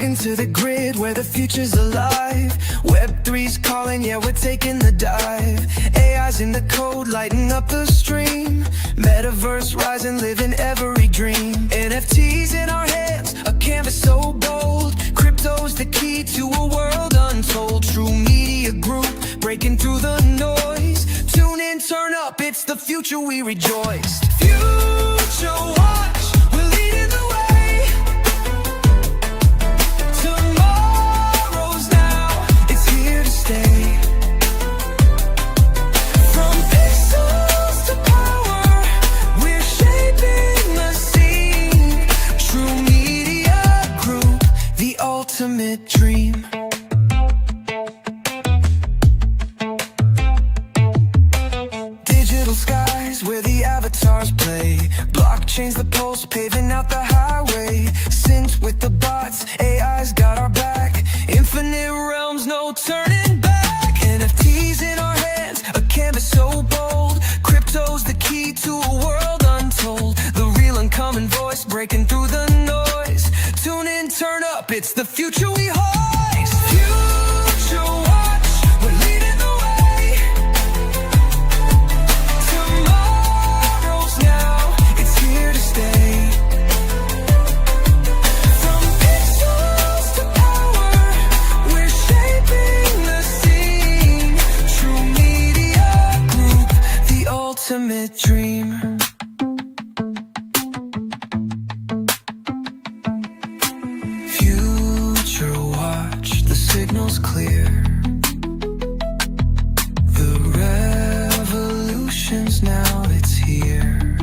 Plug into the grid where the future's alive. Web3's calling, yeah, we're taking the dive. AI's in the code, lighting up the stream. Metaverse rising, living every dream. NFTs in our hands, a canvas so bold. Crypto's the key to a world untold. True Media Group, breaking through the noise. Tune in, turn up, it's the future we rejoice. Future Watch, we're leading the way. Tomorrow's now, it's here to stay. From pixels to power, we're shaping the scene. True Media Group, the ultimate dream. Digital skies where the avatars play. Blockchain's the pulse, paving out the highway. Sync with the bots, AI's got our back. Infinite realms, no turning back. NFTs in our hands, a canvas so bold. Crypto's the key to a world untold. The real and common voice, breaking through the noise. Tune in, turn up, it's the future we hoist. Future Watch, we're leading the way. Tomorrow's now, it's here to stay. From pixels to power, we're shaping the scene. True Media Group, the ultimate dream. Future Watch, the signal's clear. The revolution's now, it's here.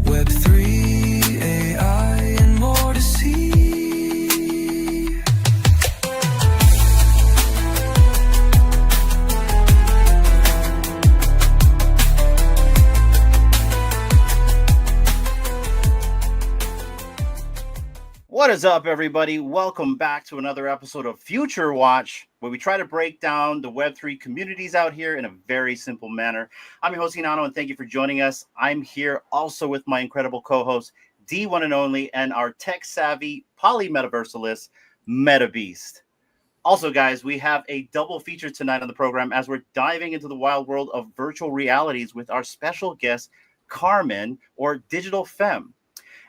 Web3, AI, and more to see. What is up, everybody? Welcome back to another episode of Future Watch, where we try to break down the Web3 communities out here in a very simple manner. I'm your host, Hinano, and thank you for joining us. I'm here also with my incredible co-host, the one and only, and our tech-savvy poly-metaversalist, Metabeast. Also, guys, we have a double feature tonight on the program as we're diving into the wild world of virtual realities with our special guest, Carmen, or DigitalFemme.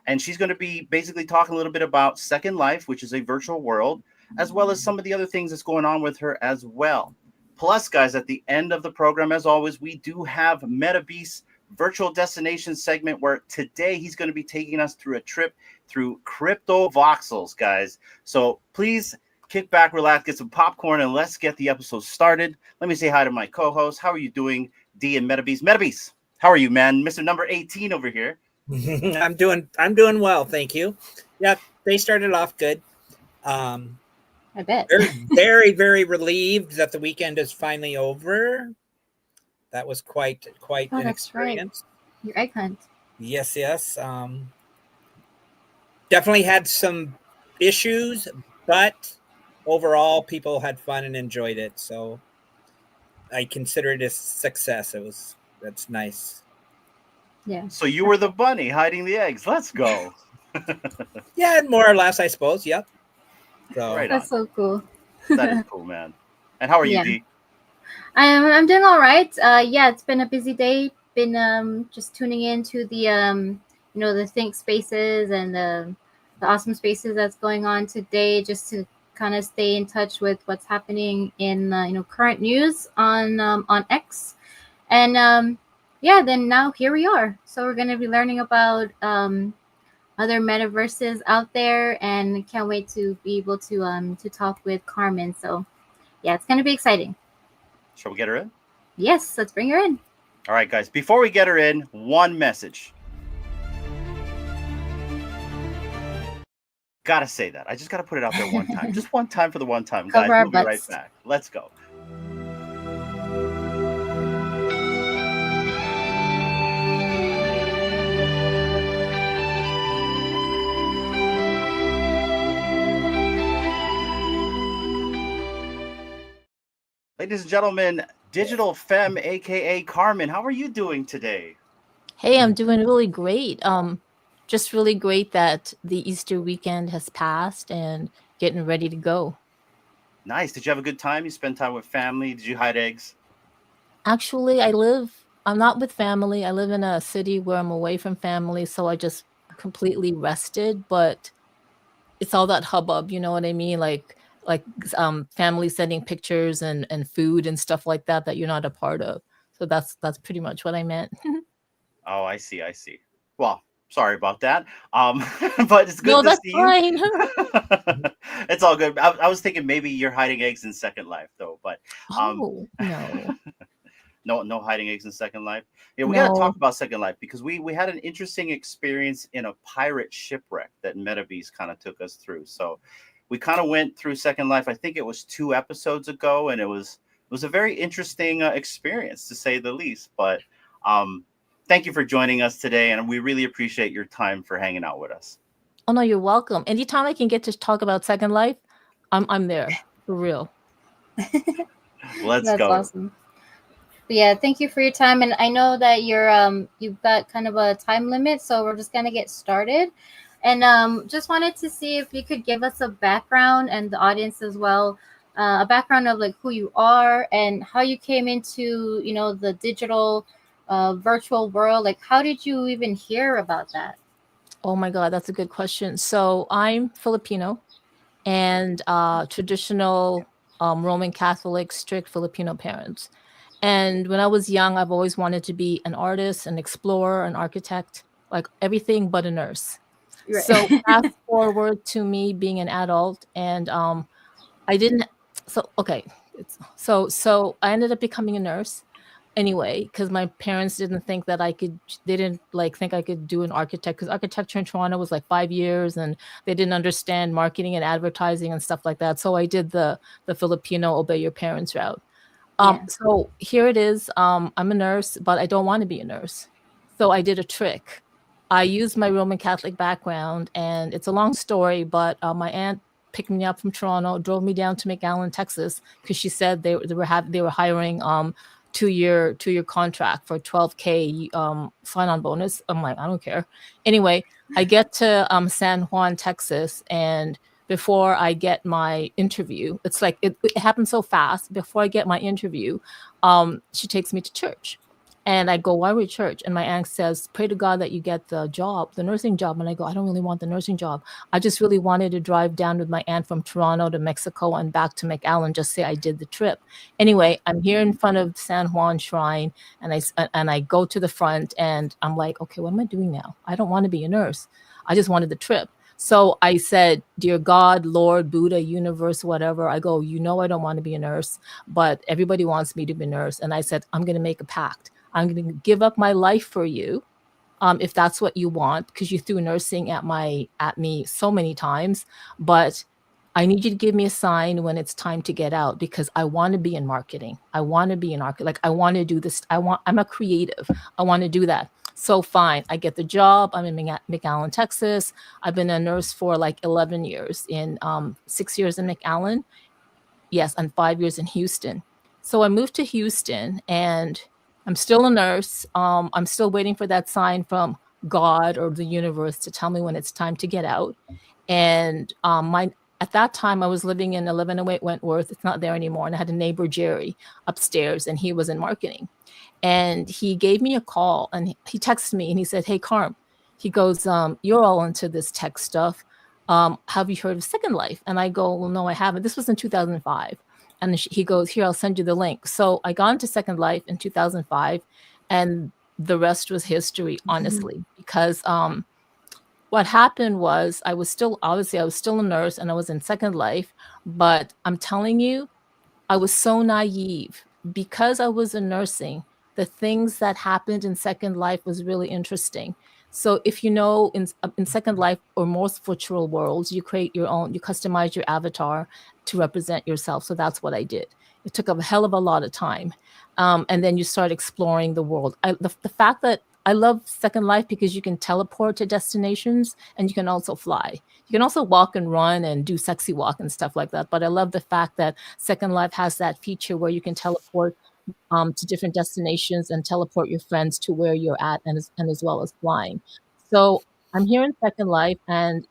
And she's going to be basically talking a little bit about Second Life, which is a virtual world, as well as some of the other things that's going on with her as well. Plus, guys, at the end of the program, as always, we do have Metabeast's virtual destination segment where today he's going to be taking us through a trip through Cryptovoxels, guys. So please kick back, relax, get some popcorn, and let's get the episode started. Let me say hi to my co-host. How are you doing, D and Metabeast? Metabeast, how are you, man? Mr. Number 18 over here. I'm doing well, thank you. Yeah, they started off good. I bet. Very, very relieved that the weekend is finally over. That was quite an experience. Right. Your egg hunt. Yes. Definitely had some issues, but overall, people had fun and enjoyed it. So I consider it a success. That's nice. Yeah. So you were the bunny hiding the eggs. Let's go. Yeah, more or less, I suppose. Yep. So Right That's so cool. That is cool, man. And how are you, Yeah. D? I'm doing all right. Yeah, it's been a busy day. Been just tuning into the the think spaces and the awesome spaces that's going on today, just to kind of stay in touch with what's happening in current news on X, and yeah, then now here we are. So we're going to be learning about other metaverses out there, and can't wait to be able to talk with Carmen. So yeah, it's going to be exciting. Shall we get her in? Yes, let's bring her in. All right, guys. Before we get her in, one message. Gotta say that. I just gotta put it out there one time. Just one time for the one time, guys. Cover our We'll be right butts. back. Let's go. Ladies and gentlemen, DigitalFemme, aka Carmen, how are you doing today? Hey, I'm doing really great. just really great that the Easter weekend has passed and getting ready to go. Nice. Did you have a good time? You spend time with family? Did you hide eggs? Actually, I'm not with family. I live in a city where I'm away from family, so I just completely rested, but it's all that hubbub, you know what I mean? Like family sending pictures and food and stuff like that that you're not a part of. So that's pretty much what I meant. Oh, I see. I see. Well, sorry about that. But it's good No, to that's see you. fine. It's all good. I was thinking maybe you're hiding eggs in Second Life, though. But Oh, no. no hiding eggs in Second Life. Yeah, we got to No. talk about Second Life because we had an interesting experience in a pirate shipwreck that Metabeast kind of took us through. So we kind of went through Second Life. I think it was 2 episodes ago, and it was a very interesting experience to say the least. But thank you for joining us today, and we really appreciate your time for hanging out with us. Oh no, you're welcome. Anytime I can get to talk about Second Life, I'm there for real. Let's That's go. awesome. But yeah, thank you for your time, and I know that you've got kind of a time limit, so we're just gonna get started. And just wanted to see if you could give us a background and the audience as well, a background of like who you are and how you came into the digital virtual world. Like, how did you even hear about that? Oh my God, that's a good question. So I'm Filipino and traditional Roman Catholic, strict Filipino parents. And when I was young, I've always wanted to be an artist, an explorer, an architect, like everything but a nurse. Right. So fast forward to me being an adult, and I didn't. So okay, so I ended up becoming a nurse anyway because my parents didn't think that I could. They didn't think I could do an architect because architecture in Toronto was like 5 years, and they didn't understand marketing and advertising and stuff like that. So I did the Filipino obey your parents route. Yeah. So here it is. I'm a nurse, but I don't want to be a nurse. So I did a trick. I used my Roman Catholic background, and it's a long story, but my aunt picked me up from Toronto, drove me down to McAllen, Texas, because she said they were hiring 2-year contract for $12K sign on bonus. I'm like, I don't care. Anyway, I get to San Juan, Texas, and before I get my interview, it's like it happened so fast. Before I get my interview, she takes me to church. And I go, why are we at church? And my aunt says, pray to God that you get the job, the nursing job. And I go, I don't really want the nursing job. I just really wanted to drive down with my aunt from Toronto to Mexico and back to McAllen, just say I did the trip. Anyway, I'm here in front of San Juan Shrine, and I go to the front, and I'm like, okay, what am I doing now? I don't want to be a nurse. I just wanted the trip. So I said, dear God, Lord, Buddha, universe, whatever. I go, I don't want to be a nurse, but everybody wants me to be a nurse. And I said, I'm going to make a pact. I'm going to give up my life for you, if that's what you want, because you threw nursing at me so many times. But I need you to give me a sign when it's time to get out, because I want to be in marketing. I want to be an architect. Like, I want to do this. I'm a creative. I want to do that. So fine, I get the job. I'm in McAllen, Texas. I've been a nurse for like 11 years, in 6 years in McAllen. Yes, and 5 years in Houston. So I moved to Houston, and I'm still a nurse. I'm still waiting for that sign from God or the universe to tell me when it's time to get out. And at that time, I was living in 1108 Wentworth. It's not there anymore. And I had a neighbor, Jerry, upstairs, and he was in marketing. And he gave me a call, and he texted me, and he said, hey, Carm, he goes, you're all into this tech stuff. Have you heard of Second Life? And I go, well, no, I haven't. This was in 2005. And he goes, here, I'll send you the link. So I got into Second Life in 2005, and the rest was history, honestly, because what happened was I was still a nurse, and I was in Second Life. But I'm telling you, I was so naive because I was in nursing. The things that happened in Second Life was really interesting. So if you know, in Second Life or most virtual worlds, you create your own, you customize your avatar to represent yourself. So that's what I did. It took a hell of a lot of time. And then you start exploring the world. The fact that I love Second Life because you can teleport to destinations, and you can also fly. You can also walk and run and do sexy walk and stuff like that. But I love the fact that Second Life has that feature where you can teleport to different destinations and teleport your friends to where you're at, and as well as flying. So I'm here in Second Life, and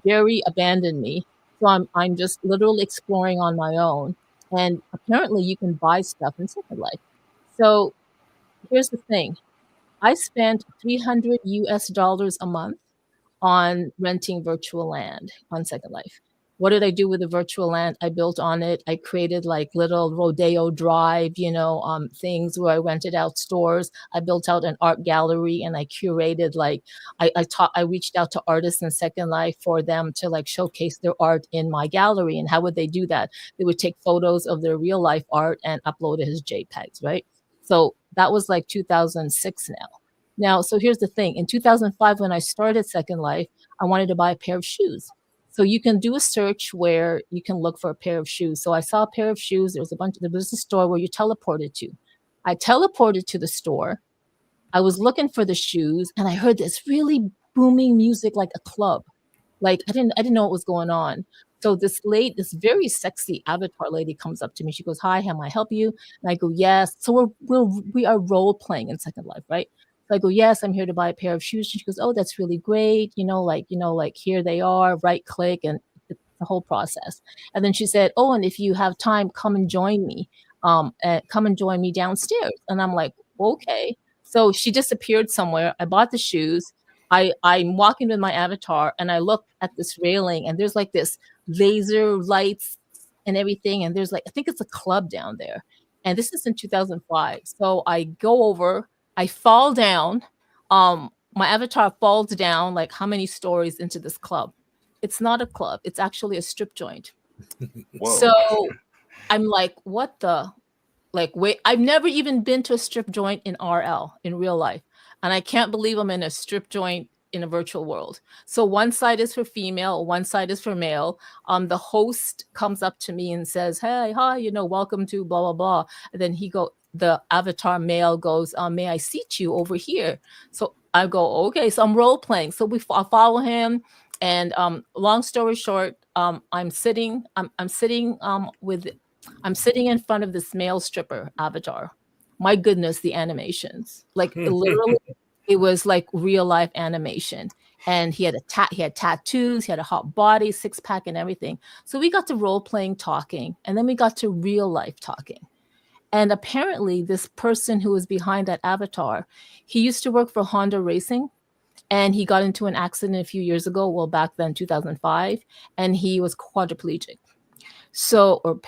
Jerry abandoned me, so I'm just literally exploring on my own. And apparently, you can buy stuff in Second Life. So here's the thing: I spent $300 a month on renting virtual land on Second Life. What did I do with the virtual land? I built on it. I created like little Rodeo Drive, things where I rented out stores. I built out an art gallery, and I curated like I reached out to artists in Second Life for them to like showcase their art in my gallery. And how would they do that? They would take photos of their real life art and upload it as JPEGs, right? So that was like 2006 now. Now, so here's the thing. In 2005, when I started Second Life, I wanted to buy a pair of shoes. So you can do a search where you can look for a pair of shoes. So I saw a pair of shoes. There was a store where you teleported to. I teleported to the store. I was looking for the shoes, and I heard this really booming music like a club. Like I didn't know what was going on. So this very sexy avatar lady comes up to me. She goes, "Hi, how may I help you?" And I go, "Yes." So we are role playing in Second Life, right? So I go, "Yes, I'm here to buy a pair of shoes." And she goes, "Oh, that's really great. Like here they are. Right click, and it's the whole process." And then she said, "Oh, and if you have time, come and join me. Come and join me downstairs." And I'm like, "Okay." So she disappeared somewhere. I bought the shoes. I'm walking with my avatar, and I look at this railing, and there's like this laser lights and everything, and there's like, I think it's a club down there, and this is in 2005. So I go over, I fall down, my avatar falls down like how many stories into this club. It's not a club, it's actually a strip joint. Whoa. So I'm like, what the, like, wait, I've never even been to a strip joint in RL, in real life. And I can't believe I'm in a strip joint in a virtual world. So one side is for female, one side is for male. The host comes up to me and says, "Hey, hi, welcome to blah, blah, blah." And then the avatar male goes, "May I seat you over here?" So I go, "Okay." So I'm role playing. So I follow him. And long story short, I'm sitting in front of this male stripper avatar. My goodness, the animations, like literally, it was like real life animation. And he had tattoos, he had a hot body, 6-pack, and everything. So we got to role playing, talking, and then we got to real life talking. And apparently, this person who was behind that avatar, he used to work for Honda Racing, and he got into an accident a few years ago. Well, back then, 2005, and he was quadriplegic. So, or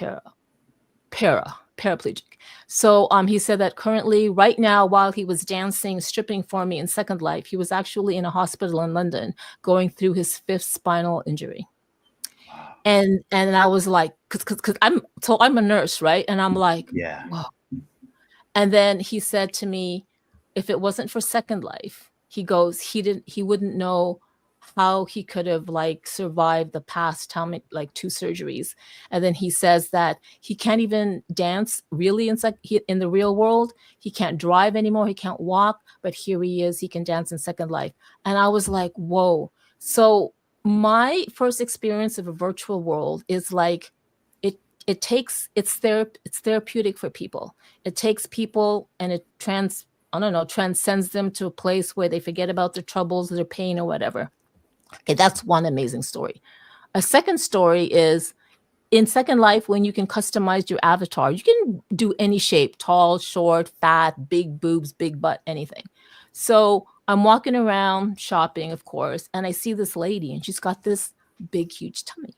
paraplegic. So he said that currently, right now, while he was dancing, stripping for me in Second Life, he was actually in a hospital in London going through his 5th spinal injury. And I was like, because I'm a nurse, right? And I'm like, yeah. Whoa. And then he said to me, if it wasn't for Second Life, he goes, he wouldn't know how he could have like survived the past time, like 2 surgeries. And then he says that he can't even dance really in the real world. He can't drive anymore. He can't walk, but here he is. He can dance in Second Life. And I was like, whoa. So my first experience of a virtual world is like, it's therapeutic for people. It takes people and it transcends them to a place where they forget about their troubles, their pain, or whatever. Okay, that's one amazing story. A second story is in Second Life, when you can customize your avatar, you can do any shape, tall, short, fat, big boobs, big butt, anything. So I'm walking around shopping, of course, and I see this lady and she's got this big, huge tummy.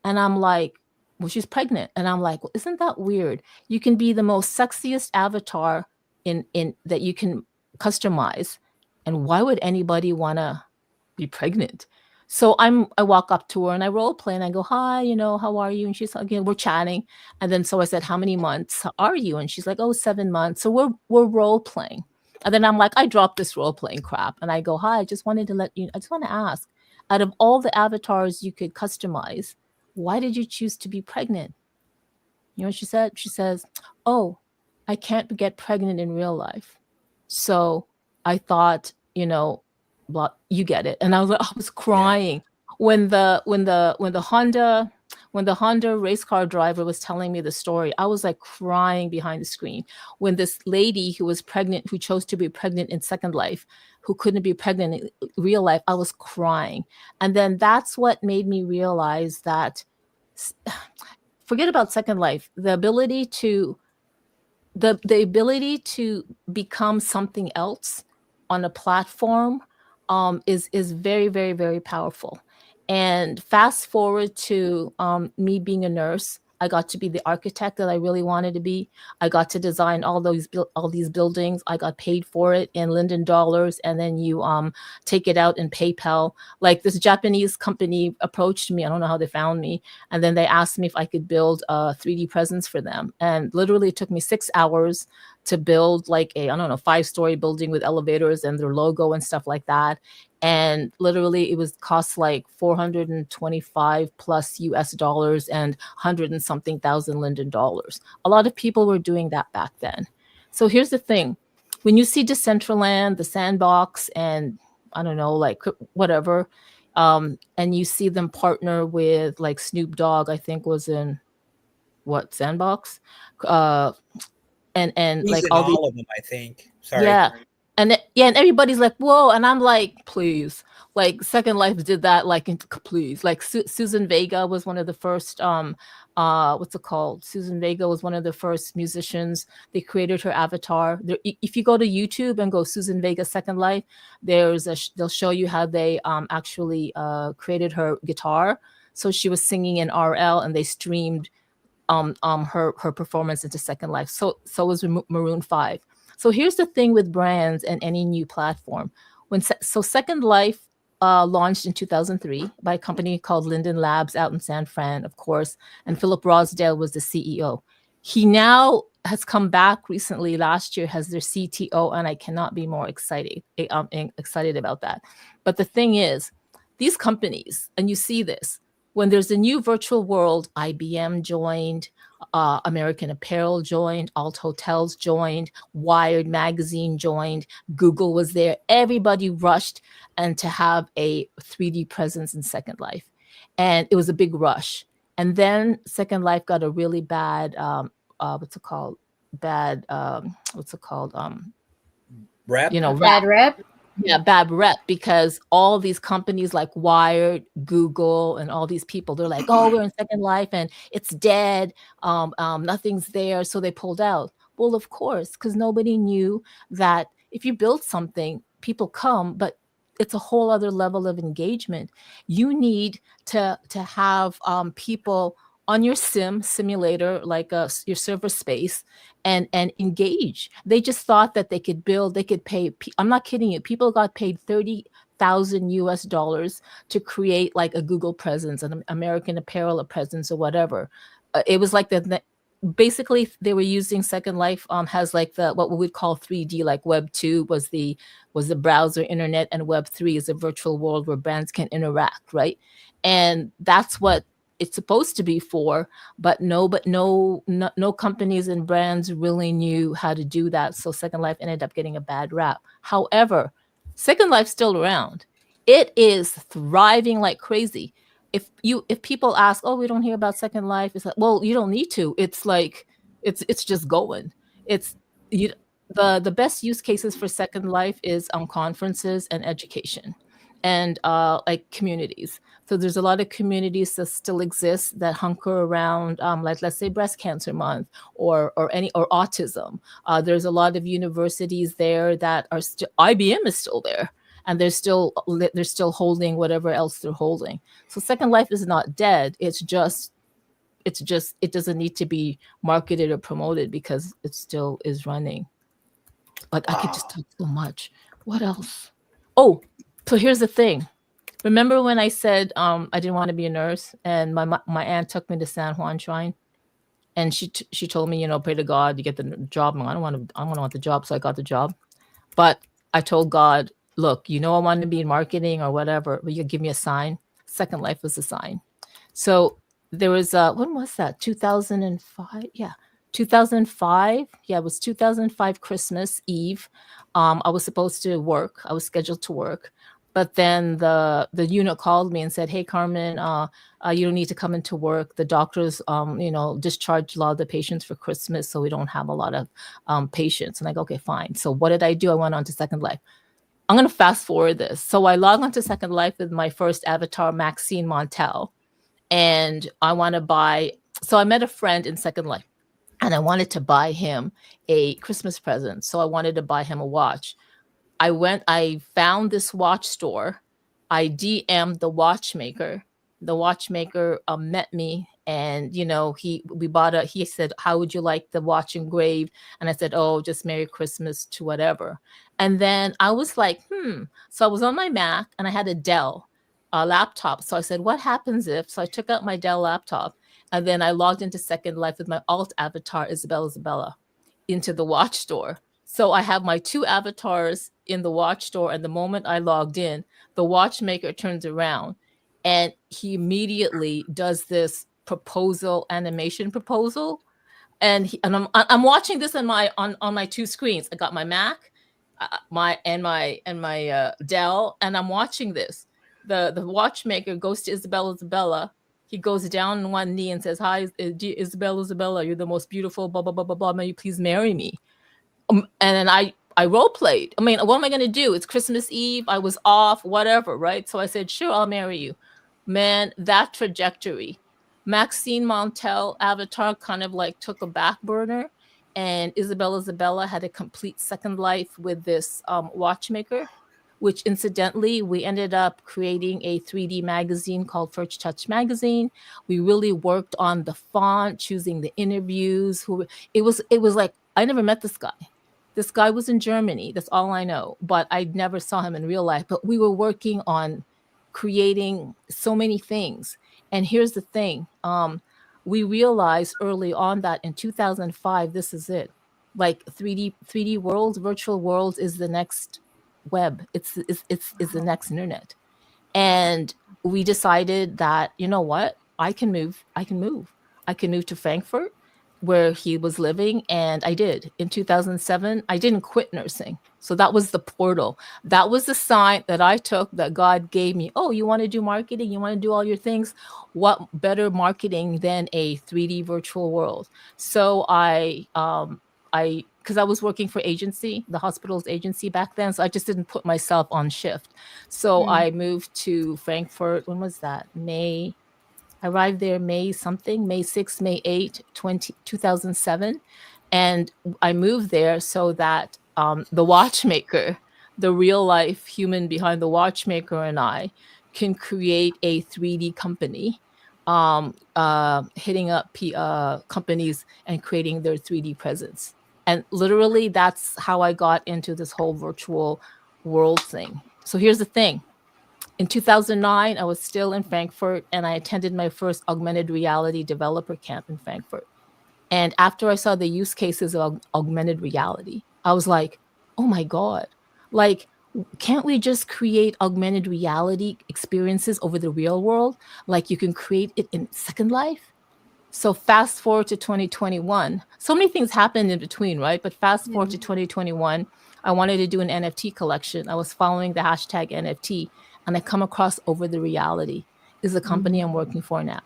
And I'm like, well, she's pregnant. And I'm like, well, isn't that weird? You can be the most sexiest avatar in that you can customize. And why would anybody want to be pregnant? So I walk up to her and I role play and I go, "Hi, how are you?" And she's like, we're chatting. And then so I said, "How many months are you?" And she's like, "Oh, 7 months." So we're role playing. And then I'm like, I dropped this role playing crap and I go, "Hi, I just want to ask, out of all the avatars you could customize, why did you choose to be pregnant?" You know what she said? She says, "Oh, I can't get pregnant in real life. So I thought, well, you get it." And I was crying. Yeah. When the Honda when the Honda race car driver was telling me the story, I was like crying behind the screen. When this lady who was pregnant, who chose to be pregnant in Second Life, who couldn't be pregnant in real life, I was crying. And then that's what made me realize that, forget about Second Life, the ability to become something else on a platform is very, very, very powerful. And fast forward to me being a nurse, I got to be the architect that I really wanted to be. I got to design all these buildings. I got paid for it in Linden dollars, and then you take it out in PayPal. Like this Japanese company approached me. I don't know how they found me, and then they asked me if I could build a 3D presence for them. And literally, it took me 6 hours to build like a 5-story building with elevators and their logo and stuff like that. And literally it was cost like 425 plus US dollars and 100 and something thousand Linden dollars. A lot of people were doing that back then. So here's the thing. When you see Decentraland, the Sandbox, and I don't know, like whatever, and you see them partner with like Snoop Dogg, I think was in Sandbox? And He's like in all of them, I think. Sorry. Yeah. And and everybody's like, whoa. And I'm like, please. Like Second Life did that, like, please. Like Susan Vega was one of the first, what's it called? Susan Vega was one of the first musicians. They created her avatar. If you go to YouTube and go Susan Vega Second Life, they'll show you how they actually created her guitar. So she was singing in RL, and they streamed her performance into Second Life. So was Maroon 5. So here's the thing with brands and any new platform. Second Life launched in 2003 by a company called Linden Labs out in San Fran, of course, and Philip Rosdale was the CEO. He now has come back recently, last year, as their CTO, and I cannot be more excited about that. But the thing is, these companies, and you see this, when there's a new virtual world, IBM joined, American Apparel joined, Alt Hotels joined, Wired Magazine joined, Google was there. Everybody rushed and to have a 3D presence in Second Life. And it was a big rush. And then Second Life got a really bad, Rep? Bad rep. Yeah, bad rep, because all these companies like Wired, Google, and all these people, they're like, oh, we're in Second Life and it's dead. Nothing's there. So they pulled out. Well, of course, because nobody knew that if you build something, people come, but it's a whole other level of engagement. You need to have people on your simulator, like your server space, and engage. They just thought that they could build, they could pay. I'm not kidding you. People got paid $30,000 to create like a Google presence, an American Apparel presence, or whatever. It was like basically they were using Second Life has like what we would call 3D, like Web 2 was the browser internet, and Web 3 is a virtual world where brands can interact, right? And that's what it's supposed to be for, but no companies and brands really knew how to do that. So Second Life ended up getting a bad rap. However, Second Life's still around. It is thriving like crazy. If people ask, oh, we don't hear about Second Life, it's like, well, you don't need to. It's like it's just going. The best use cases for Second Life is conferences and education, and like communities. So there's a lot of communities that still exist that hunker around, like let's say Breast Cancer Month or autism. There's a lot of universities there that are still, IBM is still there, and they're still holding whatever else they're holding. So Second Life is not dead. It doesn't need to be marketed or promoted because it still is running. But I could just talk so much. What else? Oh, so here's the thing. Remember when I said I didn't want to be a nurse, and my aunt took me to San Juan Shrine, and she told me, pray to God you get the job. I don't want the job, so I got the job. But I told God, look, I want to be in marketing or whatever, but you give me a sign. Second Life was a sign. So there was when was that? 2005? Yeah. 2005. Yeah, it was 2005 Christmas Eve. I was supposed to work. I was scheduled to work. But then the unit called me and said, "Hey, Carmen, you don't need to come into work. The doctors, discharged a lot of the patients for Christmas, so we don't have a lot of patients." And I go, "Okay, fine." So what did I do? I went on to Second Life. I'm going to fast forward this. So I log onto Second Life with my first avatar, Maxine Montel, and I want to buy. So I met a friend in Second Life, and I wanted to buy him a Christmas present. So I wanted to buy him a watch. I found this watch store. I DM'd the watchmaker. The watchmaker met me, and he said, "How would you like the watch engraved?" And I said, "Oh, just Merry Christmas to whatever." And then I was like, So I was on my Mac, and I had a Dell laptop. So I said, "What happens if?" So I took out my Dell laptop, and then I logged into Second Life with my alt avatar, Isabella, into the watch store. So I have my two avatars in the watch store, and the moment I logged in, the watchmaker turns around and he immediately does this animation proposal. And I'm watching this on my two screens. I got my Mac, my Dell, and I'm watching this. The watchmaker goes to Isabella. He goes down on one knee and says, "Hi, Isabella, you're the most beautiful, blah, blah, blah, blah, blah. May you please marry me?" And then I role played. I mean, what am I going to do? It's Christmas Eve. I was off, whatever, right? So I said, "Sure, I'll marry you." Man, that trajectory. Maxine Montel avatar kind of like took a back burner, and Isabella had a complete Second Life with this watchmaker, which incidentally, we ended up creating a 3D magazine called First Touch Magazine. We really worked on the font, choosing the interviews. It was like, I never met this guy. This guy was in Germany. That's all I know. But I never saw him in real life. But we were working on creating so many things. And here's the thing. We realized early on that in 2005, this is it. Like 3D worlds, virtual worlds is the next web. It's the next internet. And we decided that, you know what? I can move. I can move to Frankfurt, where he was living, and I did. In 2007, I didn't quit nursing. So that was the portal. That was the sign that I took, that God gave me. Oh, you want to do marketing? You want to do all your things? What better marketing than a 3D virtual world? So because I was working for agency, the hospital's agency back then, so I just didn't put myself on shift. So I moved to Frankfurt. When was that? I arrived there May 6, May 8, 2007. And I moved there so that the watchmaker, the real life human behind the watchmaker, and I can create a 3D company, hitting up companies and creating their 3D presence. And literally, that's how I got into this whole virtual world thing. So here's the thing. In 2009, I was still in Frankfurt, and I attended my first augmented reality developer camp in Frankfurt. And after I saw the use cases of augmented reality, I was like, oh my God, like, can't we just create augmented reality experiences over the real world? Like you can create it in Second Life? So fast forward to 2021. So many things happened in between, right? But fast forward to 2021, I wanted to do an NFT collection. I was following the hashtag NFT, and I come across Over the Reality is the company I'm working for now.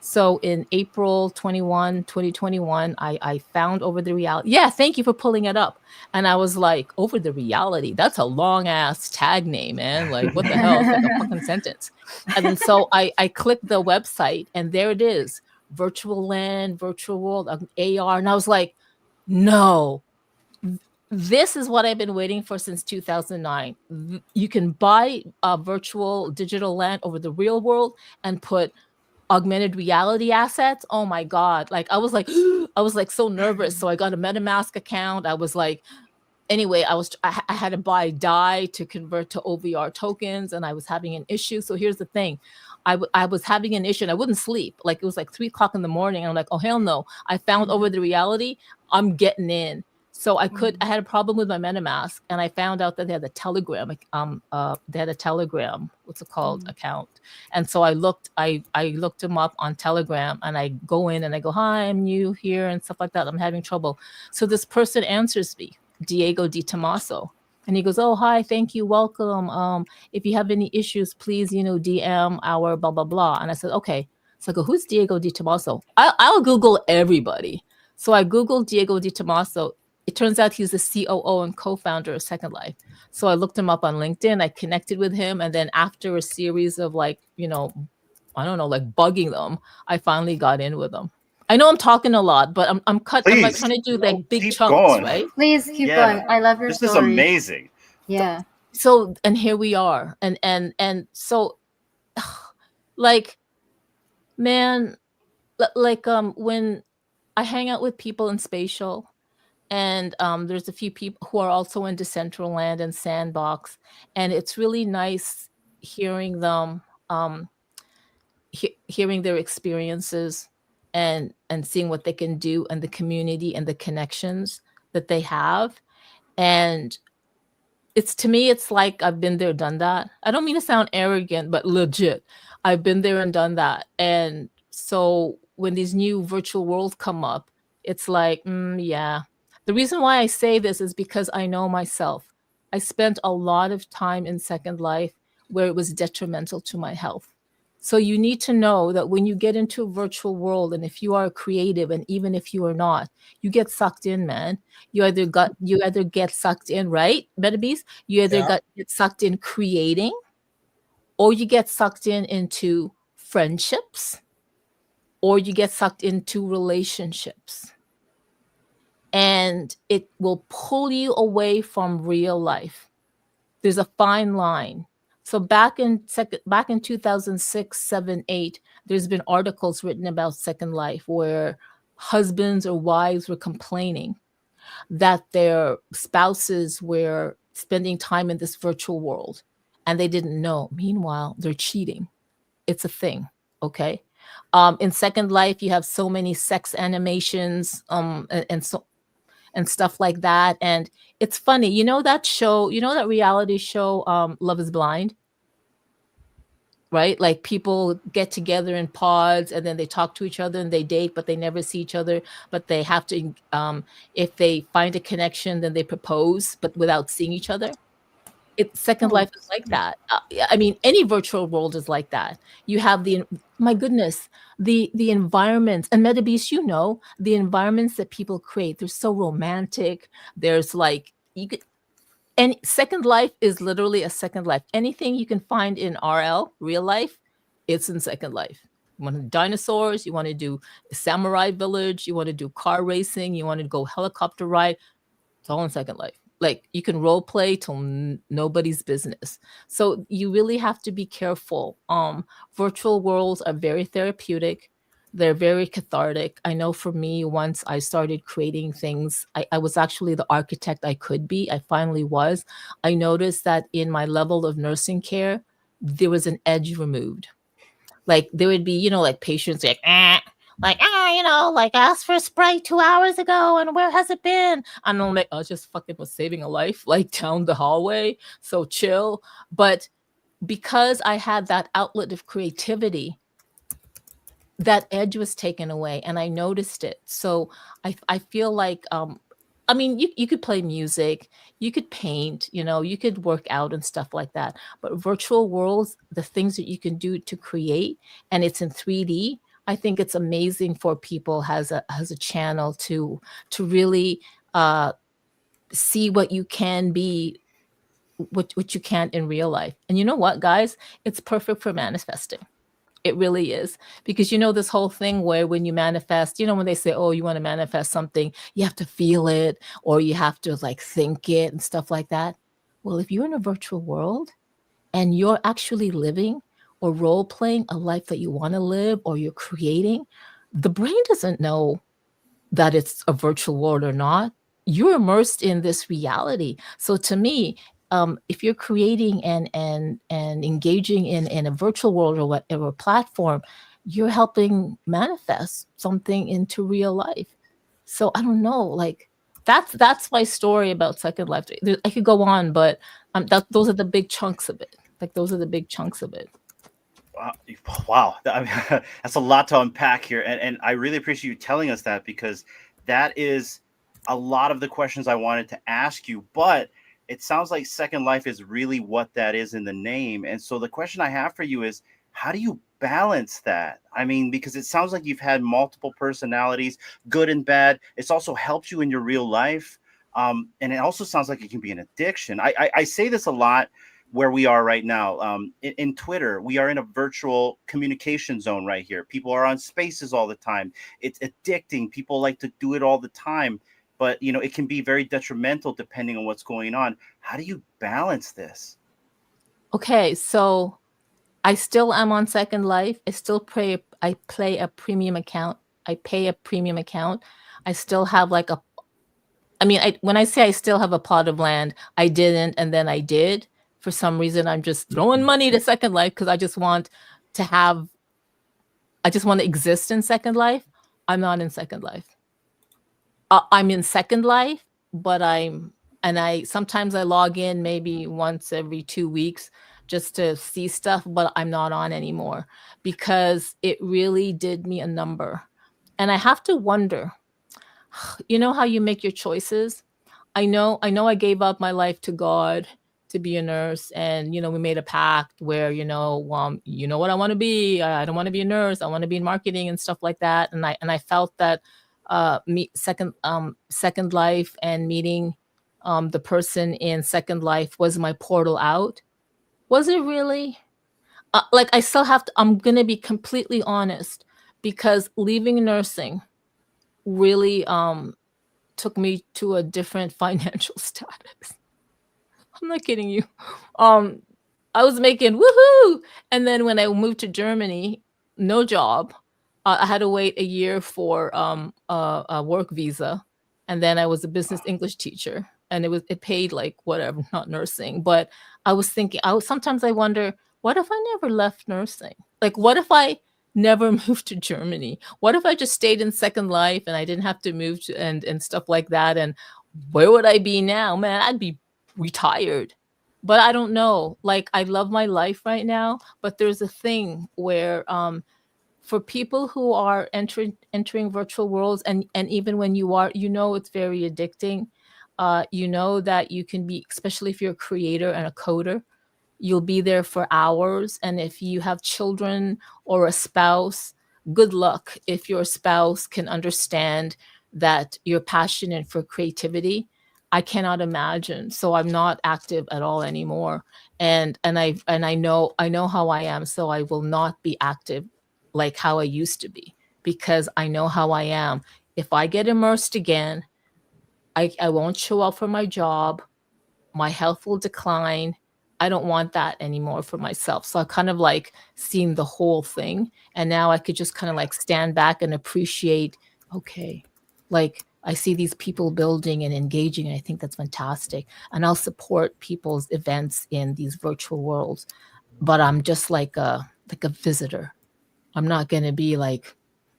So in April 2021, I found Over the Reality. Yeah, thank you for pulling it up. And I was like, Over the Reality, that's a long ass tag name, man. Like, what the hell? It's like a fucking sentence. And then so I clicked the website, and there it is. Virtual land, virtual world, AR. And I was like, no, this is what I've been waiting for since 2009. You can buy a virtual digital land over the real world and put augmented reality assets. Oh my God. Like I was like so nervous. So I got a MetaMask account. I was like, anyway, I had to buy DAI to convert to OVR tokens, and I was having an issue. So here's the thing. I was having an issue and I wouldn't sleep. Like it was like 3 o'clock in the morning. And I'm like, oh, hell no. I found Over the Reality. I'm getting in. So I had a problem with my MetaMask, and I found out that they had a Telegram, what's it called, account. And so I looked them up on Telegram, and I go in and I go, hi, I'm new here and stuff like that. I'm having trouble. So this person answers me, Diego Di Tommaso. And he goes, "Oh, hi, thank you, welcome. If you have any issues, please, DM our blah blah blah." And I said, "Okay." So I go, "Who's Diego Di Tommaso?" I'll Google everybody. So I Googled Diego Di Tommaso. It turns out he's the COO and co-founder of Second Life. So I looked him up on LinkedIn. I connected with him, and then after a series of I don't know, like bugging them, I finally got in with them. I know I'm talking a lot, but I'm like Please, trying to do like big keep chunks, going. right? Please keep Yeah. going. I love your This story. is amazing. Yeah. So and here we are, and so like, man, when I hang out with people in Spatial, and there's a few people who are also in Decentraland and Sandbox, and it's really nice hearing them, hearing their experiences, and seeing what they can do, and the community and the connections that they have. And to me, it's like I've been there, done that. I don't mean to sound arrogant, but legit, I've been there and done that. And so when these new virtual worlds come up, it's like, yeah. The reason why I say this is because I know myself. I spent a lot of time in Second Life where it was detrimental to my health. So you need to know that when you get into a virtual world, and if you are creative, and even if you are not, you get sucked in, man. You either get sucked in, right, Metabeast? You either get sucked in creating, or you get sucked into friendships, or you get sucked into relationships. And it will pull you away from real life. There's a fine line. So back in 2006, 7, 8, there's been articles written about Second Life where husbands or wives were complaining that their spouses were spending time in this virtual world and they didn't know. Meanwhile, they're cheating. It's a thing, okay? In Second Life, you have so many sex animations, and stuff like that. And it's funny, that show, that reality show, Love is Blind, right? Like people get together in pods and then they talk to each other and they date, but they never see each other. But they have to, if they find a connection, then they propose, but without seeing each other. Second Life is like that. I mean, any virtual world is like that. You have my goodness, the environments, and Metabeast, the environments that people create, they're so romantic. There's like, and Second Life is literally a Second Life. Anything you can find in RL, real life, it's in Second Life. You want to do dinosaurs, you want to do samurai village, you want to do car racing, you want to go helicopter ride, it's all in Second Life. Like you can role play till nobody's business. So you really have to be careful. Virtual worlds are very therapeutic. They're very cathartic. I know for me, once I started creating things, I was actually the architect I could be. I finally was. I noticed that in my level of nursing care, there was an edge removed. Like there would be, like patients like, like asked for a spray 2 hours ago and where has it been? And I'm like, I just fucking was saving a life, like down the hallway. So chill. But because I had that outlet of creativity, that edge was taken away and I noticed it. So I feel like, I mean, you could play music, you could paint, you could work out and stuff like that. But virtual worlds, the things that you can do to create, and it's in 3D, I think it's amazing for people as a channel to really see what you can be, what you can't in real life. And you know what, guys? It's perfect for manifesting. It really is. Because this whole thing where when you manifest, when they say, oh, you want to manifest something, you have to feel it or you have to like think it and stuff like that. Well, if you're in a virtual world and you're actually living or role playing a life that you want to live or you're creating, the brain doesn't know that it's a virtual world or not. You're immersed in this reality. So to me, if you're creating and engaging in a virtual world or whatever platform, you're helping manifest something into real life. So I don't know, like that's my story about Second Life. I could go on, but those are the big chunks of it. Like those are the big chunks of it. Wow. I mean, that's a lot to unpack here. And I really appreciate you telling us that, because that is a lot of the questions I wanted to ask you. But it sounds like Second Life is really what that is in the name. And so the question I have for you is, how do you balance that? I mean, because it sounds like you've had multiple personalities, good and bad. It's also helped you in your real life. And it also sounds like it can be an addiction. I say this a lot where we are right now. In Twitter, we are in a virtual communication zone right here. People are on spaces all the time. It's addicting. People like to do it all the time. But, you know, it can be very detrimental depending on what's going on. How do you balance this? Okay, so I still am on Second Life. I play a premium account. I pay a premium account. I still have like when I say I still have a plot of land, I didn't, and then I did. For some reason, I'm just throwing money to Second Life because I just want to exist in Second Life. I'm not in Second Life. I'm in Second Life, but sometimes I log in maybe once every 2 weeks just to see stuff, but I'm not on anymore because it really did me a number. And I have to wonder, you know how you make your choices? I know I gave up my life to God to be a nurse, and we made a pact where you know what I want to be. I don't want to be a nurse. I want to be in marketing and stuff like that. And I felt that Second Life and meeting the person in Second Life was my portal out. Was it really? Like I still have to. I'm gonna be completely honest because leaving nursing really took me to a different financial status. I'm not kidding you. I was making woohoo, and then when I moved to Germany, no job. I had to wait a year for a work visa, and then I was a business English teacher, and it paid like whatever, not nursing. But I was thinking, sometimes I wonder, what if I never left nursing? Like, what if I never moved to Germany? What if I just stayed in Second Life and I didn't have to move and stuff like that? And where would I be now? Man, I'd be retired. But I don't know. Like, I love my life right now, but there's a thing where for people who are entering virtual worlds, and even when you are, it's very addicting. That you can be, especially if you're a creator and a coder, you'll be there for hours. And if you have children or a spouse, good luck if your spouse can understand that you're passionate for creativity. I cannot imagine. So I'm not active at all anymore. And I know how I am, so I will not be active like how I used to be, because I know how I am. If I get immersed again, I won't show up for my job. My health will decline. I don't want that anymore for myself. So I kind of like seen the whole thing. And now I could just kind of like stand back and appreciate, okay, like I see these people building and engaging, and I think that's fantastic. And I'll support people's events in these virtual worlds, but I'm just like a visitor. I'm not going to be like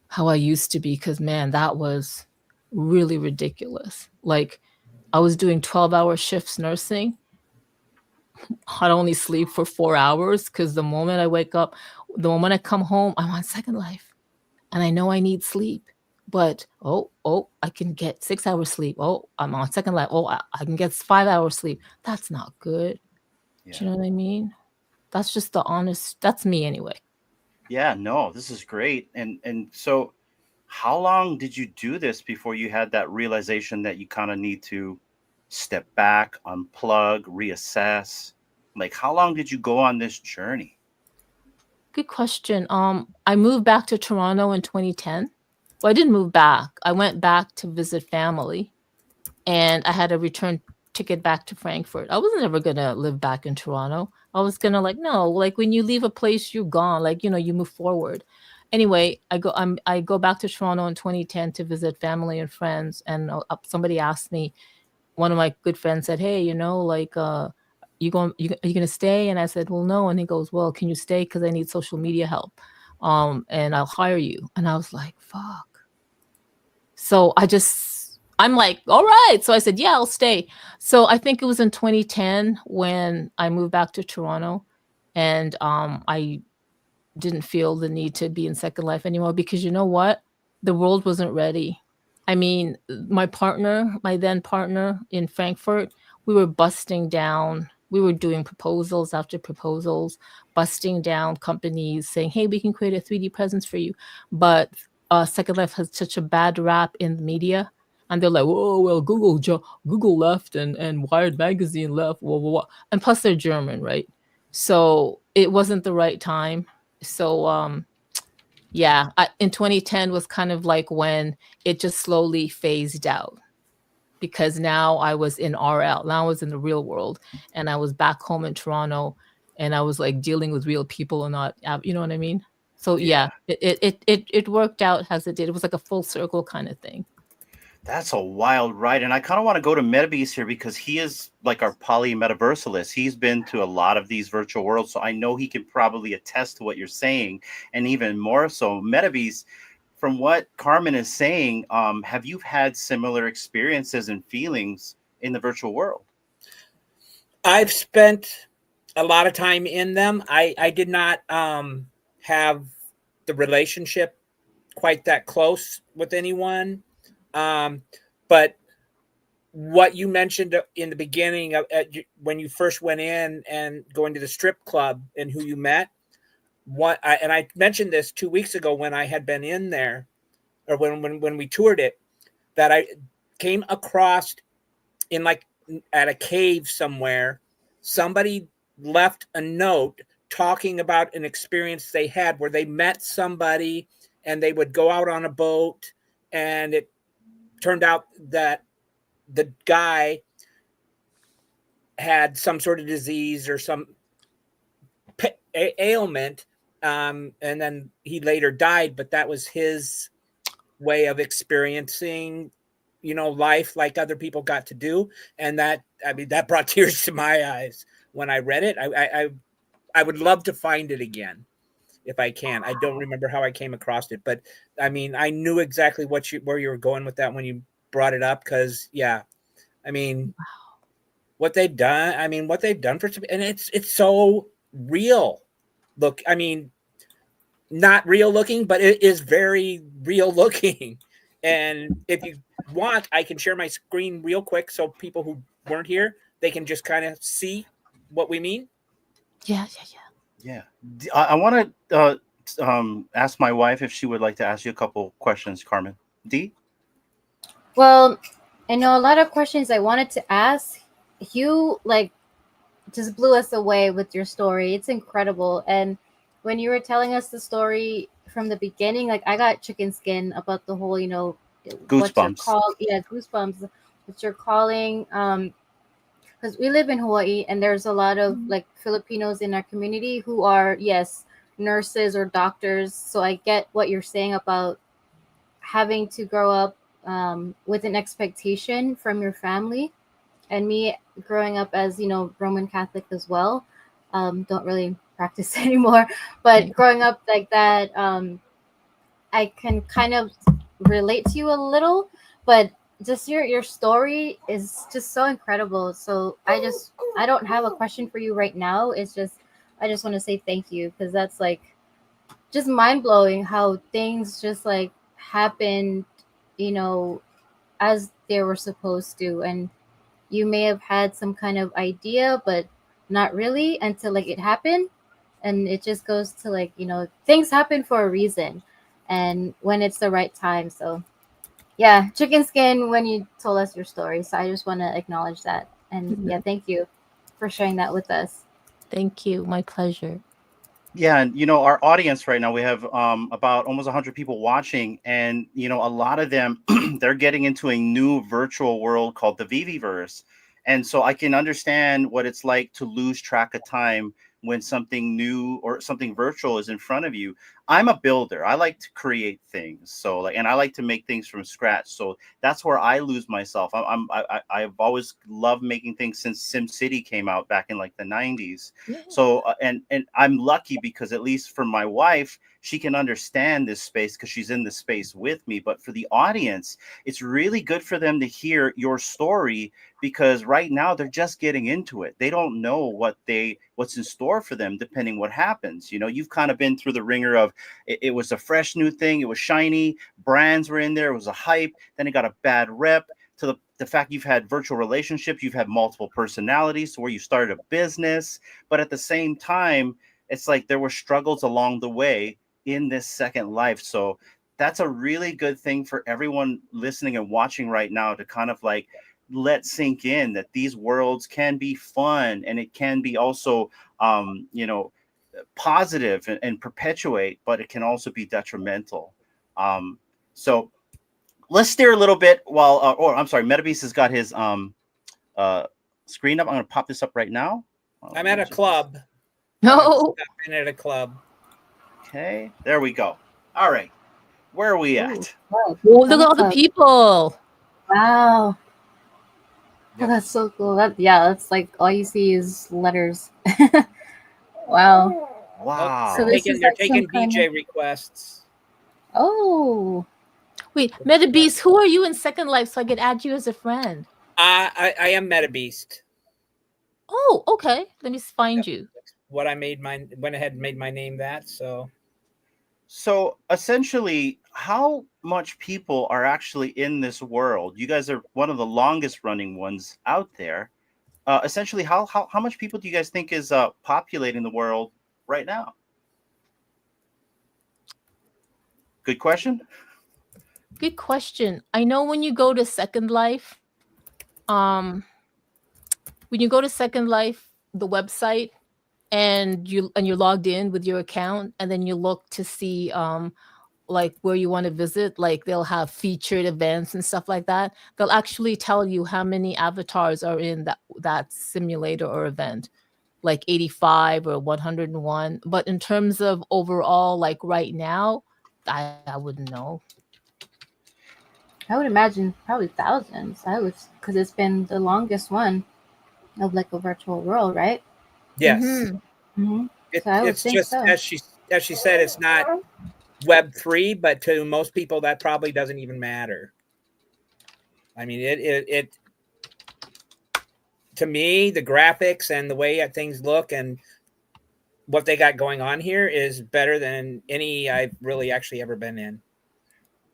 how I used to be, because man, that was really ridiculous. Like I was doing 12-hour shifts nursing. I'd only sleep for 4 hours because the moment I wake up, the moment I come home, I'm on Second Life. And I know I need sleep. But, I can get 6 hours sleep. Oh, I'm on Second Life. Oh, I can get 5 hours sleep. That's not good. Yeah. Do you know what I mean? That's just that's me anyway. Yeah, no, this is great. And so how long did you do this before you had that realization that you kind of need to step back, unplug, reassess? Like, how long did you go on this journey? Good question. I moved back to Toronto in 2010. Well, I didn't move back. I went back to visit family, and I had a return ticket back to Frankfurt. I wasn't ever going to live back in Toronto. I was going to when you leave a place, you're gone. Like, you move forward. Anyway, I go back to Toronto in 2010 to visit family and friends. And somebody asked me, one of my good friends said, hey, are you going to stay? And I said, well, no. And he goes, well, can you stay? Because I need social media help. And I'll hire you. And I was like, fuck. So I'm like, all right. So I said, yeah, I'll stay. So I think it was in 2010 when I moved back to Toronto, and I didn't feel the need to be in Second Life anymore, because you know what? The world wasn't ready. I mean, my then partner in Frankfurt, we were busting down. We were doing proposals after proposals, busting down companies saying, hey, we can create a 3D presence for you. But Second Life has such a bad rap in the media. And they're like, whoa, well, Google left and Wired Magazine left. Whoa, whoa, whoa. And plus they're German, right? So it wasn't the right time. So yeah, in 2010 was kind of like when it just slowly phased out, because now I was in RL. Now I was in the real world, and I was back home in Toronto, and I was like dealing with real people and not, you know what I mean? So yeah, it worked out as it did. It was like a full circle kind of thing. That's a wild ride. And I kind of want to go to Metabeast here because he is like our poly metaversalist. He's been to a lot of these virtual worlds. So I know he can probably attest to what you're saying. And even more so, Metabeast, from what Carmen is saying, have you had similar experiences and feelings in the virtual world? I've spent a lot of time in them. I did not have the relationship quite that close with anyone. But what you mentioned in the beginning of when you first went in and going to the strip club and who you met, and I mentioned this 2 weeks ago when I had been in there, or when we toured it, that I came across in like at a cave somewhere, somebody left a note talking about an experience they had where they met somebody and they would go out on a boat, and it turned out that the guy had some sort of disease or some ailment, and then he later died, but that was his way of experiencing, life like other people got to do. And that brought tears to my eyes when I read it. I would love to find it again if I can. I don't remember how I came across it, but I knew exactly where you were going with that when you brought it up, because what they've done for, and it's so real. Look, not real looking, but it is very real looking. And if you want, I can share my screen real quick so people who weren't here, they can just kind of see what we mean. Yeah. I want to ask my wife if she would like to ask you a couple questions, Carmen. D? Well, I know a lot of questions I wanted to ask. You just blew us away with your story. It's incredible. And when you were telling us the story from the beginning, I got chicken skin about the whole, Goosebumps. Goosebumps. What you're calling, because we live in Hawaii, and there's a lot of Filipinos in our community who are, yes, nurses or doctors. So I get what you're saying about having to grow up with an expectation from your family. And me growing up as, Roman Catholic as well, don't really practice anymore, but growing up like that, I can kind of relate to you a little, but just your story is just so incredible. So I don't have a question for you right now. It's just, I just want to say thank you, because that's just mind blowing how things just happened, as they were supposed to. And you may have had some kind of idea, but not really until it happened. And it just goes to things happen for a reason, and when it's the right time. So yeah, chicken skin when you told us your story. So I just want to acknowledge that. And yeah, thank you for sharing that with us. Thank you. My pleasure. Yeah, and our audience right now, we have about almost 100 people watching, and a lot of them they're getting into a new virtual world called the Viviverse. And so I can understand what it's like to lose track of time when something new or something virtual is in front of you. I'm a builder. I like to create things. So and I like to make things from scratch. So that's where I lose myself. I've always loved making things since SimCity came out back in the 90s. Yeah. So and I'm lucky because at least for my wife, she can understand this space because she's in this space with me. But for the audience, it's really good for them to hear your story, because right now they're just getting into it. They don't know what's in store for them depending what happens. You've kind of been through the ringer of it was a fresh new thing, it was shiny, brands were in there, it was a hype, then it got a bad rep, to the fact you've had virtual relationships, you've had multiple personalities to where you started a business, but at the same time, it's like there were struggles along the way in this second life. So that's a really good thing for everyone listening and watching right now to kind of like let sink in that these worlds can be fun, and it can be also positive and perpetuate, but it can also be detrimental. So let's steer a little bit while I'm sorry, Metabeast has got his screen up. I'm gonna pop this up right now. I'm at a club. No. I'm at a club. Okay, there we go. All right, where are we at? Wow. Oh, look at all the people. Wow. Yep. Oh, that's so cool. That's like all you see is letters. Wow. Wow. So this is They're like some taking kind DJ of- requests. Oh. Wait, Metabeast, who are you in Second Life so I could add you as a friend? I am Metabeast. Oh, okay. Let me find Yep. you. What I went ahead and made my name that. So essentially, how much people are actually in this world? You guys are one of the longest running ones out there. Essentially, how much people do you guys think is populating the world right now? Good question. Good question. I know when you go to Second Life, the website, and you're logged in with your account, and then you look to see like where you want to visit, like they'll have featured events and stuff like that. They'll actually tell you how many avatars are in that simulator or event, like 85 or 101. But in terms of overall, like right now, I wouldn't know. I would imagine probably thousands. Because it's been the longest one of like a virtual world, right? Yes. Mm-hmm. So I would It's think just so. as she said, it's not Web3, but to most people that probably doesn't even matter. I mean, it to me, the graphics and the way things look and what they got going on here is better than any I've really actually ever been in.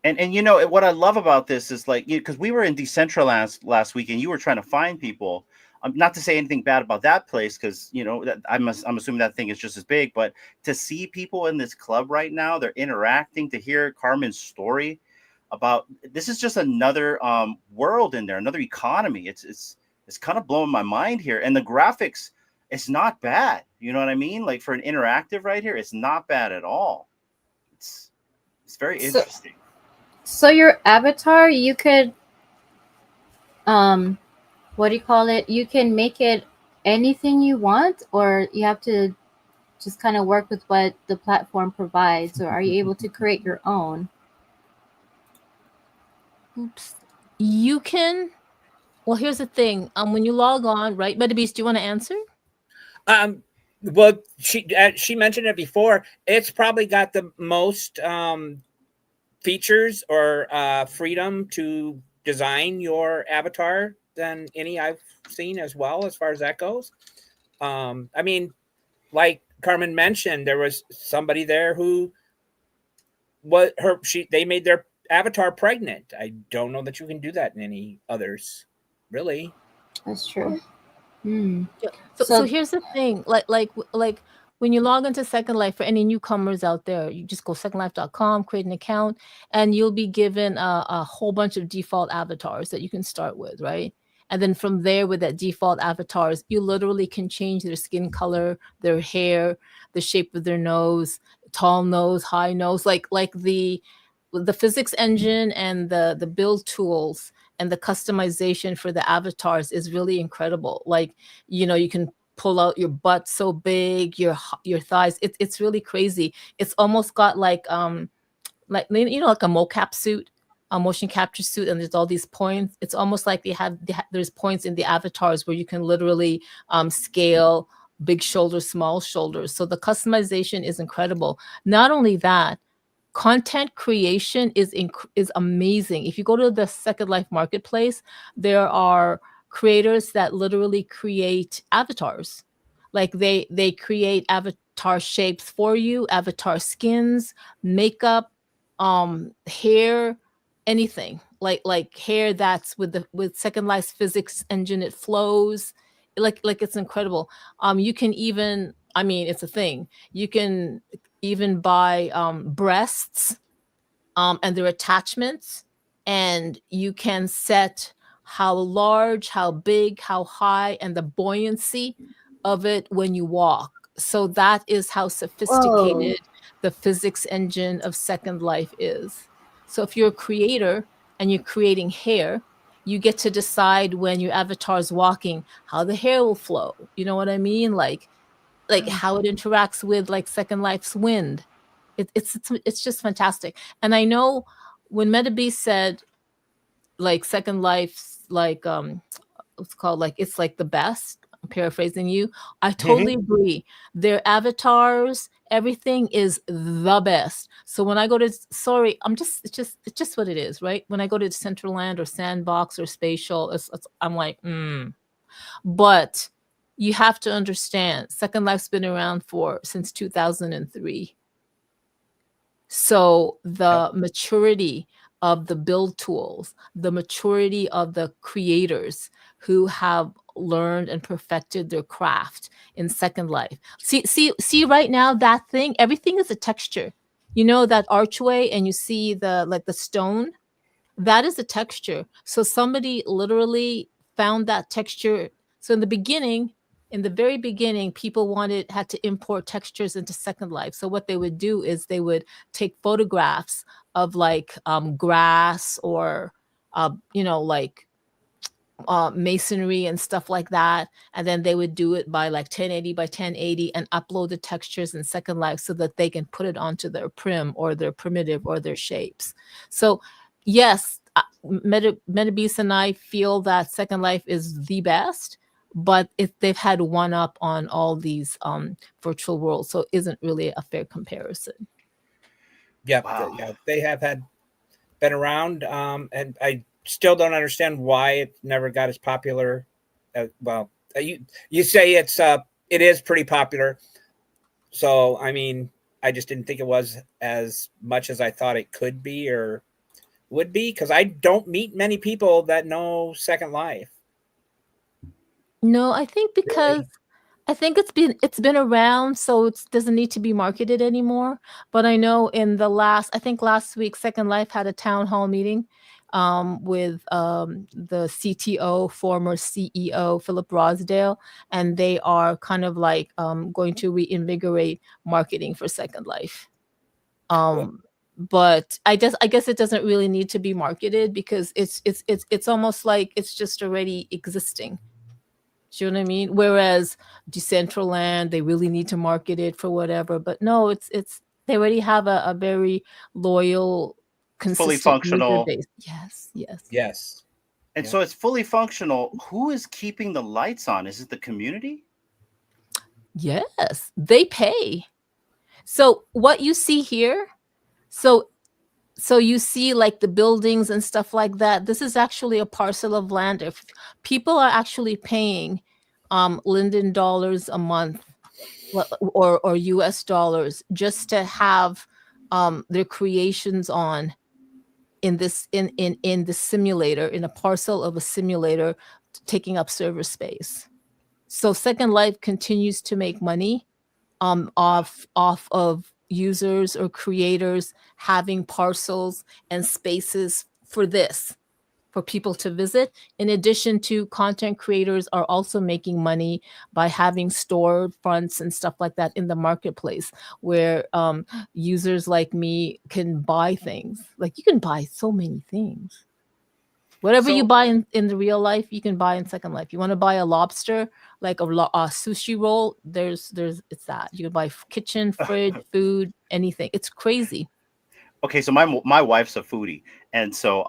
And you know what I love about this is like, because we were in decentralized last week and you were trying to find people. Not to say anything bad about that place, because I'm assuming that thing is just as big. But to see people in this club right now, they're interacting. To hear Carmen's story about this is just another world in there, another economy. It's kind of blowing my mind here, and the graphics, it's not bad. You know what I mean? Like for an interactive right here, it's not bad at all. It's very interesting. So your avatar, you could, what do you call it? You can make it anything you want, or you have to just kind of work with what the platform provides, or are you able to create your own? Oops. You can. Well, here's the thing. When you log on, right, Metabeast, do you want to answer? Well, she mentioned it before. It's probably got the most features or freedom to design your avatar than any I've seen as well, as far as that goes. I mean, like Carmen mentioned, there was somebody there who they made their avatar pregnant. I don't know that you can do that in any others, really. That's true. Hmm. So here's the thing, like when you log into Second Life, for any newcomers out there, you just go secondlife.com, create an account, and you'll be given a whole bunch of default avatars that you can start with, right? And then from there, with that default avatars, you literally can change their skin color, their hair, the shape of their nose, tall nose, high nose, like the physics engine and the build tools and the customization for the avatars is really incredible. Like, you can pull out your butt so big, your thighs. It's really crazy. It's almost got like a mocap suit, a motion capture suit, and there's all these points. It's almost like there's points in the avatars where you can literally scale big shoulders, small shoulders. So the customization is incredible. Not only that, content creation is amazing. If you go to the Second Life marketplace, there are creators that literally create avatars. Like they create avatar shapes for you, avatar skins, makeup, hair, anything. like hair that's with Second Life's physics engine. It flows like it's incredible. You can even, I mean, it's a thing. You can even buy breasts and their attachments, and you can set how large, how big, how high, and the buoyancy of it when you walk. So that is how sophisticated the physics engine of Second Life is. So if you're a creator and you're creating hair, you get to decide when your avatar's walking how the hair will flow. You know what I mean? Like how it interacts with like Second Life's wind. It's just fantastic. And I know when Metabeast said like Second Life's like what's called, like it's like the best. I'm paraphrasing you. I totally agree. Their avatars, everything is the best. So when I go to, sorry, it's just what it is, right? When I go to Decentraland or Sandbox or Spatial, I'm like, But you have to understand, Second Life's been around since 2003. So the maturity of the build tools, the maturity of the creators who have learned and perfected their craft in Second Life. See right now, that thing, everything is a texture. You know that archway, and you see the stone, that is a texture. So somebody literally found that texture. So in the very beginning, people had to import textures into Second Life. So what they would do is they would take photographs of like grass or, like masonry and stuff like that. And then they would do it by like 1080 by 1080 and upload the textures in Second Life so that they can put it onto their prim or their primitive or their shapes. So yes, Metabeast and I feel that Second Life is the best, but they've had one up on all these virtual worlds, so it isn't really a fair comparison. Yeah, wow. Yeah, they have been around, and I still don't understand why it never got as popular. You say it is pretty popular, so I mean, I just didn't think it was as much as I thought it could be or would be, because I don't meet many people that know Second Life. No, I think because really? I think it's been around, so it doesn't need to be marketed anymore. But I know I think last week, Second Life had a town hall meeting with the CTO, former CEO, Philip Rosdale, and they are kind of like going to reinvigorate marketing for Second Life. But I guess it doesn't really need to be marketed because it's almost like it's just already existing. Do you know what I mean? Whereas Decentraland, they really need to market it for whatever. But no, they already have a very loyal, consistent, fully functional base. Yes. And so it's fully functional. Who is keeping the lights on? Is it the community? Yes, they pay. So what you see here, so you see like the buildings and stuff like that. This is actually a parcel of land. If people are actually paying Linden dollars a month or US dollars just to have their creations on in this in the simulator, in a parcel of a simulator, taking up server space. So Second Life continues to make money off of users or creators having parcels and spaces for people to visit. In addition to, content creators are also making money by having store fronts and stuff like that in the marketplace, where users like me can buy things. Like, you can buy so many things. Whatever you buy in the real life, you can buy in Second Life. You want to buy a lobster, like a sushi roll, it's that. You can buy kitchen, fridge, food, anything. It's crazy. Okay, so my wife's a foodie, and so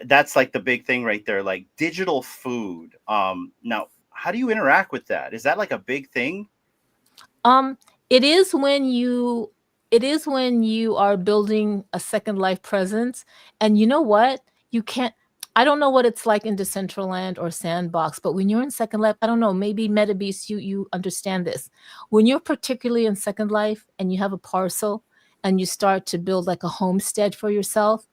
that's like the big thing right there, like digital food. Now, how do you interact with that? Is that like a big thing? It is when you are building a Second Life presence, and you know what? You can't. I don't know what it's like in Decentraland or Sandbox, but when you're in Second Life, I don't know, maybe Metabeast, you understand this. When you're particularly in Second Life and you have a parcel and you start to build like a homestead for yourself,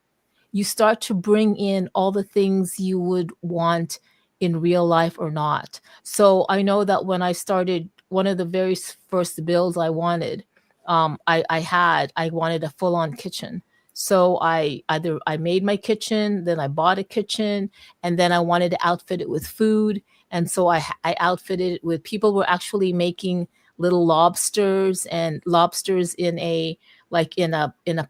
you start to bring in all the things you would want in real life or not. So I know that when I started, one of the very first builds I wanted, I wanted a full-on kitchen. So I made my kitchen, then I bought a kitchen, and then I wanted to outfit it with food. And so I outfitted it with, people were actually making little lobsters, and lobsters in a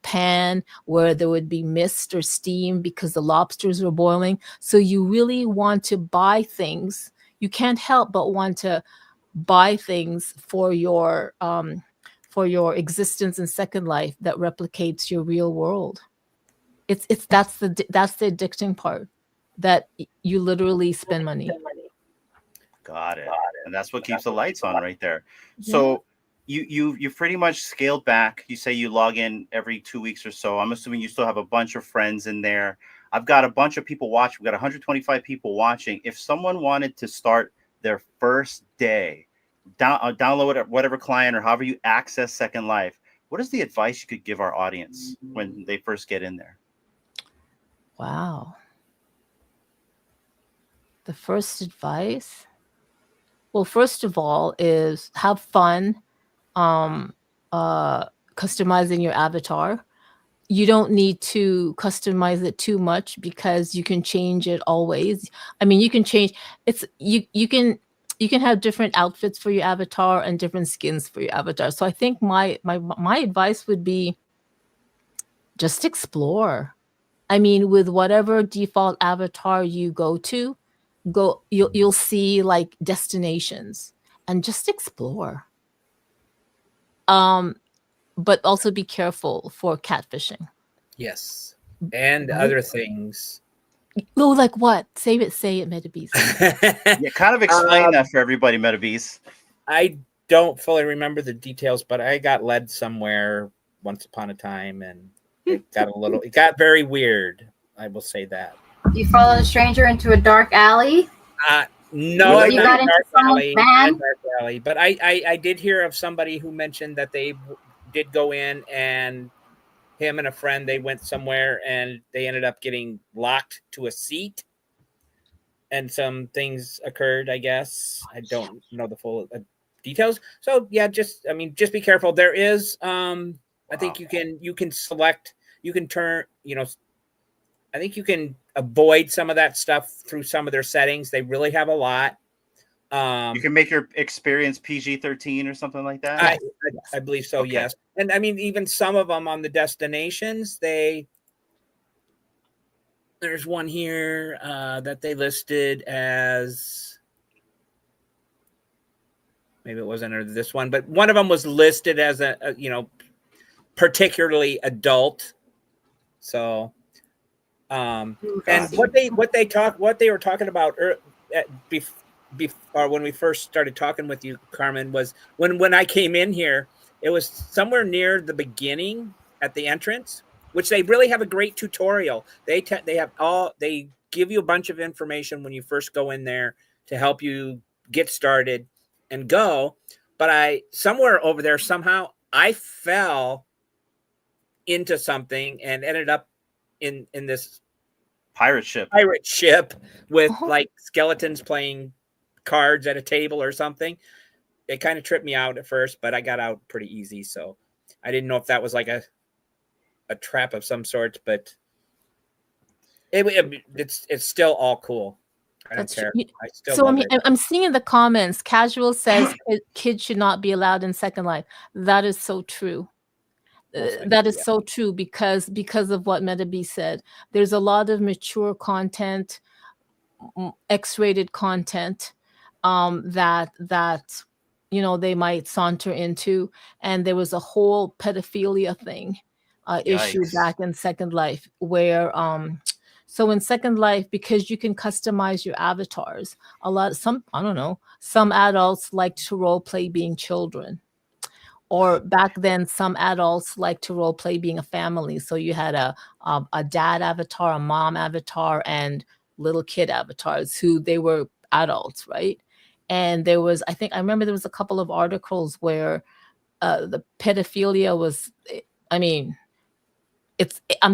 pan where there would be mist or steam because the lobsters were boiling. So you really want to buy things. You can't help but want to buy things for your existence in Second Life that replicates your real world. That's the addicting part, that you literally spend money. Got it. And that's what keeps the lights on right there. So you pretty much scaled back. You say you log in every 2 weeks or so. I'm assuming you still have a bunch of friends in there. I've got a bunch of people watching. We've got 125 people watching. If someone wanted to start their first day, download whatever client or however you access Second Life, what is the advice you could give our audience when they first get in there? Wow. The first advice? Well, first of all, is have fun customizing your avatar. You don't need to customize it too much because you can change it always. I mean, you can change you can have different outfits for your avatar and different skins for your avatar. So I think my advice would be just explore. I mean, with whatever default avatar you go to, you'll see like destinations, and just explore. But also be careful for catfishing. Yes. And other things. Oh, like what? Say it, Metabeast. Yeah, kind of explain that for everybody, Metabeast. I don't fully remember the details, but I got led somewhere once upon a time, and it got very weird. I will say that. You followed a stranger into a dark alley? No, You got into someone's van? Dark alley. But I did hear of somebody who mentioned that they did go in, and him and a friend, they went somewhere and they ended up getting locked to a seat, and some things occurred, I guess. I don't know the full details. So yeah, just be careful. There is I think you can select, you can turn, I think you can avoid some of that stuff through some of their settings. They really have a lot. You can make your experience PG-13 or something like that. I believe so. Okay. Yes. And I mean, even some of them on the destinations, there's one here that they listed as, maybe it wasn't under this one, but one of them was listed as a particularly adult. So, and what they were talking about before when we first started talking with you, Carmen, was when I came in here, it was somewhere near the beginning at the entrance, which they really have a great tutorial. They give you a bunch of information when you first go in there to help you get started and go. But somewhere over there, somehow I fell into something and ended up in this pirate ship with like skeletons playing cards at a table or something. It kind of tripped me out at first, but I got out pretty easy. So I didn't know if that was like a trap of some sort, but it's still all cool. I don't care. I'm seeing in the comments, Casual says kids should not be allowed in Second Life. That is so true. That is so true because of what Metabeast said. There's a lot of mature content, X-rated content that they might saunter into, and there was a whole pedophilia thing issue back in Second Life where so in Second Life, because you can customize your avatars, some adults like to role play being children. Or back then, some adults like to role play being a family. So you had a dad avatar, a mom avatar, and little kid avatars who they were adults, right? And I remember there was a couple of articles where the pedophilia was, I'm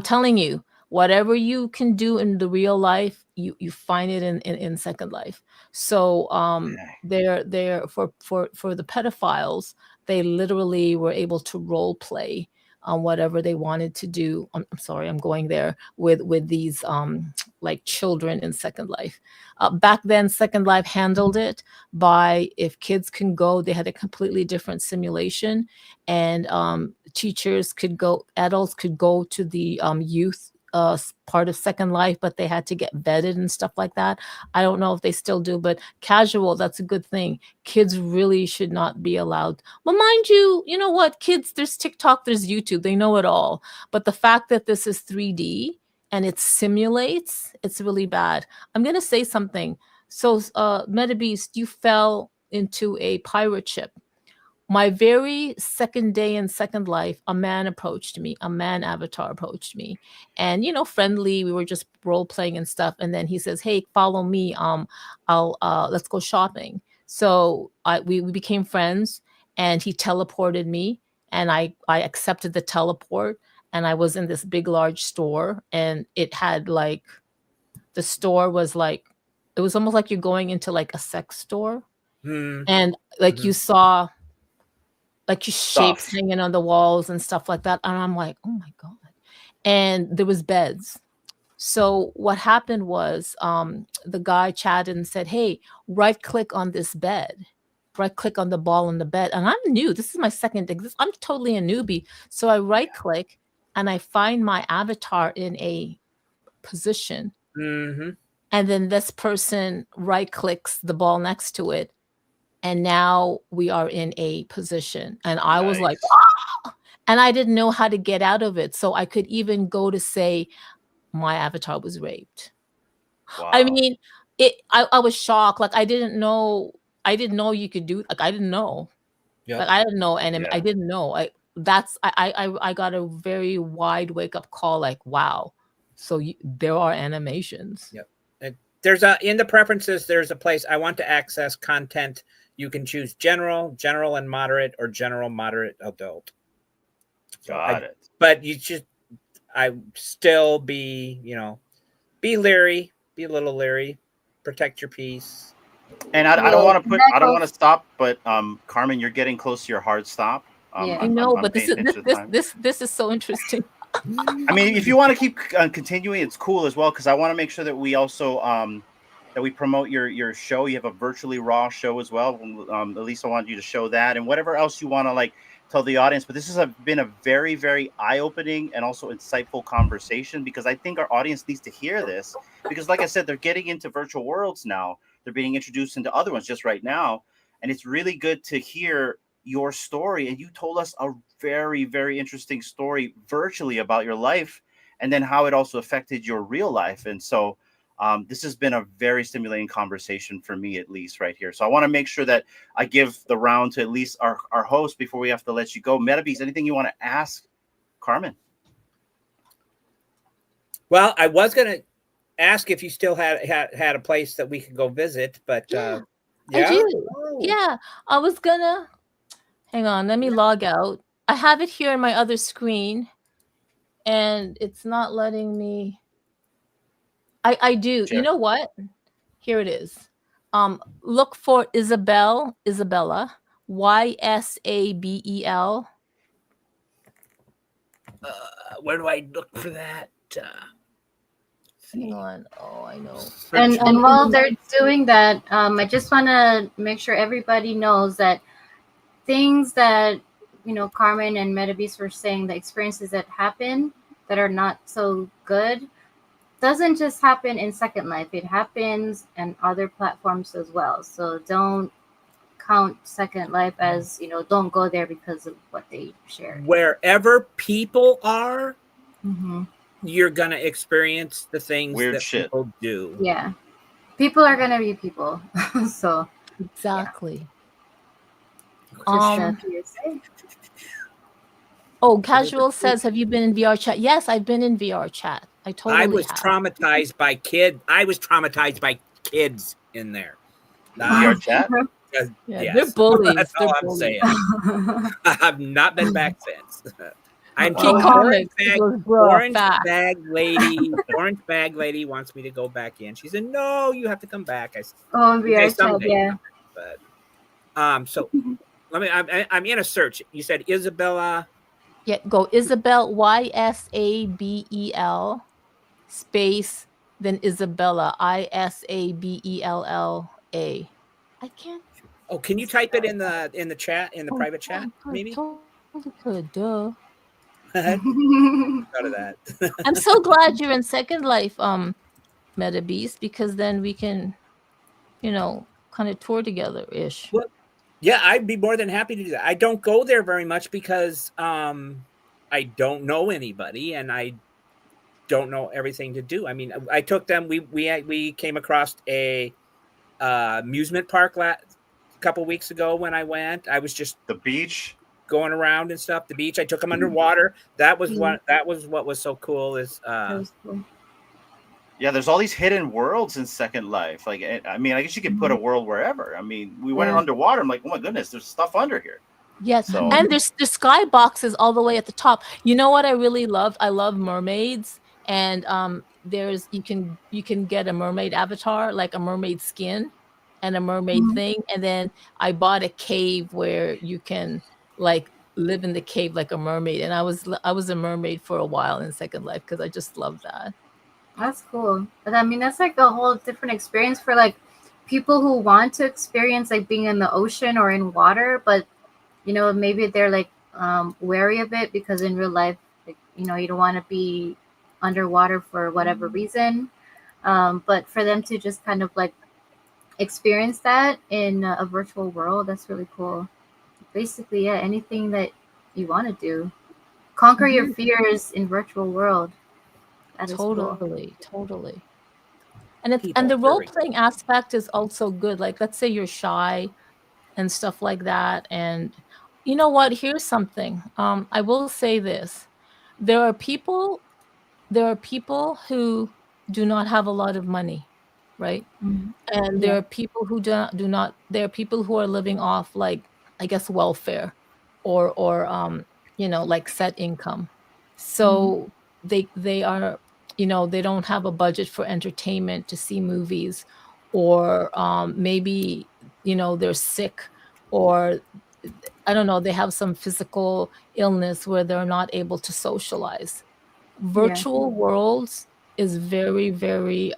telling you, whatever you can do in the real life, you find it in Second Life. So they're for the pedophiles, they literally were able to role play on whatever they wanted to do. I'm sorry, I'm going there with these like children in Second Life. Back then, Second Life handled it by, if kids can go, they had a completely different simulation, and teachers could go, adults could go to the youth part of Second Life, but they had to get vetted and stuff like that. I don't know if they still do, but casual, that's a good thing. Kids really should not be allowed. Well, mind you, you know what? Kids, there's TikTok, there's YouTube, they know it all. But the fact that this is 3D and it simulates, it's really bad. I'm going to say something. So, Metabeast, you fell into a pirate ship. My very second day in Second Life, a man approached me, a man avatar approached me, and, you know, friendly, we were just role playing and stuff. And then he says, "Hey, follow me. Let's go shopping." So we became friends, and he teleported me, and I accepted the teleport, and I was in this big, large store, and it had like, the store was like, it was almost like you're going into like a sex store, and like you saw like shapes hanging on the walls and stuff like that. And I'm like, oh my God. And there was beds. So what happened was the guy chatted and said, "Hey, right click on this bed. Right click on the ball in the bed." And I'm new. This is my second day. I'm totally a newbie. So I right click and I find my avatar in a position. And then this person right clicks the ball next to it. And now we are in a position. And I was like, ah! And I didn't know how to get out of it. So I could even go to say my avatar was raped. Wow. I mean, I was shocked. Like, I didn't know you could do, like, I didn't know. Yep. Like, I didn't know. And I didn't know. I got a very wide wake up call. Like, wow. So there are animations. Yep. There's in the preferences, there's a place I want to access content. You can choose general and moderate, or general, moderate, adult. Got it. But you should, I still be, be leery, be a little leery, protect your peace. And I don't want to stop, but Carmen, you're getting close to your hard stop. I know, but this is so interesting. I mean, if you want to keep continuing, it's cool as well, because I want to make sure that we also that we promote your show. You have a virtually raw show as well. At least I want you to show that, and whatever else you want to like tell the audience. But this has been a very, very eye-opening and also insightful conversation, because I think our audience needs to hear this, because like I said, they're getting into virtual worlds now. They're being introduced into other ones just right now, and it's really good to hear your story. And you told us a very, very interesting story virtually about your life, and then how it also affected your real life. And so this has been a very stimulating conversation for me, at least right here. So I want to make sure that I give the round to at least our host before we have to let you go. Metabeast, anything you want to ask Carmen? Well, I was going to ask if you still had a place that we could go visit, but I do. Yeah, I was gonna, hang on, let me log out. I have it here on my other screen, and it's not letting me. I do. Sure. You know what? Here it is. Look for Isabella, YSABEL. Where do I look for that? Hang on. Oh, I know. And while they're doing that, I just want to make sure everybody knows that things that, Carmen and Metabeast were saying, the experiences that happen that are not so good, doesn't just happen in Second Life. It happens in other platforms as well. So don't count Second Life as, don't go there because of what they shared. Wherever people are, you're going to experience the things that people do. Yeah. People are going to be people. So. Exactly. Yeah. Casual says, have you been in VR chat? Yes, I've been in VR chat. I was traumatized by kids. I was traumatized by kids in there. VR chat? Yeah, yes. They're bullies. That's all I'm saying. I've not been back since. I'm Okay, told Carmen. It goes, bruh, orange fast. bag lady wants me to go back in. She said, "No, you have to come back." I said, Oh, "Okay, VR chat, someday." yeah. But so let me. I'm in a search. You said Isabella. Yeah, go Isabel, Ysabel, space, then Isabella, Isabella. I can't. Oh, can you type it in the chat, in the Oh, private chat, maybe? totally could. Duh. Out of that. I'm so glad you're in Second Life, Metabeast, because then we can, kind of tour together ish. Well, yeah, I'd be more than happy to do that. I don't go there very much because I don't know anybody and I don't know everything to do. I mean, I took them. We came across a amusement park a couple weeks ago when I went. I was just The beach. going around and stuff. The beach. I took them underwater. That was Mhm. what was so cool. Is That was cool. Yeah, there's all these hidden worlds in Second Life. Like, I mean, I guess you could put a world wherever. I mean, we went Yeah. underwater. I'm like, oh my goodness, there's stuff under here. Yes, So and there's the sky boxes all the way at the top. You know what I really loved? I love mermaids, and there's you can get a mermaid avatar, like a mermaid skin, and a mermaid Mhm. thing. And then I bought a cave where you can like live in the cave like a mermaid. And I was a mermaid for a while in Second Life because I just love that. That's cool. But I mean, that's like a whole different experience for like people who want to experience like being in the ocean or in water, but maybe they're like wary of it because in real life, like, you don't want to be underwater for whatever reason. But for them to just kind of like experience that in a virtual world, that's really cool. Basically, yeah, anything that you want to do, conquer your fears in virtual world. That is cool. Totally. And it's people the role very playing aspect is also good. Like, let's say you're shy and stuff like that. And you know what? Here's something. I will say this: there are people who do not have a lot of money, right? Mhm. And there Yeah. are people who do not. There are people who are living off, like, I guess, welfare, or like set income. So they are, they don't have a budget for entertainment to see movies, or maybe they're sick, or I don't know, they have some physical illness where they're not able to socialize. Yeah. Virtual worlds is very, very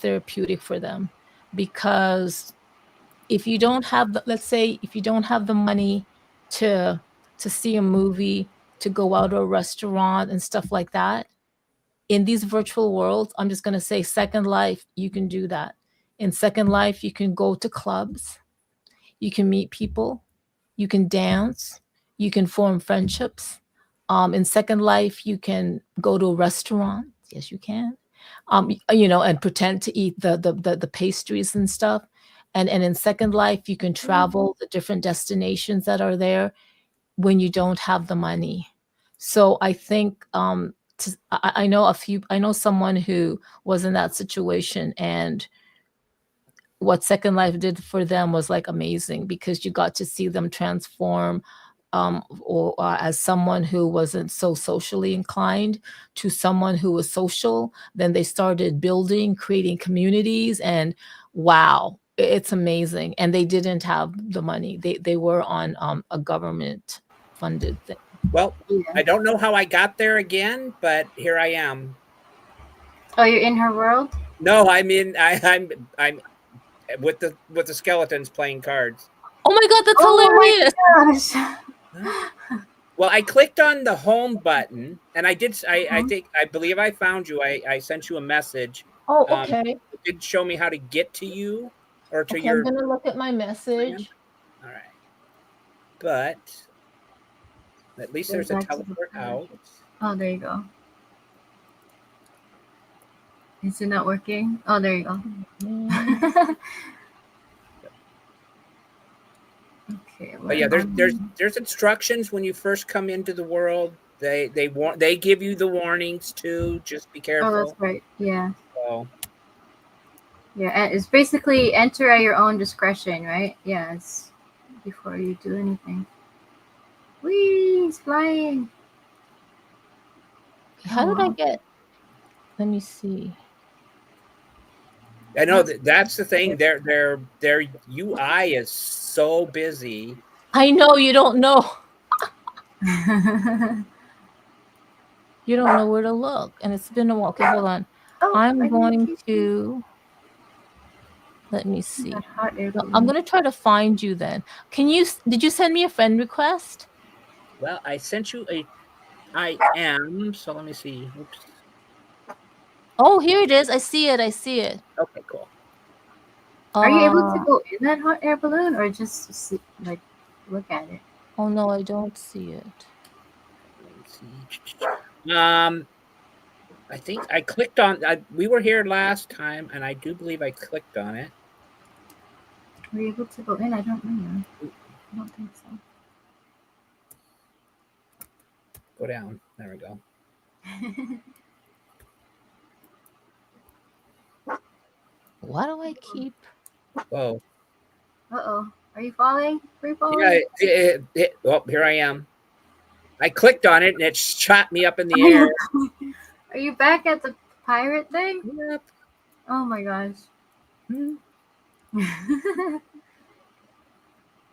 therapeutic for them, because if you don't have let's say if you don't have the money to see a movie, to go out to a restaurant and stuff like that, in these virtual worlds, I'm just going to say Second Life, you can do that. In Second Life, you can go to clubs, you can meet people, you can dance, you can form friendships. In Second Life, you can go to a restaurant. Yes, you can. And pretend to eat the pastries and stuff. And in Second Life, you can travel the different destinations that are there when you don't have the money. So I think I know someone who was in that situation, and what Second Life did for them was like amazing, because you got to see them transform, or as someone who wasn't so socially inclined to someone who was social. Then they started building, creating communities, and wow, it's amazing. And they didn't have the money. They were on a government funded thing. well. Yeah. I don't know how I got there again, but here I am. Oh, you're in her world? No, I mean I'm with the skeletons playing cards. Oh my god, that's hilarious! Gosh. Well, I clicked on the home button, and I did. I believe I found you. I sent you a message. Oh, okay. It did show me how to get to you or to Okay, I'm your. gonna look at my message. All right, but at least there's a Back to the teleport out. Oh, there you go. Is it not working? Oh, there you go. Okay. But yeah, there's instructions when you first come into the world. They give you the warnings too. Just be careful. Oh, that's right. Yeah. So, Yeah, and it's basically enter at your own discretion, right? Yeah, it's before you do anything. Whee, he's flying. How did I get? Let me see. I know that's the thing. Their UI is so busy. I know you don't know. You don't know where to look, and it's been a while. Okay, hold on. Oh, I'm I going need to. Let me see. that hot air No, I'm balloon. gonna try to find you then. Did you send me a friend request? Well, I sent you a. I am. So let me see. Oops. Oh, here it is. I see it. I see it. Okay, cool. Are you able to go in that hot air balloon or just see, like look at it? Oh no, I don't see it. Let me see. I think I clicked on. We were here last time, and I do believe I clicked on it. Were you able to go in? I don't remember. I don't think so. Go down. There we go. Why do I keep? Whoa. Uh-oh. Are you falling? Free falling? Yeah. Oh, here I am. I clicked on it, and it shot me up in the air. Are you back at the pirate thing? Yep. Oh my gosh. Hmm.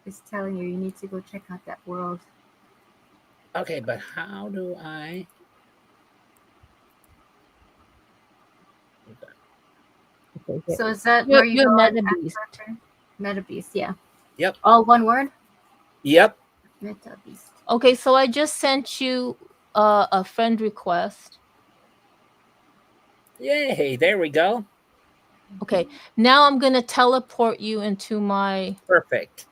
It's telling you need to go check out that world. Okay, but how do I? Okay, So is that where you you're go on Metabeast. Metabeast, yeah. Yep. All one word? Yep. Metabeast. Okay, so I just sent you a friend request. Yay! There we go. Okay, now I'm gonna teleport you into my. Perfect.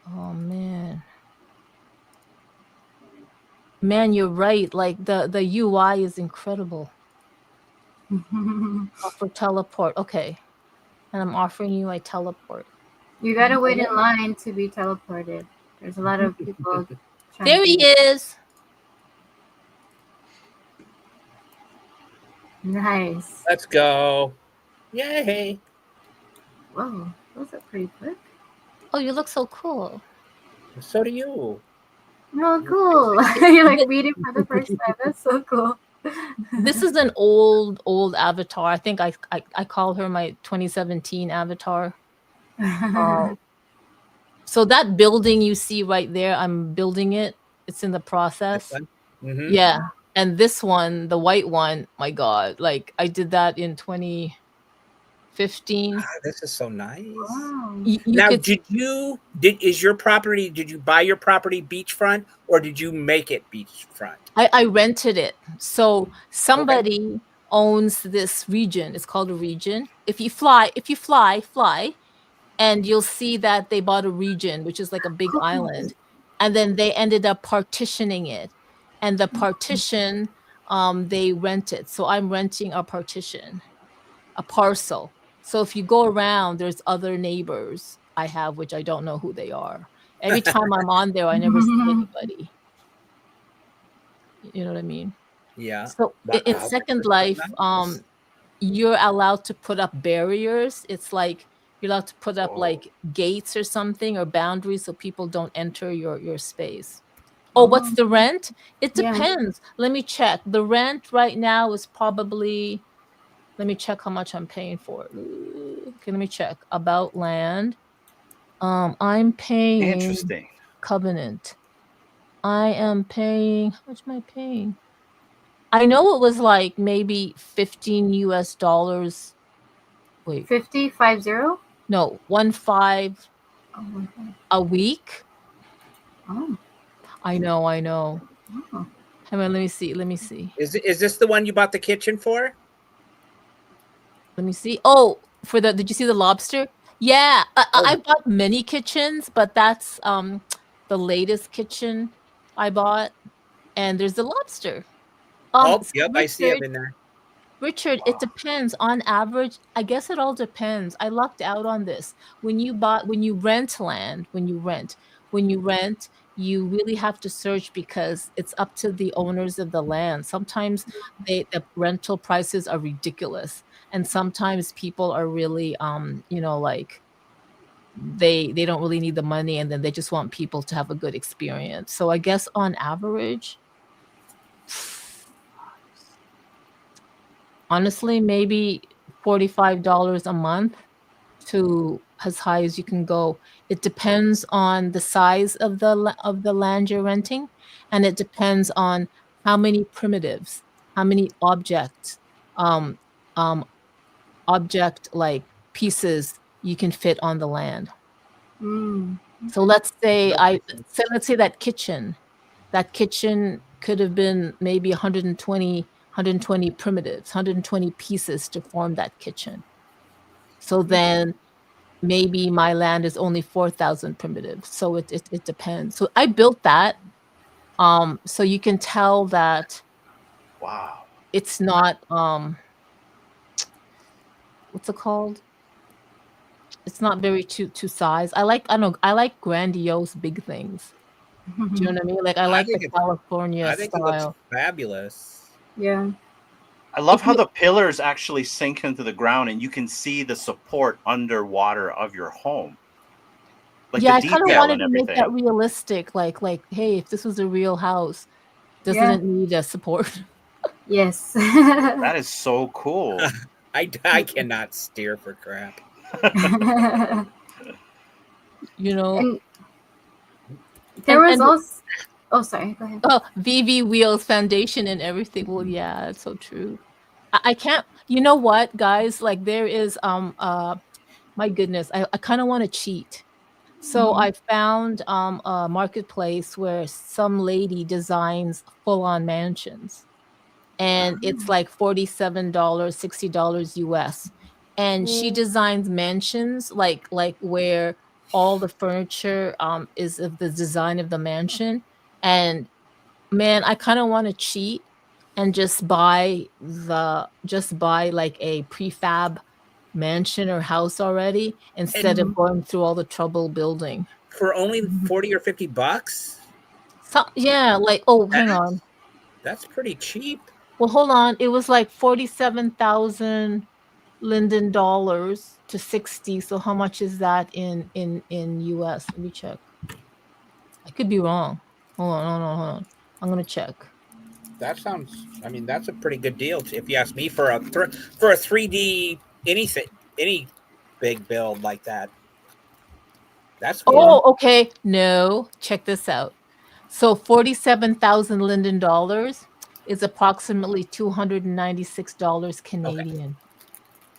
Oh man. Man, you're right. Like the UI is incredible. Offer teleport. Okay. And I'm offering you a teleport. You gotta wait in line to be teleported. There's a lot of people trying There to he is. Nice. Let's go. Yay! Whoa, those are pretty quick. Oh, you look so cool. So do you. Oh, cool. You're like meeting for the first time. That's so cool. This is an old avatar. I think I call her my 2017 avatar. So that building you see right there, I'm building it. It's in the process. Mm-hmm. Yeah. And this one, the white one, my God, like I did that in 2015. This is so nice. Wow. Now, did you buy your property beachfront or did you make it beachfront? I rented it. So somebody owns this region. It's called a region. If you fly, and you'll see that they bought a region, which is like a big island. And then they ended up partitioning it. And the partition, they rent it. So I'm renting a partition, a parcel. So if you go around, there's other neighbors I have, which I don't know who they are. Every time I'm on there, I never see anybody. You know what I mean? Yeah. So in Second Life, you're allowed to put up barriers. It's like you're allowed to put up like gates or something or boundaries so people don't enter your space. Oh, what's the rent? It depends. Let me check. The rent right now is probably, let me check how much I'm paying for it. Okay, let me check. About land. I'm paying Interesting. Covenant. I am paying, how much am I paying? I know it was like maybe $15 US. Wait. 50? No, 15 Oh, a week. oh. I know. Oh. Hang on, let me see. Is this the one you bought the kitchen for? Let me see. Oh, did you see the lobster? Yeah, I bought many kitchens, but that's the latest kitchen I bought. And there's the lobster. Yep, I see it in there. Richard, it depends. On average, I guess it all depends. I lucked out on this. When you rent land, you really have to search because it's up to the owners of the land. Sometimes the rental prices are ridiculous, and sometimes people are really like they don't really need the money, and then they just want people to have a good experience. So I guess on average, honestly, maybe $45 a month to as high as you can go. It depends on the size of the land you're renting, and it depends on how many primitives, how many objects, um, um, object like pieces you can fit on the land. Mm. So let's say Okay. let's say that kitchen could have been maybe 120 primitives, 120 pieces to form that kitchen. So then maybe my land is only 4,000 primitives. So it depends. So I built that. So you can tell that Wow. it's not what's it called? It's not very to size. I like grandiose big things. Do you know what I mean? Like I I like the think it. California I think it looks style. fabulous. Yeah. I love If how you the pillars actually sink into the ground and you can see the support underwater of your home. Like the Yeah, I kind of detail wanted and to make that everything. realistic. Like, hey, if this was a real house, doesn't Yeah. it need a support? Yes. That is so cool. I cannot steer for crap. You know, And there was and also. Oh, sorry. Go ahead. oh, VV Wheels Foundation and everything. Well, yeah, it's so true. I can't. You know what, guys? Like there is my goodness, I kind of want to cheat. So Mhm. I found a marketplace where some lady designs full-on mansions, and it's like $47, $60 US. And she designs mansions like where all the furniture is of the design of the mansion. And man, I kind of want to cheat and just buy like a prefab mansion or house already instead of And going through all the trouble building. for only 40 or 50 bucks, So yeah, like oh, that, hang on. that's pretty cheap. Well, hold on. It was like 47,000 Linden dollars to 60. So how much is that in US? Let me check. I could be wrong. Hold on. I'm gonna check. That sounds. I mean, that's a pretty good deal if you ask me for a 3D anything, any big build like that. That's good. Oh, okay. No, check this out. So 47,000 Linden dollars is approximately $296 Canadian.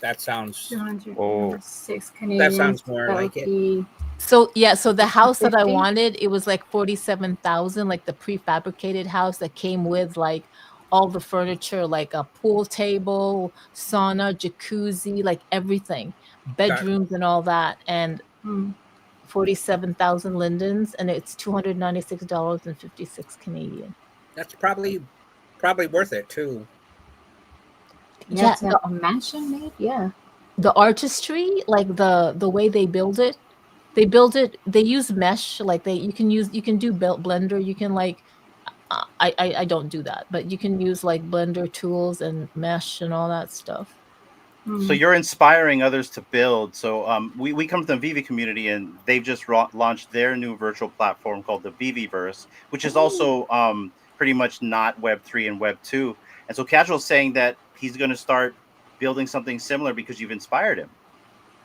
That sounds. 206 That Canadian. sounds more That like would it. be So yeah, so the house that I 50. wanted, it was like 47,000, like the prefabricated house that came with like all the furniture, like a pool table, sauna, jacuzzi, like everything, Got bedrooms and all that. And Mm. 47,000 lindens, and it's $296.56 Canadian. That's probably worth it too. Yeah, Yeah, to have a mansion made. Yeah. the artistry, like the way they build it, they use mesh, like you can do Blender, you can like I don't do that, but you can use like Blender tools and mesh and all that stuff. So Mm. you're inspiring others to build. So we come from the Vivi community, and they've just launched their new virtual platform called the Viviverse, which is also pretty much not Web3 and Web2. And so Casual's saying that he's going to start building something similar because you've inspired him.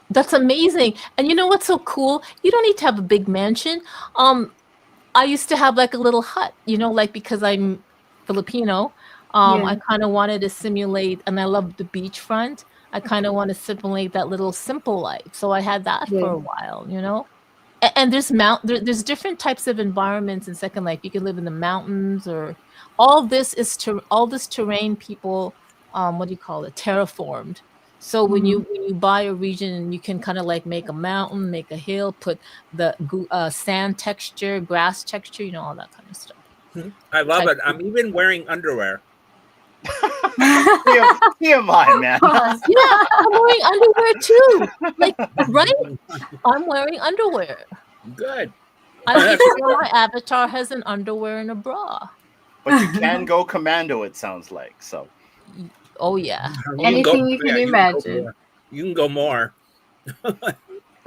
That's amazing. And you know what's so cool? You don't need to have a big mansion. I used to have like a little hut, like because I'm Filipino, I Yeah. kind of wanted to simulate, and I love the beachfront. I kind of want to simulate that little simple life. So I had that for Yeah. a while. And there's different types of environments in Second Life. You can live in the mountains, or all this terrain people, what do you call it, terraformed. So when you buy a region, you can kind of like make a mountain, make a hill, put the sand texture, grass texture, all that kind of stuff. I love Type it. I'm even wearing underwear. TMI, man. Yeah, I'm wearing underwear too. Like, right? I'm wearing underwear. Good. I make sure my avatar has an underwear and a bra. But you can go commando, it sounds like. So Oh yeah. Anything you can imagine. You can go more.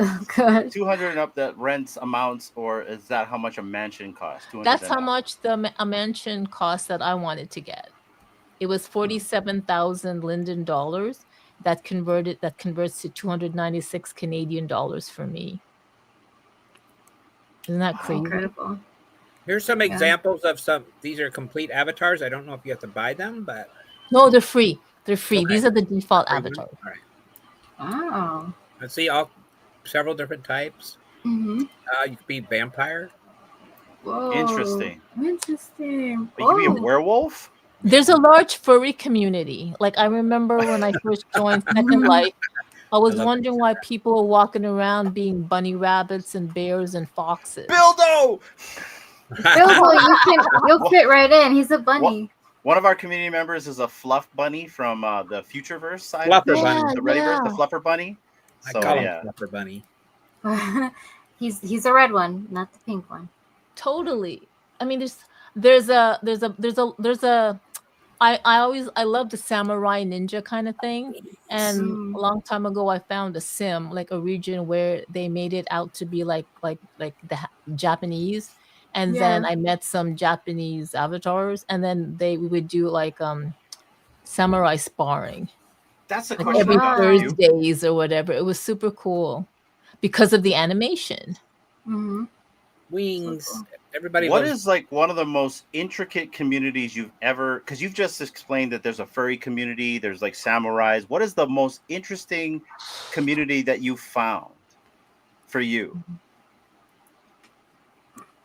Oh gosh. 200 and up, that rents amounts, or is that how much a mansion costs? 200 That's and how up. much a mansion cost that I wanted to get. It was 47,000 Linden dollars that converts to 296 Canadian dollars for me. Isn't that crazy? Incredible. Here's some Yeah. examples of some. These are complete avatars. I don't know if you have to buy them, but No, they're free. They're free. Okay. These are the default Free one? avatars. All right. Wow. Let's see several different types. Mm-hmm. You could be vampire. Whoa. Interesting. Interesting. But you can be a Oh. werewolf? There's a large furry community. Like I remember when I first joined Second Life, I was love wondering why people were walking around being bunny rabbits and bears and foxes. Bildo! Bilbo, you'll fit right in. He's a bunny. One of our community members is a fluff bunny from the Futureverse side. Fluffer of bunny. The Redditverse, the Yeah. Fluffer bunny. I So call yeah. him Fluffer bunny. He's a red one, not the pink one. Totally. I mean, I love the samurai ninja kind of thing. And Mm. a long time ago, I found a sim, like a region where they made it out to be like the Japanese. And then Yeah. I met some Japanese avatars, and then we would do like samurai sparring That's the like question every about you. Thursdays or whatever. It was super cool because of the animation. Mm-hmm. Wings. So cool. Everybody What loves is like one of the most intricate communities you've ever, because you've just explained that there's a furry community, there's like samurais. What is the most interesting community that you found for you?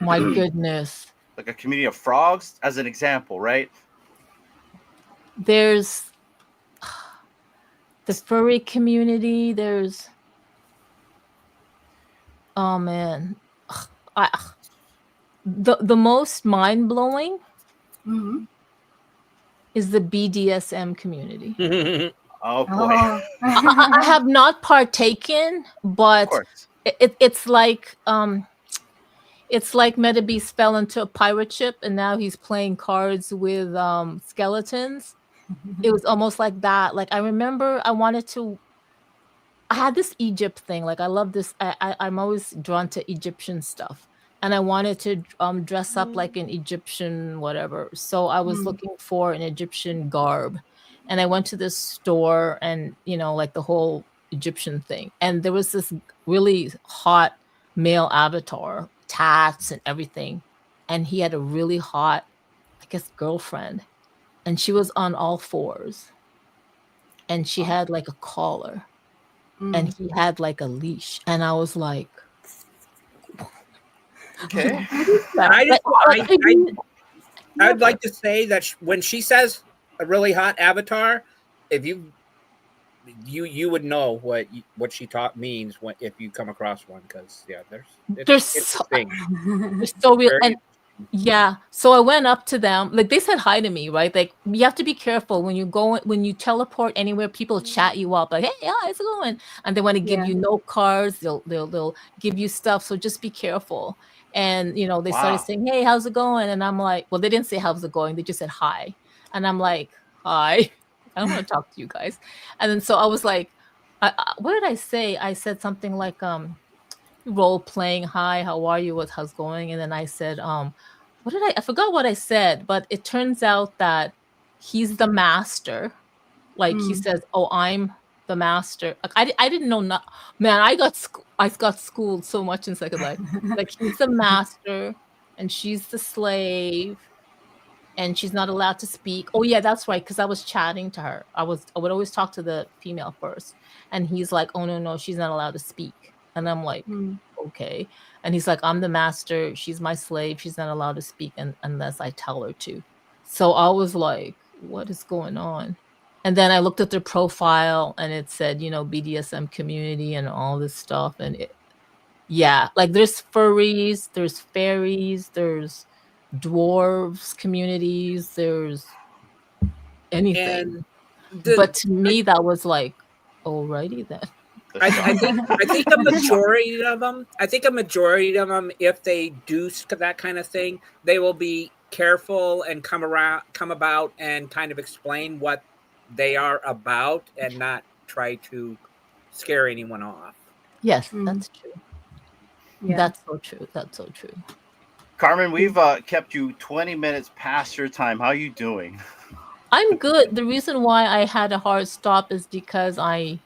My goodness. Like a community of frogs, as an example, right? There's the furry community. There's, oh man, the most mind blowing Mm-hmm. is the BDSM community. it. Oh boy. Oh. I have not partaken, Of but course. it's like Metabeast fell into a pirate ship and now he's playing cards with skeletons. It was almost like that. Like I remember I had this Egypt thing. Like I love this. I'm always drawn to Egyptian stuff. And I wanted to dress up like an Egyptian whatever. So I was looking for an Egyptian garb. And I went to this store and, like the whole Egyptian thing. And there was this really hot male avatar, tats and everything. And he had a really hot, I guess, girlfriend. And she was on all fours. And she had like a collar. And he had like a leash. And I was like, Okay. I'd like to say that when she says a really hot avatar, if you would know what she means if you come across one, because They're so real. Very And yeah, so I went up to them, like they said hi to me, right? Like you have to be careful when you teleport anywhere, people chat you up like, hey, how's it going? And they want to give you note cards, they'll give you stuff, so just be careful. And they started saying, hey, how's it going? And I'm like, well, they didn't say how's it going, they just said hi. And I'm like, hi, I don't want to talk to you guys. And then so I was like, what did I say? I said something like role playing, hi, how are you, how's going? And then I said I forgot what I said, but it turns out that he's the master. Like he says, oh, I'm the master. Like, I didn't know. Man, I got schooled so much in Second Life. Like he's the master and she's the slave and she's not allowed to speak. Oh yeah, that's right, because I was chatting to her. I would always talk to the female first, and he's like, oh no, she's not allowed to speak. And I'm like, okay. And he's like, I'm the master. She's my slave. She's not allowed to speak unless I tell her to. So I was like, what is going on? And then I looked at their profile and it said, BDSM community and all this stuff. And like there's furries, there's fairies, there's dwarves communities, there's anything. But to me, that was like, alrighty then. I think a majority of them. If they do that kind of thing, they will be careful and come about and kind of explain what they are about and not try to scare anyone off. Yes, that's true. Yeah. That's so true. Carmen, we've kept you 20 minutes past your time. How are you doing? I'm good. The reason why I had a hard stop is because I'm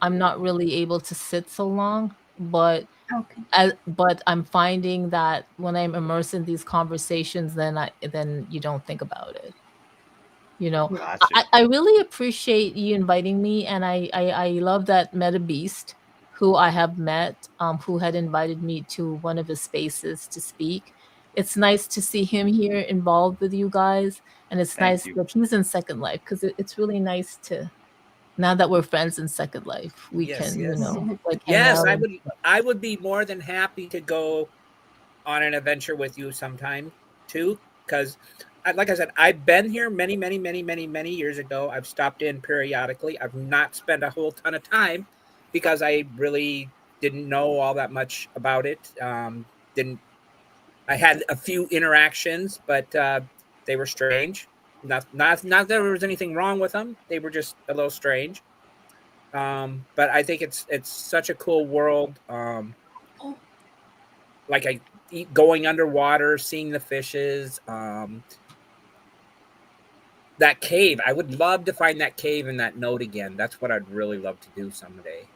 not really able to sit so long, but Okay. but I'm finding that when I'm immersed in these conversations, then you don't think about it. You know, Gotcha. I really appreciate you inviting me, and I love that Metabeast, who I have met, who had invited me to one of his spaces to speak. It's nice to see him here involved with you guys, and it's Thank nice you. that he's in Second Life because it's really nice to, now that we're friends in Second Life, we Yes, can, yes. like hang Yes, out. I would be more than happy to go on an adventure with you sometime too, because like I said, I've been here many, many, many, many, many years ago. I've stopped in periodically. I've not spent a whole ton of time because I really didn't know all that much about it. Didn't I had a few interactions, but they were strange. Not that there was anything wrong with them. They were just a little strange. But I think it's such a cool world. Like going underwater, seeing the fishes. That cave. I would love to find that cave in that note again. That's what I'd really love to do someday.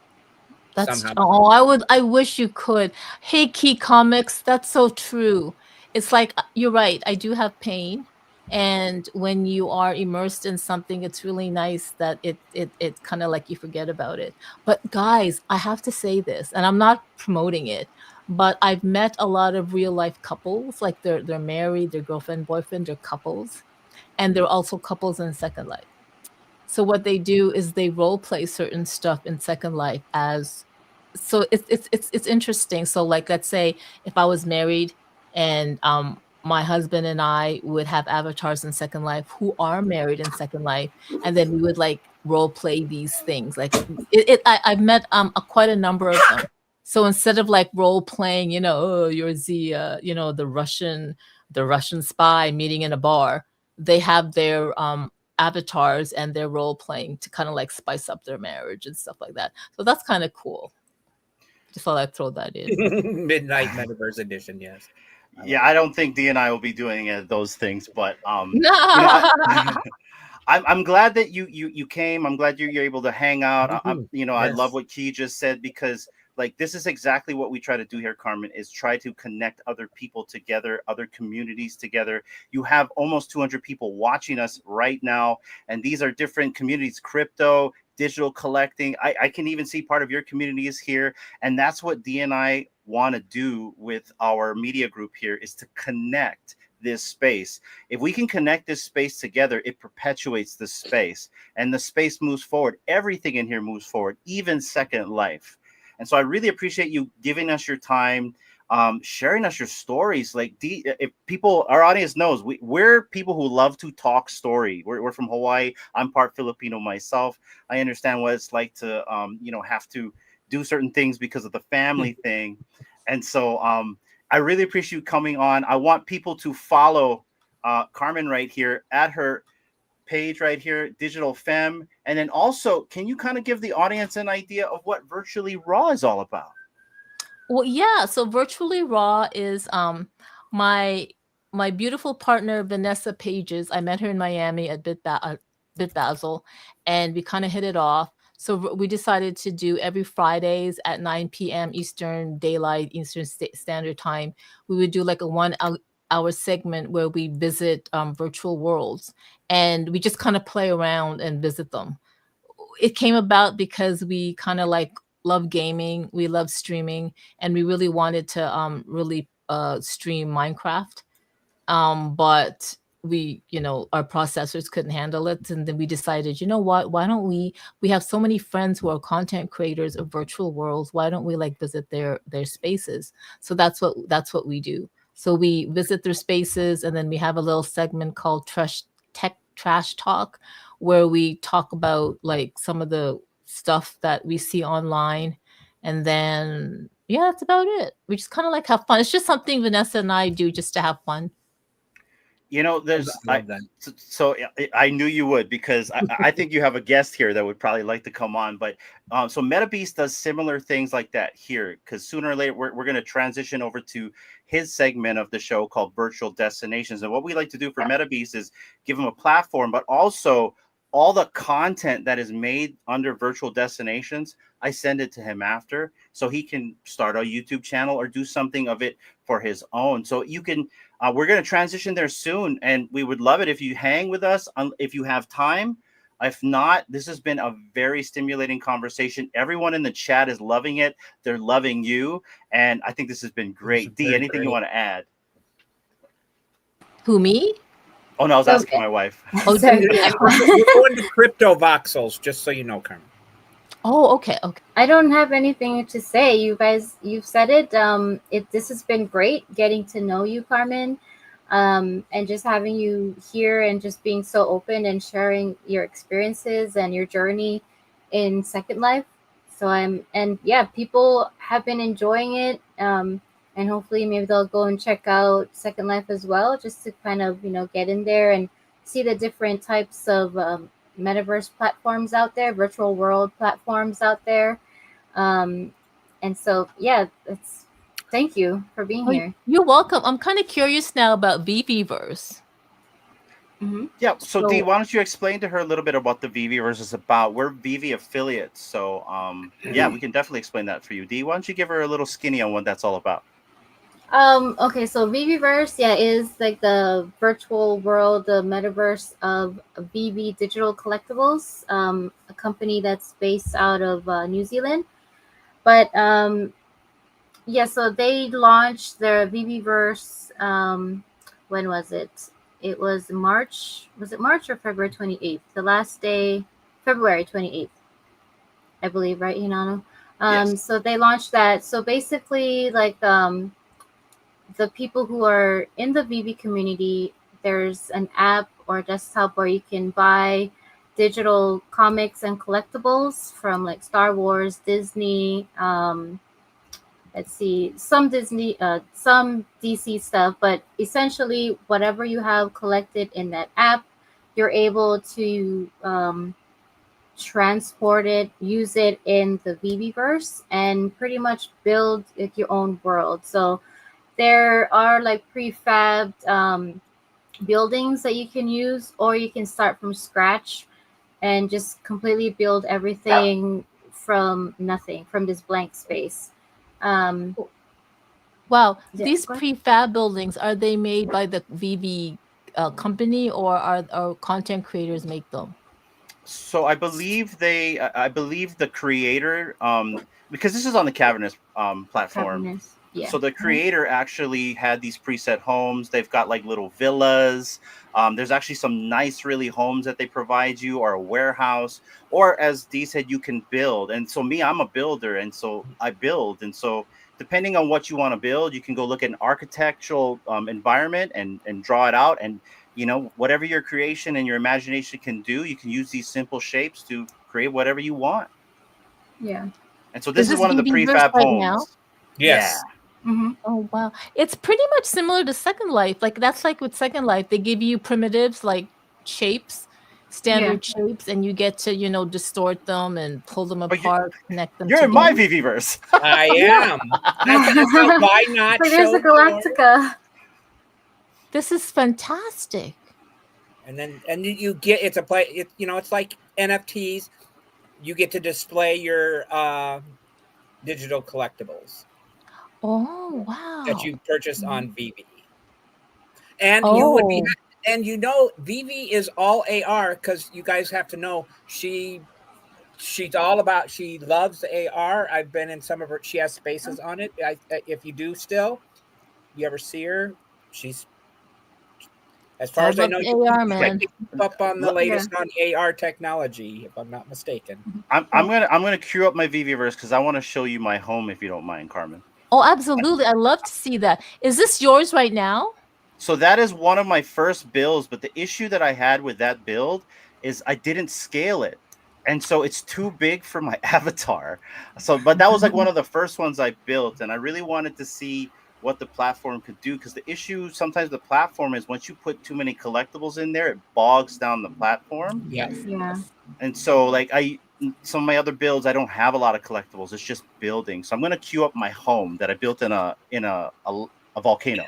That's Somehow. oh, I wish you could. Hey, Key Comics, that's so true. It's like you're right. I do have pain, and when you are immersed in something, it's really nice that it kind of like you forget about it. But guys, I have to say this, and I'm not promoting it, but I've met a lot of real life couples, like they're married, they're girlfriend boyfriend, they're couples, and they're also couples in Second Life. So what they do is they role play certain stuff in Second Life as, so it's interesting. So like let's say if I was married and my husband and I would have avatars in Second Life who are married in Second Life, and then we would like role play these things. Like I've met quite a number of them. So instead of like role playing, oh, you're the the Russian spy meeting in a bar, they have their avatars and their role playing to kind of like spice up their marriage and stuff like that. So that's kind of cool. Just thought I'd throw that in. Midnight Metaverse Edition. Yes. Yeah, I don't think D and I will be doing those things, but you know, I'm glad that you came. I'm glad you're able to hang out. I Yes. love what Key just said, because like this is exactly what we try to do here, Carmen, is try to connect other people together, other communities together. You have almost 200 people watching us right now, and these are different communities: crypto, digital collecting. I can even see part of your community is here, and that's what D and I want to do with our media group here, is to connect this space. If we can connect this space together, it perpetuates the space, and the space moves forward. Everything in here moves forward, even Second Life. And so I really appreciate you giving us your time, sharing us your stories. Like if people, our audience knows, we're people who love to talk story. We're from Hawaii. I'm part Filipino myself. I understand what it's like to, have to do certain things because of the family thing. And so I really appreciate you coming on. I want people to follow Carmen right here at her page right here, DigitalFemme. And then also, can you kind of give the audience an idea of what Virtually Raw is all about? Well, yeah. So Virtually Raw is my beautiful partner Vanessa Pages. I met her in Miami at Bit Basil, and we kind of hit it off. So we decided to do every Fridays at 9 p.m. Eastern Standard Time. We would do like a 1 hour segment where we visit virtual worlds, and we just kind of play around and visit them. It came about because we kind of like love gaming, we love streaming, and we really wanted to really stream Minecraft. But our processors couldn't handle it, and then we decided, you know what, why don't we have so many friends who are content creators of virtual worlds, why don't we like visit their spaces? So that's what we do. So we visit their spaces, and then we have a little segment called Tech Trash Talk, where we talk about like some of the stuff that we see online. And then yeah, that's about it. We just kind of like have fun. It's just something Vanessa and I do just to have fun. there's I love that. so I knew you would, because I think you have a guest here that would probably like to come on. But so Metabeast does similar things like that here, because sooner or later we're going to transition over to his segment of the show called Virtual Destinations. And what we like to do for Metabeast is give him a platform, but also all the content that is made under Virtual Destinations, I send it to him after, so he can start a YouTube channel or do something of it for his own. So you can, we're going to transition there soon, and we would love it if you hang with us if you have time. If not, this has been a very stimulating conversation. Everyone in the chat is loving it. They're loving you, and I think this has been great. D, anything you want to add? Who, me? Oh no, I was asking my wife. Oh, Sorry. We're going to Cryptovoxels, just so you know, Carmen. Oh, okay. I don't have anything to say. You guys, you've said it. This has been great getting to know you, Carmen, and just having you here and just being so open and sharing your experiences and your journey in Second Life. So people have been enjoying it. And hopefully maybe they'll go and check out Second Life as well, just to kind of, get in there and see the different types of metaverse platforms out there, virtual world platforms out there. And so, thank you for being here. You're welcome. I'm kind of curious now about VVverse. Mm-hmm. Yeah, so Dee, why don't you explain to her a little bit about the VVverse is about? We're VV affiliates, so we can definitely explain that for you. Dee, why don't you give her a little skinny on what that's all about? Okay, so VVverse, is like the virtual world, the metaverse of VV Digital Collectibles, a company that's based out of New Zealand. But so they launched their VVverse. When was it? It was March. Was it March or February 28th? The last day, February 28th, I believe, right, Hinano? Yes. So they launched that. So basically, like the people who are in the VV community, there's an app or desktop where you can buy digital comics and collectibles from like Star Wars, Disney, some Disney, some DC stuff, but essentially whatever you have collected in that app, you're able to transport it, use it in the VVverse, and pretty much build like your own world. So there are like prefabbed buildings that you can use, or you can start from scratch and just completely build everything from nothing, from this blank space. Wow, Yeah, these go ahead. prefab buildings, are they made by the VV company, or are content creators make them? So I believe the creator, because this is on the Cavernous platform. Cavernous, yeah. So the creator actually had these preset homes. They've got like little villas. There's actually some nice, really homes that they provide you, or a warehouse, or as Dee said, you can build. And so I'm a builder, and so I build. And so depending on what you want to build, you can go look at an architectural environment and draw it out. And whatever your creation and your imagination can do, you can use these simple shapes to create whatever you want. Yeah. And so this is one of the prefab right homes. now? Yes. Yeah. Mm-hmm. Oh, wow. It's pretty much similar to Second Life. Like, that's like with Second Life, they give you primitives, like shapes, standard shapes, and you get to, distort them and pull them apart, connect them You're together. in my VVverse. I am. I thought, why not? So there's a Galactica. This is fantastic. And you get, it's a play. It's like NFTs. You get to display your digital collectibles. Oh, wow. That you purchase on VV. And you would be, and VV is all AR, because you guys have to know she's all about, she loves AR. I've been in some of her, she has spaces on it. If you do still, you ever see her, she's, as far as I know, AR, man. keep up on the latest on AR technology, if I'm not mistaken. I'm gonna queue up my VVverse because I want to show you my home, if you don't mind, Carmen. Oh, absolutely. I'd love to see that. Is this yours right now? So that is one of my first builds, but the issue that I had with that build is I didn't scale it. And so it's too big for my avatar. But that was like one of the first ones I built, and I really wanted to see what the platform could do, because the issue sometimes the platform is once you put too many collectibles in there, it bogs down the platform. Yes. Yeah. And so like some of my other builds, I don't have a lot of collectibles. It's just building. So I'm going to queue up my home that I built in a volcano.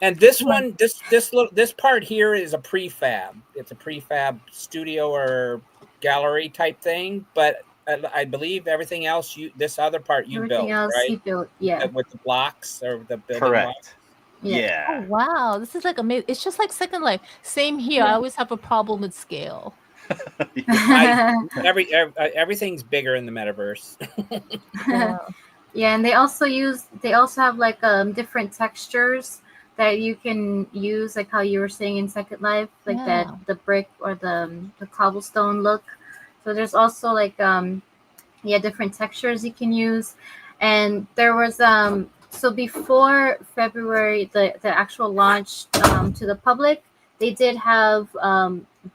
And this one, this part here is a prefab. It's a prefab studio or gallery type thing, but I believe everything else this other part you Everything built, else right? he built, yeah. With the blocks or the building Correct. blocks. Yeah. Oh wow, this is like amazing. It's just like Second Life. Same here. I always have a problem with scale. Everything's bigger in the metaverse. Yeah. Yeah, and they also have like different textures that you can use, like how you were saying in Second Life, like Yeah. the brick or the cobblestone look. So there's also like different textures you can use. And there was so before February, the actual launch to the public, they did have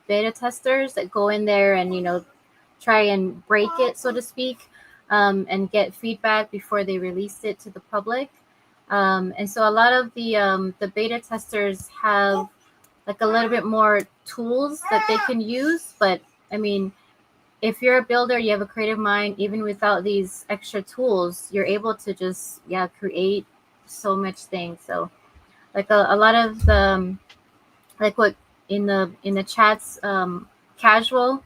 beta testers that go in there and try and break it, so to speak, and get feedback before they released it to the public. And so a lot of the beta testers have like a little bit more tools that they can use. But I mean, if you're a builder, you have a creative mind, even without these extra tools, you're able to just create so much things. So like a lot of the like what in the chats, casual,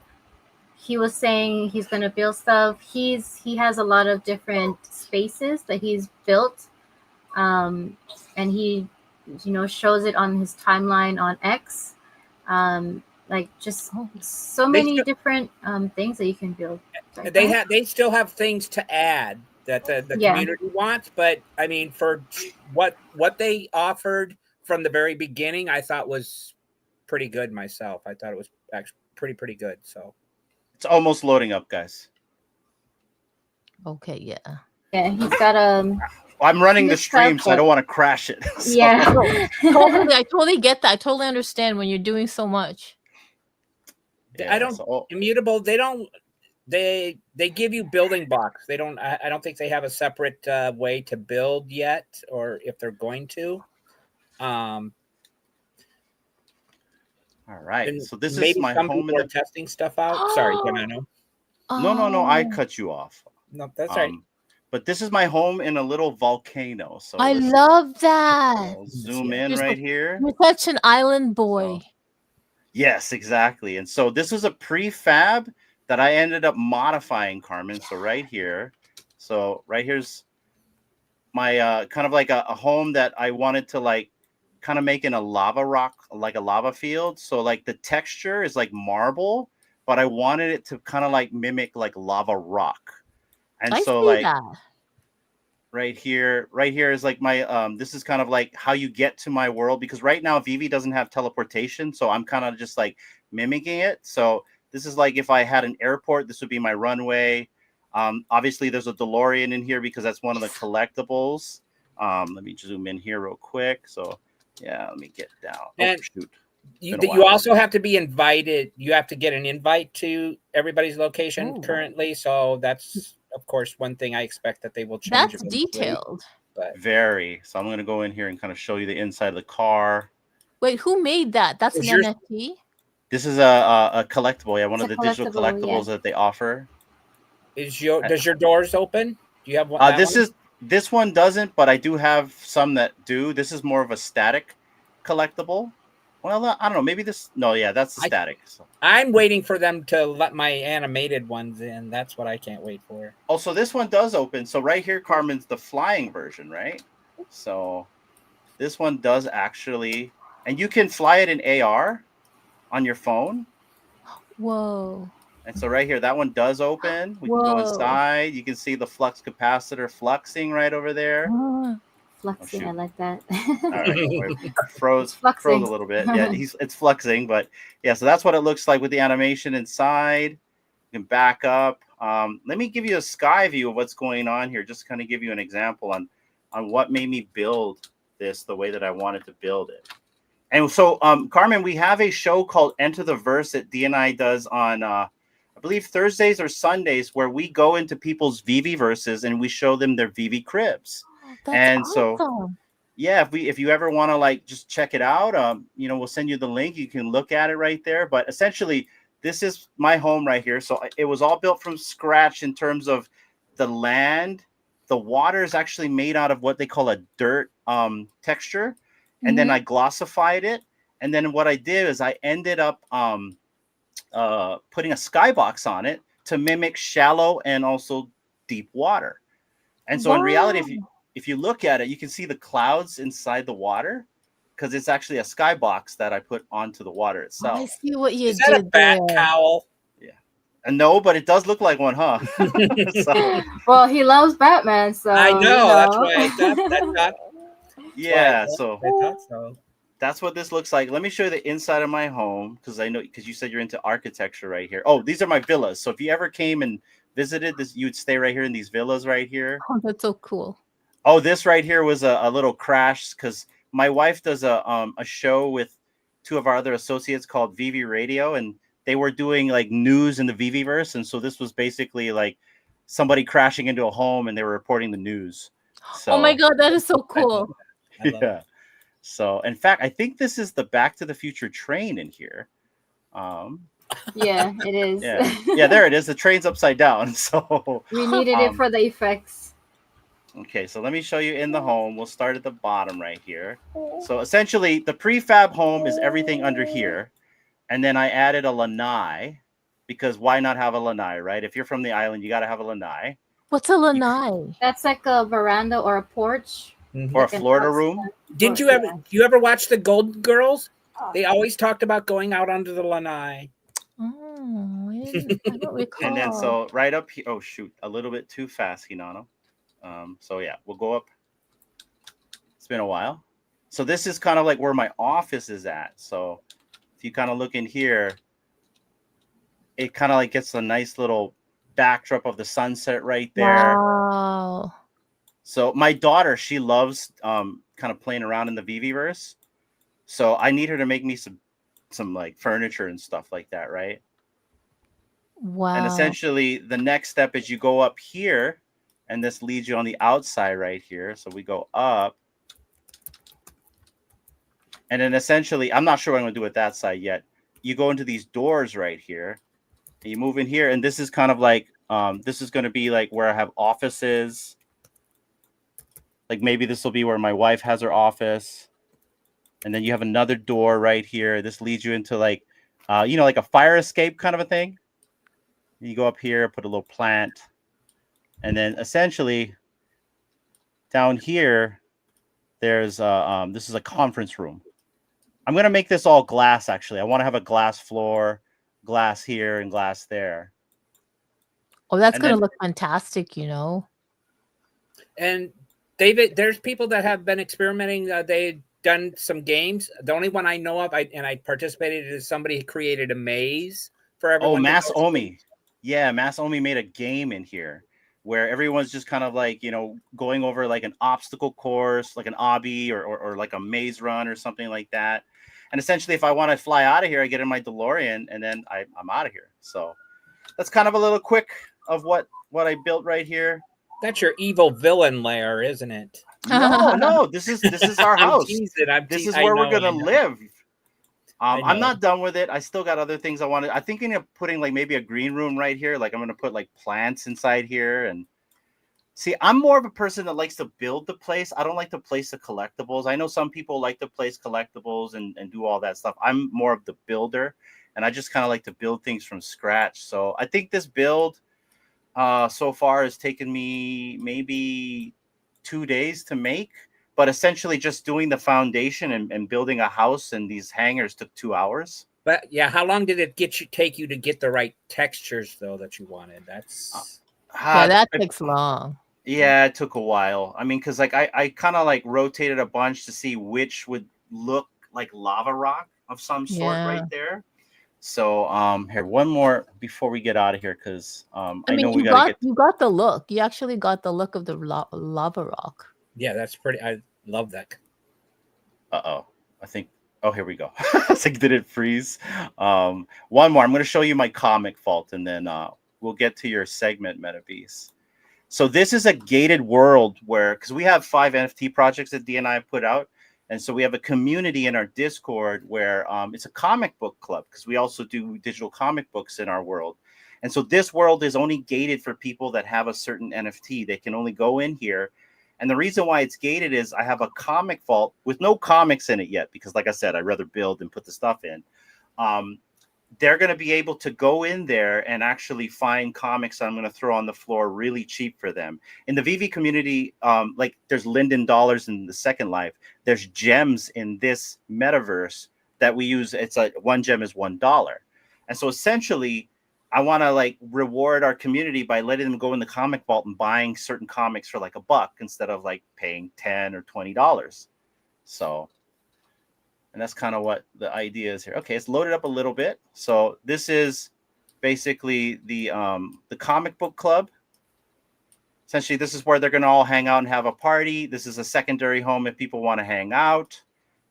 he was saying he's going to build stuff. He has a lot of different spaces that he's built, and he shows it on his timeline on X, like just so many different things that you can build. They still have things to add that the community wants, but I mean, for what they offered from the very beginning, I thought was pretty good myself. I thought it was actually pretty good. So it's almost loading up, guys. Okay, yeah. Yeah, he's got I'm running the stream, so I don't want to crash it. So. Yeah. Totally, I totally get that. I totally understand when you're doing so much. I don't Immutable. They give you building blocks. They don't. I don't think they have a separate way to build yet, or if they're going to. All right. So this is my some home. People are testing stuff out. Sorry, Gemino. No. I cut you off. No, that's right. But this is my home in a little volcano. So I love that. I'll zoom in right here. You're such an island boy. So, yes, exactly. And so this is a prefab that I ended up modifying, Carmen. So right here. So right here's my kind of like a home that I wanted to like kind of make in a lava rock, like a lava field. So like the texture is like marble, but I wanted it to kind of like mimic like lava rock. And I so see like that. right here is like my this is kind of like how you get to my world, because right now Vivi doesn't have teleportation, so I'm kind of just like mimicking it. So this is like if I had an airport, this would be my runway. Obviously there's a DeLorean in here because that's one of the collectibles. Let me zoom in here real quick. So yeah, let me get down. And shoot. You also have to be invited. You have to get an invite to everybody's location currently. So that's, of course, one thing I expect that they will change. That's detailed. But very. So I'm going to go in here and kind of show you the inside of the car. Wait, who made that? That's an NFT? This is a collectible. Yeah, one of the digital collectibles that they offer. Does your doors open? Do you have one? This one doesn't, but I do have some that do. This is more of a static collectible. Well, I don't know. Maybe this. No, yeah, that's the static. So. I'm waiting for them to let my animated ones in. That's what I can't wait for. Oh, so this one does open. So right here, Carmen's the flying version, right? So this one does actually, and you can fly it in AR on your phone. Whoa. And so right here, that one does open. We can go inside. You can see the flux capacitor fluxing right over there. Fluxing, I like that. All right, froze a little bit. Yeah, it's fluxing, but yeah. So that's what it looks like with the animation inside. You can back up. Let me give you a sky view of what's going on here, just to kind of give you an example on what made me build this the way that I wanted to build it. And so, Carmen, we have a show called Enter the Verse that DNI does on, I believe, Thursdays or Sundays, where we go into people's Vivi verses and we show them their Vivi cribs. That's awesome. yeah, if you ever want to like just check it out, you know, we'll send you the link. You can look at it right there. But essentially, this is my home right here. So it was all built from scratch in terms of the land. The water is actually made out of what they call a dirt texture, and then Mhm. I glossified it. And then what I did is I ended up putting a skybox on it to mimic shallow and also deep water. And so in reality, Wow. if you look at it, you can see the clouds inside the water because it's actually a skybox that I put onto the water I itself. see what you Is that a did bat there. cowl? Yeah. And no, but it does look like one, huh? So Well, he loves Batman, so I you know. That's know. why I thought. That's why yeah, so I thought so. that's what this looks like. Let me show you the inside of my home because I know because you said you're into architecture right here. Oh, these are my villas. So if you ever came and visited this, you would stay right here in these villas right here. Oh, that's so cool. Oh, this right here was a little crash because my wife does a show with two of our other associates called VV Radio, and they were doing like news in the VV verse, and so this was basically like somebody crashing into a home and they were reporting the news. Oh my So God, that is so I love cool. that. I love yeah. So in fact, I think this is the Back to the Future train in here. Um, Yeah, it is. yeah, there it is. The train's upside down. So We needed it for the effects. okay, so let me show you in the home. We'll start at the bottom right here. So essentially, the prefab home is everything under here. And then I added a lanai because why not have a lanai, right? If you're from the island, you got to have a lanai What's a lanai? That's like a veranda or a porch. Mhm. or a Like an Florida outside room. Did you porch, ever? yeah. Do you ever watch the Golden Girls? They always talked about going out under the lanai. Oh, I don't recall. And then so right up here, oh shoot, a little bit too fast, Hinano. So yeah, we'll go up. It's been a while. So this is kind of like where my office is at. So if you kind of look in here, it kind of like gets a nice little backdrop of the sunset right there. Wow. So my daughter, she loves kind of playing around in the VV verse. So I need her to make me some like furniture and stuff like that, right? Wow. And essentially the next step is you go up here and this leads you on the outside right here. So we go up. And then essentially, I'm not sure what I'm going to do with that side yet. You go into these doors right here. And you move in here. And this is kind of like, this is going to be like where I have offices. Like maybe this will be where my wife has her office. And then you have another door right here. This leads you into like, you know, like a fire escape kind of a thing. You go up here, put a little plant. And then essentially down here, there's this is a conference room. I'm going to make this all glass, actually. I want to have a glass floor, glass here, and glass there. Oh, that's And going to then- look fantastic, you know? And David, there's people that have been experimenting. They've done some games. The only one I know of, I participated is somebody created a maze for everyone. Oh, to Mass go through. Omi. Yeah, Mass Omi made a game in here where everyone's just kind of like, you know, going over like an obstacle course, like an obby or like a maze run or something like that. And essentially, if I want to fly out of here, I get in my DeLorean and then I'm out of here. So that's kind of a little quick of what I built right here. That's your evil villain lair, isn't it? No, this is our I'm house. teasing. This is I where we're know, gonna I know. live. I I'm know. not done with it. I still got other things I wanted. I'm thinking of putting like maybe a green room right here. Like I'm gonna put like plants inside here. And see, I'm more of a person that likes to build the place. I don't like to place the collectibles. I know some people like to place collectibles and do all that stuff. I'm more of the builder, and I just kind of like to build things from scratch. So I think this build so far has taken me maybe 2 days to make. But essentially, just doing the foundation and building a house and these hangars took 2 hours. But yeah, how long did it take you to get the right textures though that you wanted? That's Yeah, that takes long. Yeah, it took a while. I mean, because like I kind of like rotated a bunch to see which would look like lava rock of some sort Yeah. right there. So here, one more before we get out of here, because I I mean, know we gotta get. you got the look. You actually got the look of the lava rock. yeah, that's pretty. I love that. Uh-oh. I think. Oh, here we go. It's like, did it freeze? One more. I'm going to show you my comic vault, and then we'll get to your segment, Metabeast. So this is a gated world where, because we have 5 NFT projects that D and I put out. And so we have a community in our Discord where it's a comic book club, because we also do digital comic books in our world. And so this world is only gated for people that have a certain NFT. They can only go in here. And the reason why it's gated is I have a comic vault with no comics in it yet, because like I said, I'd rather build and put the stuff in. They're going to be able to go in there and actually find comics I'm going to throw on the floor really cheap for them. In the VV community, like there's Linden dollars in the Second Life. There's gems in this metaverse that we use. It's like 1 gem is $1. And so essentially, I want to like reward our community by letting them go in the comic vault and buying certain comics for like $1 instead of like paying $10 or $20. So, and that's kind of what the idea is here. Okay, it's loaded up a little bit. So this is basically the comic book club. Essentially, this is where they're going to all hang out and have a party. This is a secondary home if people want to hang out.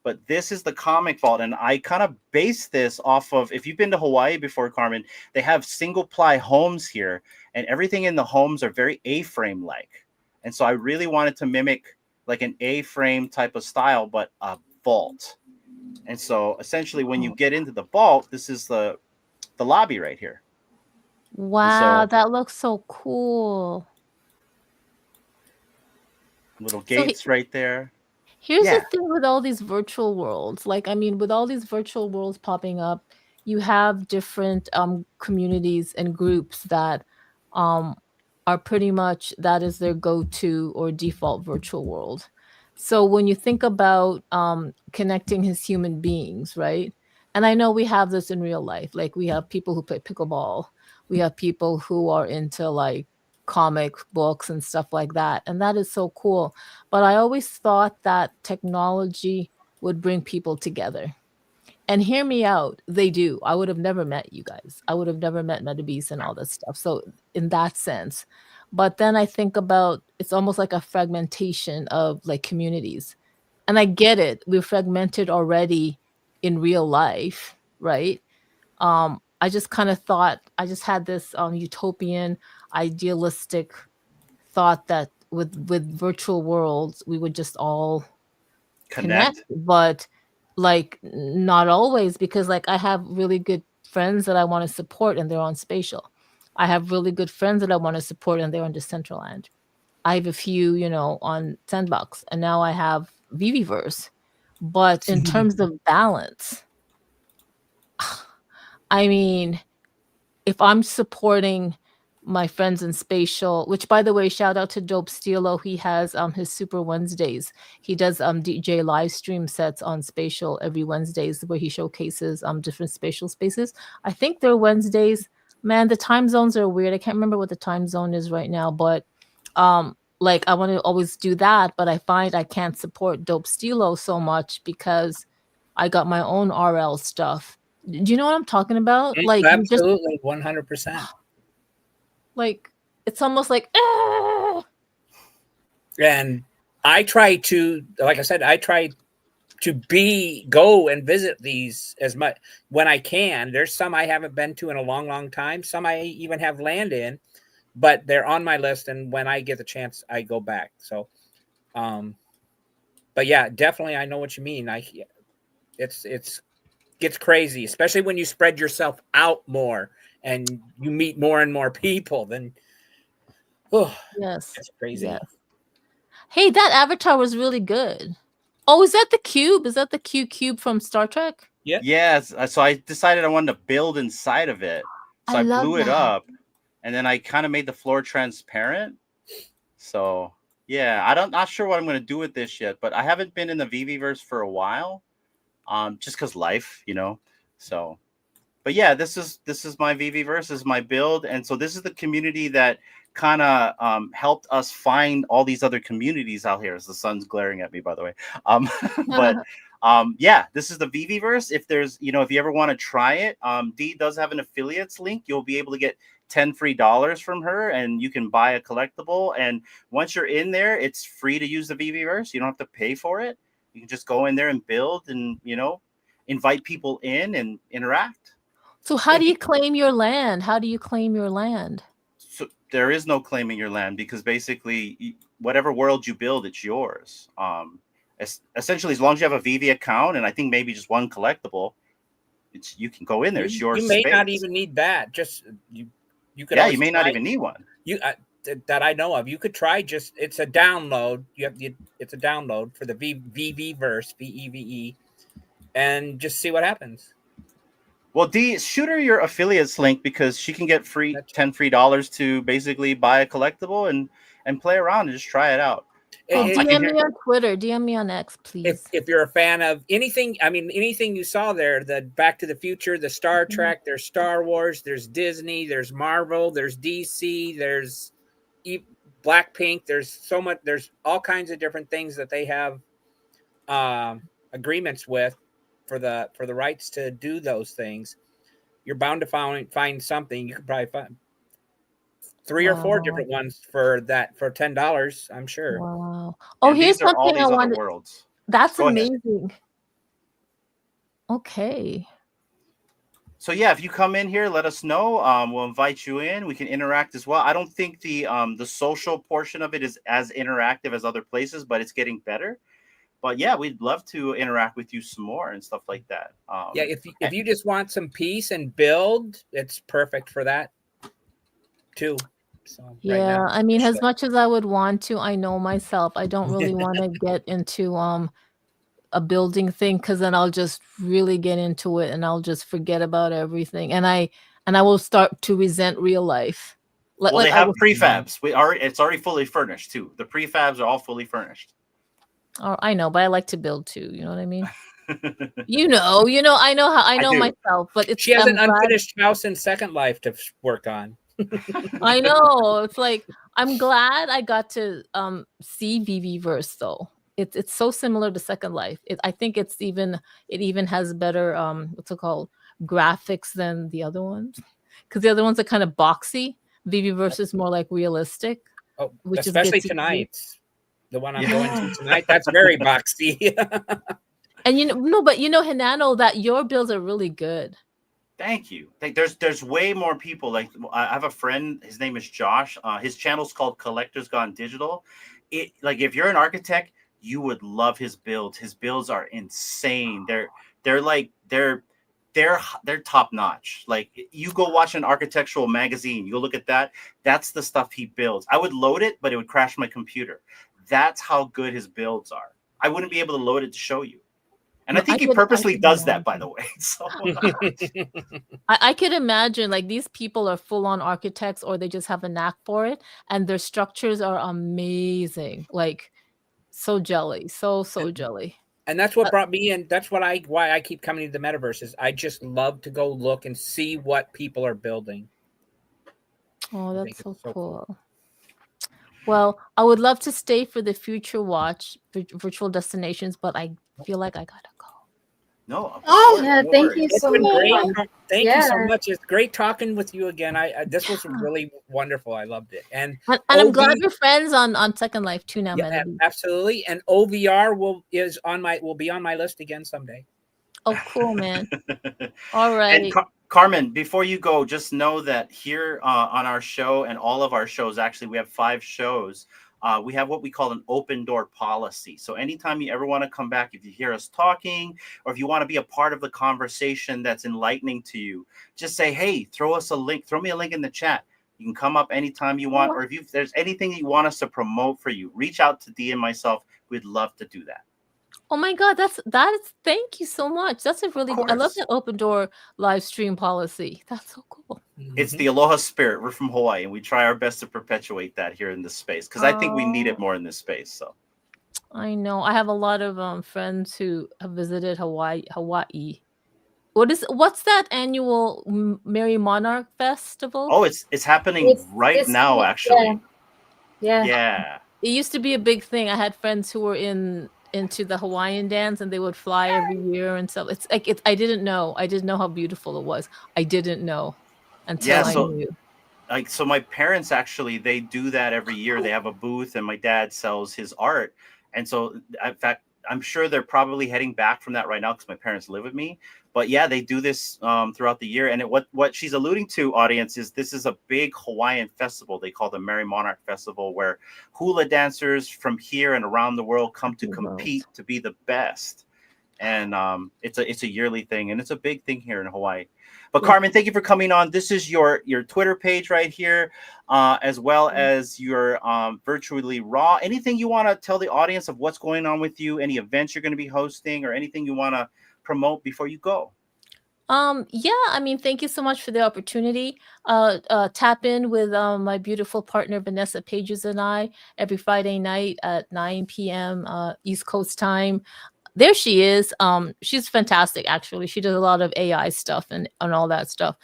But this is the comic vault, and I kind of base this off of, if you've been to Hawaii before, Carmen, they have single-ply homes here, and everything in the homes are very A-frame-like. And so I really wanted to mimic like an A-frame type of style, but a vault. And so essentially when you get into the vault, this is the lobby right here. Wow, that looks so cool. Little gates right there. Here's the thing with all these virtual worlds. Like, I mean, with all these virtual worlds popping up, you have different communities and groups that are pretty much, that is their go-to or default virtual world. So when you think about connecting as human beings, right? And I know we have this in real life. Like we have people who play pickleball. We have people who are into like comic books and stuff like that. And that is so cool. But I always thought that technology would bring people together. And hear me out, they do. I would have never met you guys. I would have never met Metabeast and all this stuff. So in that sense. But then I think about, it's almost like a fragmentation of like communities. And I get it. We're fragmented already in real life, right? I just kind of thought, I just had this utopian, idealistic thought that with virtual worlds, we would just all connect. But like not always, because like I have really good friends that I want to support and they're on Spatial. I have really good friends that I want to support and they're on Decentralized. I have a few, you know, on Sandbox, and now I have VVverse. But in terms of balance, I mean, if I'm supporting my friends in Spatial, which by the way, shout out to Dope Steelo. He has his Super Wednesdays. He does DJ live stream sets on Spatial every Wednesdays where he showcases different spatial spaces. I think they're Wednesdays. Man, the time zones are weird. I can't remember what the time zone is right now, but like I want to always do that, but I find I can't support Dope Steelo so much because I got my own RL stuff. Do you know what I'm talking about? Like absolutely, 100%. Like it's almost like And I try to, like I said, I try to go and visit these as much when I can. There's some I haven't been to in a long time. Some I even have land in, but they're on my list. And when I get the chance, I go back. So, but yeah, definitely. I know what you mean. It's gets crazy, especially when you spread yourself out more and you meet more and more people. Then, yes, it's crazy. Yes. Hey, that avatar was really good. Oh, is that the cube? Is that the cube from Star Trek? Yeah. Yes. So I decided I wanted to build inside of it. So I blew it up, and then I kind of made the floor transparent. So yeah, not sure what I'm going to do with this yet, but I haven't been in the VVverse for a while, just because life, you know. So, but yeah, this is my VVverse, this is my build, and so this is the community that kind of helped us find all these other communities out here. As the sun's glaring at me, by the way. But yeah, this is the VVverse. If there's, you know, if you ever want to try it, Dee does have an affiliates link. You'll be able to get $10 free from her, and you can buy a collectible. And once you're in there, it's free to use the VVverse. You don't have to pay for it. You can just go in there and build, and you know, invite people in and interact. So how do you claim your land? How do you claim your land? So there is no claiming your land, because basically whatever world you build, it's yours. Essentially, as long as you have a VV account and I think maybe just one collectible, you can go in there. It's your You may space. not even need that. Just you could. Yeah, you may not even need one. That I know of. You could try it's a download. It's a download for the VV verse, VEVE, and just see what happens. Well, D, shoot her your affiliates link, because she can get $10 free to basically buy a collectible and play around and just try it out. DM me on Twitter, DM me on X, please. If you're a fan of anything, I mean, anything you saw there, the Back to the Future, the Star Trek, there's Star Wars, there's Disney, there's Marvel, there's DC, there's Blackpink, there's all kinds of different things that they have agreements with for the rights to do those things. You're bound to find something. You could probably find 3 or 4 different ones for $10, I'm sure. Wow. Oh, and here's these are all something these I other wanted. worlds. That's Go ahead. amazing. Okay. So yeah, if you come in here, let us know. We'll invite you in. We can interact as well. I don't think the social portion of it is as interactive as other places, but it's getting better. But yeah, we'd love to interact with you some more and stuff like that. Yeah, if you just want some peace and build, it's perfect for that too. So Yeah, right now, I mean, as much as I would want to, I know myself, I don't really want to get into a building thing, because then I'll just really get into it and I'll just forget about everything, and I will start to resent real life. Well, they have prefabs. It's already fully furnished too. The prefabs are all fully furnished. Oh, I know, but I like to build too. You know what I mean? I know myself, but she has an unfinished house in Second Life to work on. I know. It's like, I'm glad I got to see VVverse though. It's so similar to Second Life. I think it even has better what's it called, graphics than the other ones, because the other ones are kind of boxy. VVverse is more like realistic. Oh, especially tonight. The one I'm going to tonight, that's very boxy. And Hinano, that your builds are really good. Thank you. There's way more people. Like, I have a friend, his name is Josh. His channel's called Collectors Gone Digital. If you're an architect, you would love his builds. His builds are insane. They're top notch. Like, you go watch an architectural magazine, you go look at that. That's the stuff he builds. I would load it, but it would crash my computer. That's how good his builds are. I wouldn't be able to load it to show you. And I think he purposely does that, by the way. So I could imagine, like, these people are full-on architects, or they just have a knack for it, and their structures are amazing. Like, so jelly, so jelly. And that's what brought me in. That's why I keep coming to the metaverse. Is I just love to go look and see what people are building. Oh, that's so cool. Well, I would love to stay for the future watch virtual destinations, but I feel like I gotta go. No. Thank you so much. Thank you so much. It's great talking with you again. This was really wonderful. I loved it. And I'm glad we're friends on Second Life too now. Yeah, absolutely. And OVR will be on my list again someday. Oh, cool, man. All right. And Carmen, before you go, just know that here on our show and all of our shows, actually, we have 5 shows. We have what we call an open door policy. So anytime you ever want to come back, if you hear us talking, or if you want to be a part of the conversation that's enlightening to you, just say, hey, throw me a link in the chat. You can come up anytime you want, or if there's anything you want us to promote for you, reach out to Dee and myself. We'd love to do that. Oh my God, thank you so much. That's a really I love that open door live stream policy. That's so cool. It's the Aloha spirit. We're from Hawaii, and we try our best to perpetuate that here in this space, because I think we need it more in this space. So I know I have a lot of friends who have visited Hawaii. What's that annual Merry Monarch Festival? Oh, it's happening right now, actually. Yeah. It used to be a big thing. I had friends who were into the Hawaiian dance, and they would fly every year and stuff. It's like I didn't know how beautiful it was. I didn't know until I knew. So my parents actually, they do that every year. They have a booth, and my dad sells his art. And so, in fact, I'm sure they're probably heading back from that right now because my parents live with me. But yeah, they do this throughout the year. And what she's alluding to, audience, is this is a big Hawaiian festival they call the Merry Monarch Festival, where hula dancers from here and around the world come to compete to be the best. And it's a yearly thing, and it's a big thing here in Hawaii. But Carmen, thank you for coming on. This is your Twitter page right here, as well as your Virtually Raw. Anything you want to tell the audience of what's going on with you? Any events you're going to be hosting, or anything you want to promote before you go? Yeah, I mean, thank you so much for the opportunity. Tap in with my beautiful partner Vanessa Pages and I every Friday night at 9 p.m. East Coast time. There she is. She's fantastic, actually. She does a lot of AI stuff and all that stuff.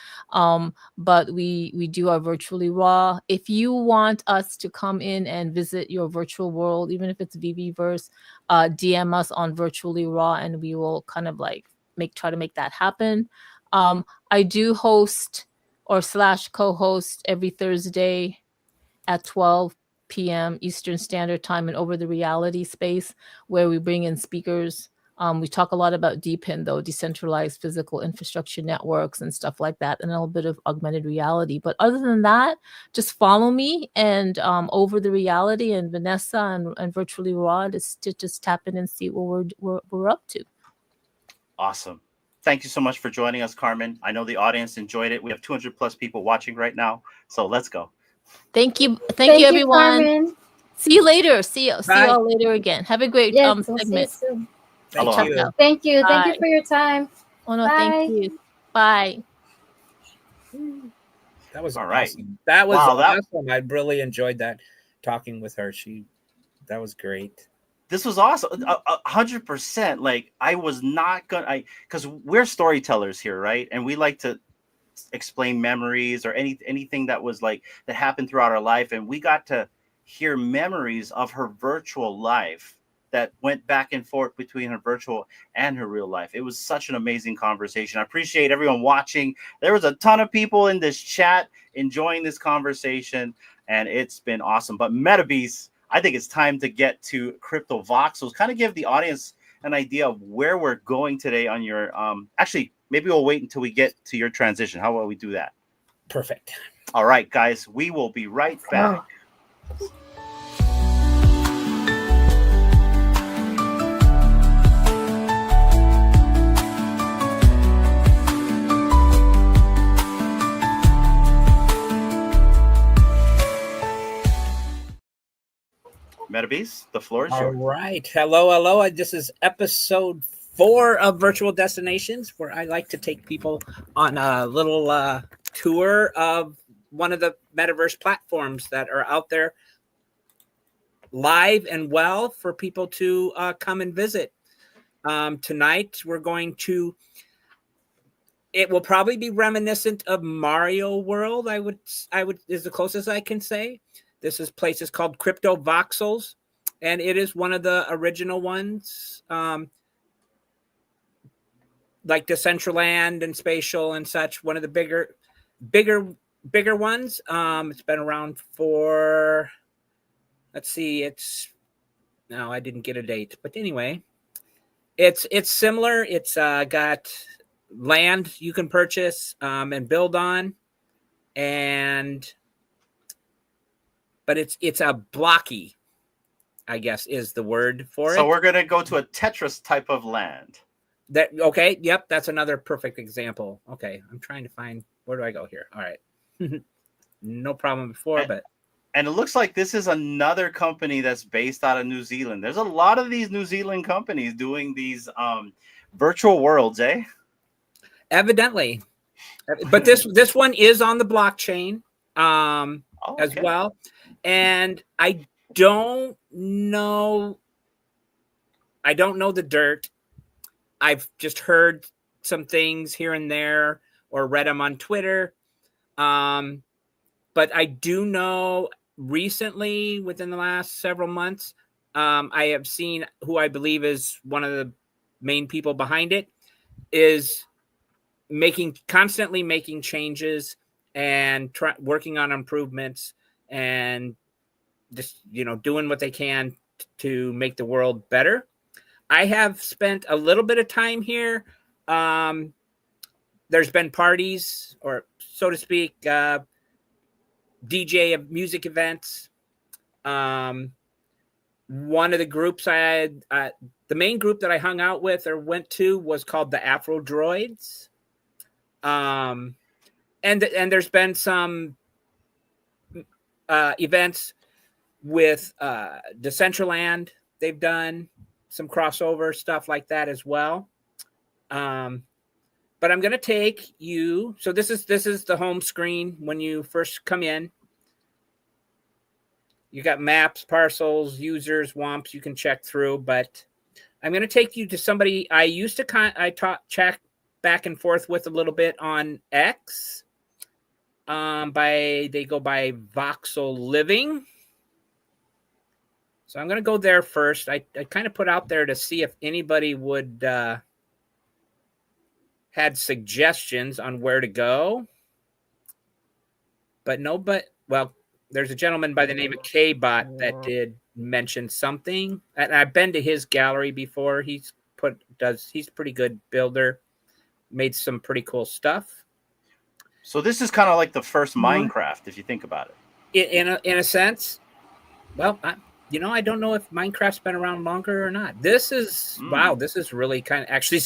But we do our Virtually Raw. If you want us to come in and visit your virtual world, even if it's VVverse, DM us on Virtually Raw, and we will kind of like try to make that happen. I do host or / co-host every Thursday at 12 p.m. Eastern Standard Time and Over the Reality Space, where we bring in speakers. We talk a lot about DePIN, though, decentralized physical infrastructure networks and stuff like that, and a little bit of augmented reality. But other than that, just follow me and Over the Reality and Vanessa and Virtually Raw to just tap in and see what we're up to. Awesome. Thank you so much for joining us, Carmen. I know the audience enjoyed it. We have 200 plus people watching right now, so let's go. Thank you. Thank you, everyone. Carmen. See you later. See you all later again. Have a great We'll segment. see you soon. Thank you. Thank you. Bye. Thank you for your time. Oh no, Bye. thank you. Bye. That was all right. Awesome. That was awesome. I really enjoyed that, talking with her. That was great. This was awesome. 100%. Like, I was not gonna, because we're storytellers here, right? And we like to explain memories or anything that was like that happened throughout our life, and we got to hear memories of her virtual life that went back and forth between her virtual and her real life. It was such an amazing conversation. I appreciate everyone watching. There was a ton of people in this chat enjoying this conversation, and it's been awesome. But Metabeast, I think it's time to get to Cryptovoxels. Kind of give the audience an idea of where we're going today on your actually, maybe we'll wait until we get to your transition. How about we do that? Perfect. All right, guys, we will be right back. Metabeast, the floor is yours. All right. Hello. This is episode 4 of Virtual Destinations, where I like to take people on a little tour of one of the metaverse platforms that are out there live and well for people to come and visit. Tonight, we're going to, it will probably be reminiscent of Mario World, I would is the closest I can say. This place is called Cryptovoxels, and it is one of the original ones, like Decentraland and Spatial and such. One of the bigger ones. It's been around for, let's see, no, I didn't get a date, but anyway, it's similar. It's got land you can purchase and build on, but it's a blocky, I guess is the word for it. So we're gonna go to a Tetris type of land. Okay, yep, that's another perfect example. Okay, I'm trying to find, where do I go here? All right. No problem before, and it looks like this is another company that's based out of New Zealand. There's a lot of these New Zealand companies doing these virtual worlds, eh? Evidently. But this one is on the blockchain as well. And I don't know the dirt. I've just heard some things here and there or read them on Twitter. But I do know recently, within the last several months, I have seen who I believe is one of the main people behind it is constantly making changes and working on improvements and just, doing what they can to make the world better. I have spent a little bit of time here. There's been parties, or so to speak, DJ of music events. One of the groups I had, the main group that I hung out with or went to was called the Afro Droids. And there's been some events with Decentralized. They've done some crossover stuff like that as well. But I'm going to take you. So this is the home screen when you first come in. You got maps, parcels, users, WOMPs you can check through. But I'm going to take you to somebody I used to check back and forth with a little bit on X. They go by Voxel Living. So I'm going to go there first. I kind of put out there to see if anybody would had suggestions on where to go. But there's a gentleman by the name of K-Bot that did mention something. And I've been to his gallery before. He's a pretty good builder. Made some pretty cool stuff. So this is kind of like the first Minecraft, if you think about it. In a sense. Well, I don't know if Minecraft's been around longer or not. This is wow. This is really kind of actually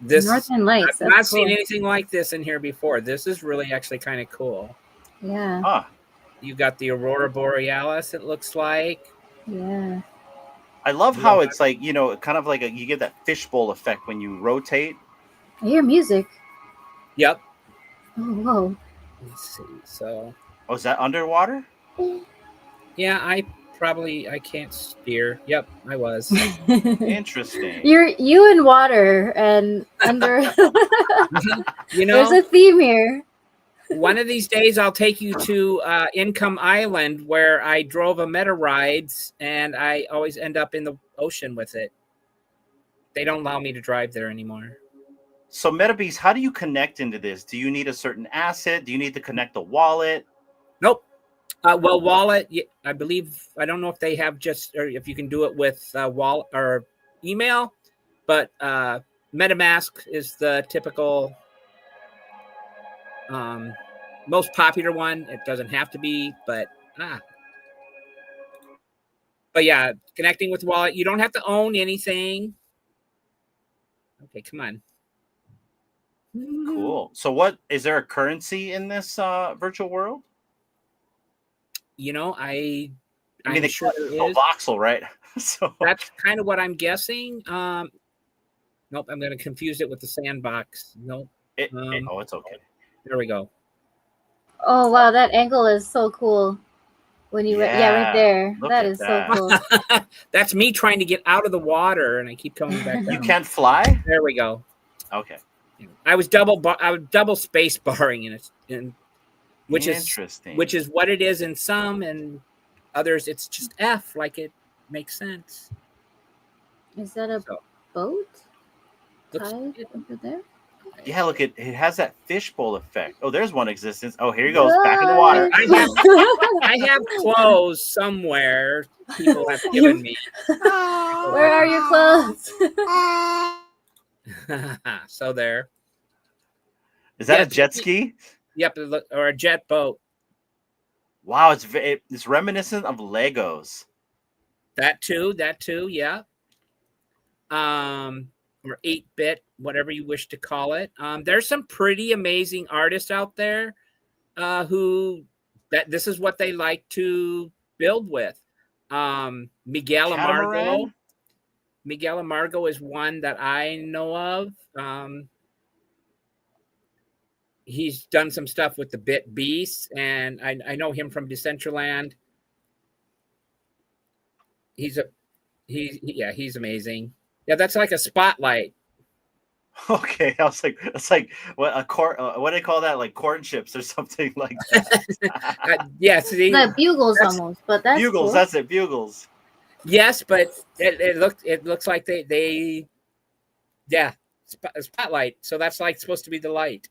this. Northern Lights. I've not seen anything like this in here before. This is really actually kind of cool. Yeah. Huh. You got the Aurora Borealis. It looks like. Yeah. I love how it's like kind of like you get that fishbowl effect when you rotate. I hear music. Yep. Oh, whoa. Let's see. So. Oh, is that underwater? Yeah, I can't steer. Yep, I was. Interesting. You in water and under. There's a theme here. One of these days, I'll take you to Income Island, where I drove a meta rides, and I always end up in the ocean with it. They don't allow me to drive there anymore. So Metabeast, how do you connect into this? Do you need a certain asset? Do you need to connect a wallet? Nope. Wallet, I believe, I don't know if they have or if you can do it with wallet or email, but MetaMask is the typical most popular one. It doesn't have to be, but yeah, connecting with wallet. You don't have to own anything. Okay, come on. Cool. So is there a currency in this virtual world? I mean, I'm sure there is. Voxel, right? So that's kind of what I'm guessing. Nope, I'm going to confuse it with the sandbox. Nope. It's okay. There we go. Oh wow, that angle is so cool. When you right there. That is so cool. That's me trying to get out of the water, and I keep coming back down. You can't fly? There we go. Okay. I was double space barring in it, which interesting. Which is what it is in some, and others it's just F. Like it makes sense. Is that a boat? Looks over there. Yeah, look, it has that fishbowl effect. Oh, there's one existence. Oh, here he goes, back in the water. I have clothes somewhere people have given me. Where are your clothes? So there. Is that a jet ski? Yep, or a jet boat. Wow, it's reminiscent of Legos. That too, yeah. Or 8-bit, whatever you wish to call it. There's some pretty amazing artists out there this is what they like to build with. Miguel Amargo. Miguel Amargo is one that I know of. He's done some stuff with the Bit Beast, and I know him from Decentraland. He's amazing. Yeah, that's like a spotlight. Okay, I was like, it's like what do they call that? Like corn chips or something like that. Yes, the bugles almost, but that's bugles. Cool. That's it, bugles. Yes, but it looks like they spotlight. So that's like supposed to be the light.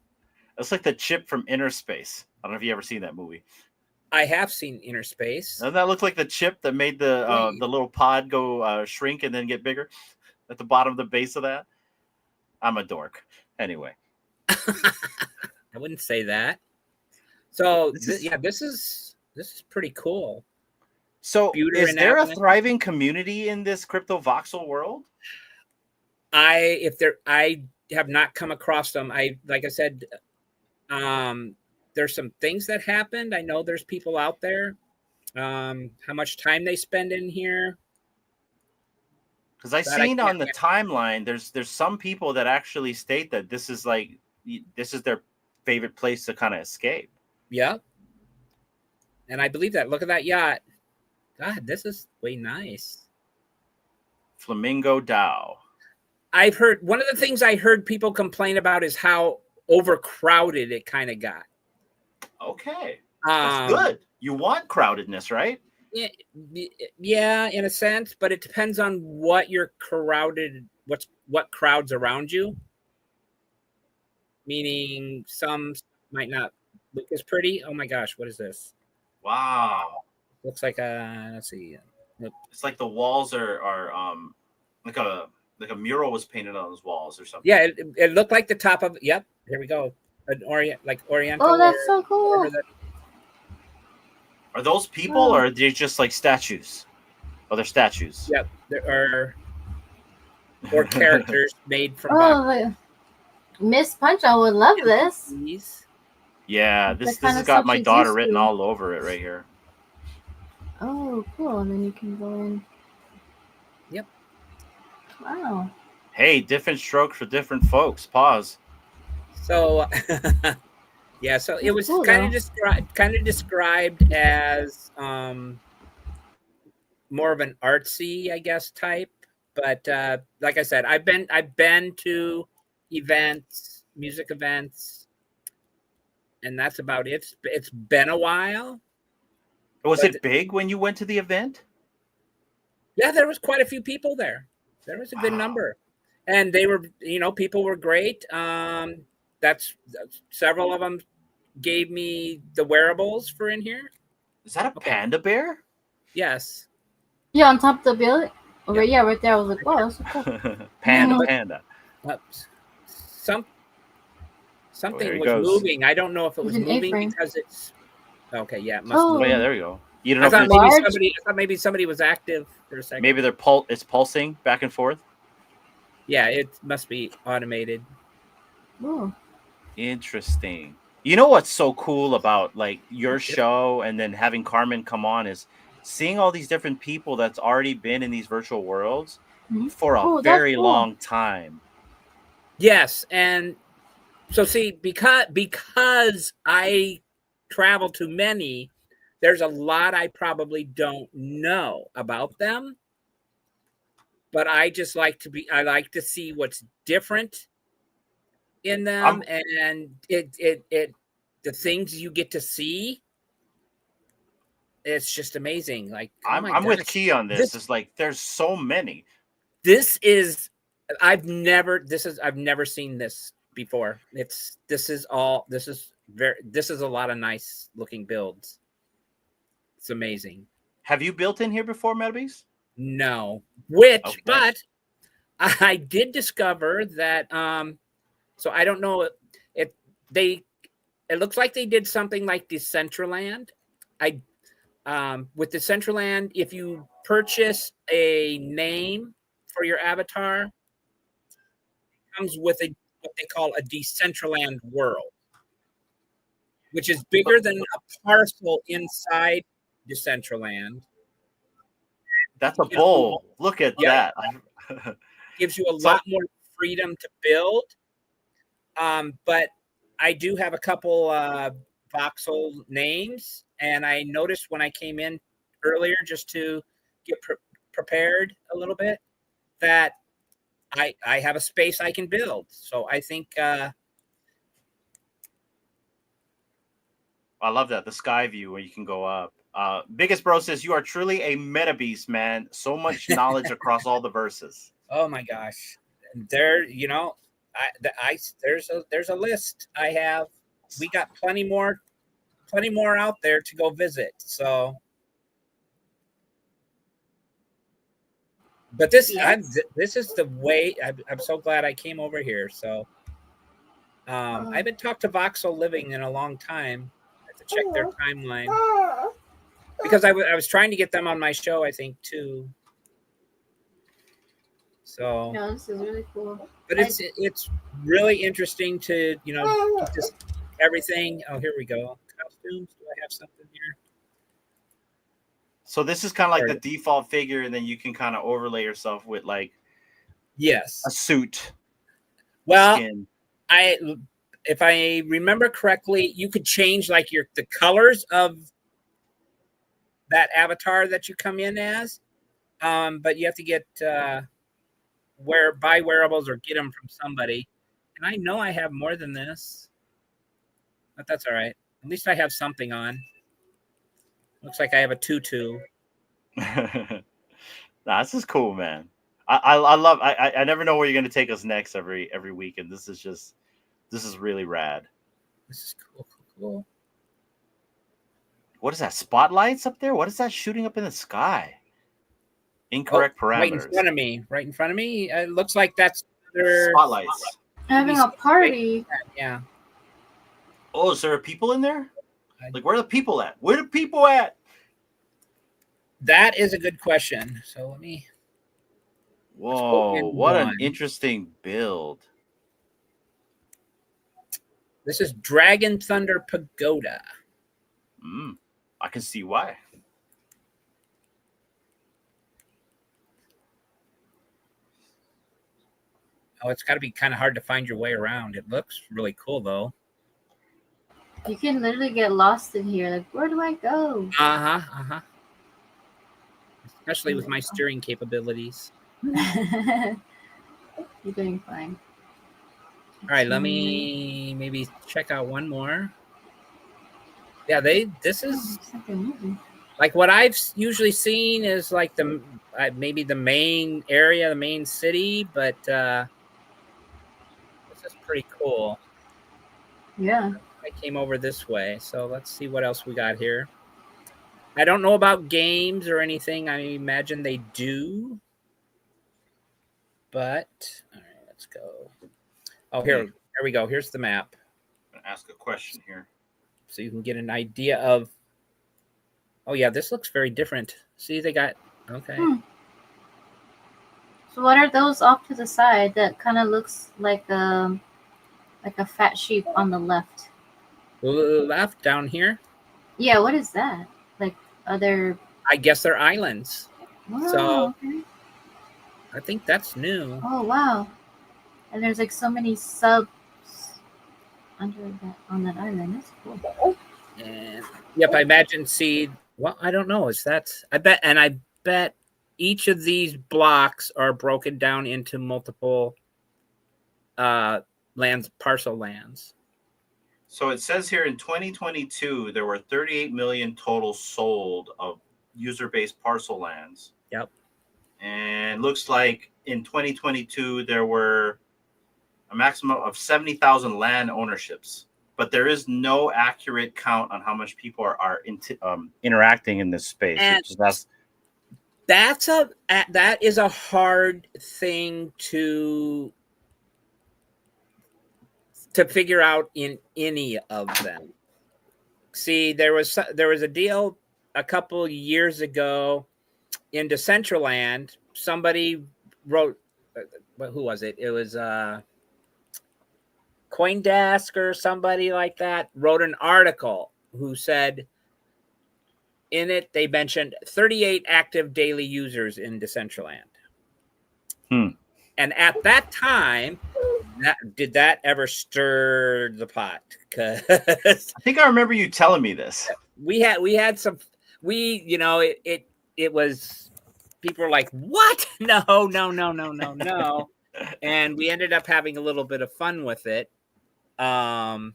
It's like the chip from Inner Space. I don't know if you ever seen that movie. I have seen Inner Space. Doesn't that look like the chip that made the little pod go shrink and then get bigger at the bottom of the base of that? I'm a dork. Anyway. I wouldn't say that. So This is pretty cool. So Computer is in there a Athens. thriving community in this Cryptovoxel world? I have not come across them. Like I said, there's some things that happened. I know there's people out there. How much time they spend in here? Because I've seen on the timeline, there's some people that actually state that this is their favorite place to kind of escape. Yeah. And I believe that. Look at that yacht. God, this is way nice. Flamingo Dow. I've heard one of the things I heard people complain about is how overcrowded it kind of got. Okay. That's good. You want crowdedness, right? Yeah, in a sense, but it depends on what you're crowded, what crowds around you. Meaning some might not look as pretty. Oh my gosh, what is this? Wow. Looks like let's see. It's like the walls are like a mural was painted on those walls or something. Yeah, it looked like the top of. Yep, here we go. An Oriental. Oh, that's so cool. Are those people or are they just like statues? Oh, they're statues. Yep, there are characters made from. Miss Punch-Out would love this. Yeah, this has got my daughter written all over it right here. Oh, cool. And then you can go in. Yep. Wow. Hey, different strokes for different folks. Pause. So, yeah, so it was cool, kind of described as more of an artsy, I guess, type. But like I said, I've been to events, music events, and that's about it. It's been a while. Was it big when you went to the event? Yeah, there was quite a few people there. There was a good number, and they were, people were great. That's several of them gave me the wearables for in here. Is that a panda bear? Yes. Yeah, on top of the building. Okay, yeah, right there. I was like, wow, that's so cool. Panda. Something was moving. I don't know if it was moving because it's. Okay, yeah, it must. Oh, yeah, there you go. You don't know. I thought maybe somebody was active for a second. Maybe it's pulsing back and forth. Yeah, it must be automated. Oh. Interesting. You know what's so cool about like your show and then having Carmen come on is seeing all these different people that's already been in these virtual worlds for a very long time. Yes, and so see, because I travel to many, there's a lot I probably don't know about them. But I just like to see what's different in them, and the things you get to see, it's just amazing. Like I'm with Key on this. It's like there's so many. I've never seen this before. This is a lot of nice looking builds. It's amazing. Have you built in here before, Metabeast? No, but I did discover that. So I don't know if it looks like they did something like Decentraland. With Decentraland, if you purchase a name for your avatar, it comes with what they call a Decentraland world, which is bigger than a parcel inside Decentraland. That's a bowl. Look at that. Gives you a lot more freedom to build. But I do have a couple voxel names, and I noticed when I came in earlier just to get prepared a little bit that I have a space I can build. So I think I love that, the sky view where you can go up. Biggest Bro says you are truly a Metabeast, man. So much knowledge across all the verses. Oh my gosh, there, there's a list I have. We got plenty more plenty more out there to go visit. So, but this is the way. I'm so glad I came over here. So, I haven't talked to Voxel Living in a long time. I have to check their timeline because I was trying to get them on my show, I think, too. So No, this is really cool. But it's really interesting to just everything. Oh, here we go. Costumes. Do I have something here? So this is kind of like the default figure, and then you can kind of overlay yourself with like a suit. Well, skin. If I remember correctly, you could change like the colors of that avatar that you come in as, but you have to get buy wearables or get them from somebody. And I know I have more than this, but that's all right. At least I have something on. Looks like I have a tutu. This is cool, man. I love. I never know where you're gonna take us next every week, and this is really rad. This is cool. What is that? Spotlights up there? What is that shooting up in the sky? Incorrect parameters. Right in front of me. It looks like that's their spotlights. Having a party. Yeah. Oh, is there people in there? Like, where are the people at? Where are the people at? That is a good question. So let me. Whoa! What an interesting build. This is Dragon Thunder Pagoda. I can see why. Oh, it's got to be kind of hard to find your way around. It looks really cool, though. You can literally get lost in here. Like, where do I go? Especially with my steering capabilities. You're doing fine. All right, let me maybe check out one more. Yeah, this is like what I've usually seen is like maybe the main area, the main city, but this is pretty cool. Yeah. I came over this way, so let's see what else we got here. I don't know about games or anything. I imagine they do, but all right, let's go. Oh, here we go. Here's the map. I'm gonna ask a question here, so you can get an idea of. Oh yeah, this looks very different. See, they got okay. So what are those off to the side? That kind of looks like a fat sheep on the left. Left down here. Yeah, what is that? Like other? I guess they're islands. Wow, so okay. I think that's new. Oh wow! And there's like so many subs under that on that island. That's cool. And yep, I imagine. See, well, I don't know. I bet each of these blocks are broken down into multiple parcel lands. So it says here in 2022 there were 38 million total sold of user-based parcel lands. Yep. And looks like in 2022 there were a maximum of 70,000 land ownerships, but there is no accurate count on how much people are interacting in this space. And that is a hard thing to figure out in any of them. See, there was a deal a couple years ago in Decentraland. Somebody wrote, who was it? It was CoinDesk or somebody like that wrote an article who said in it they mentioned 38 active daily users in Decentraland. And at that time, did that ever stir the pot? Because I think I remember you telling me this. We had some. It was people were like, "What? No," and we ended up having a little bit of fun with it. I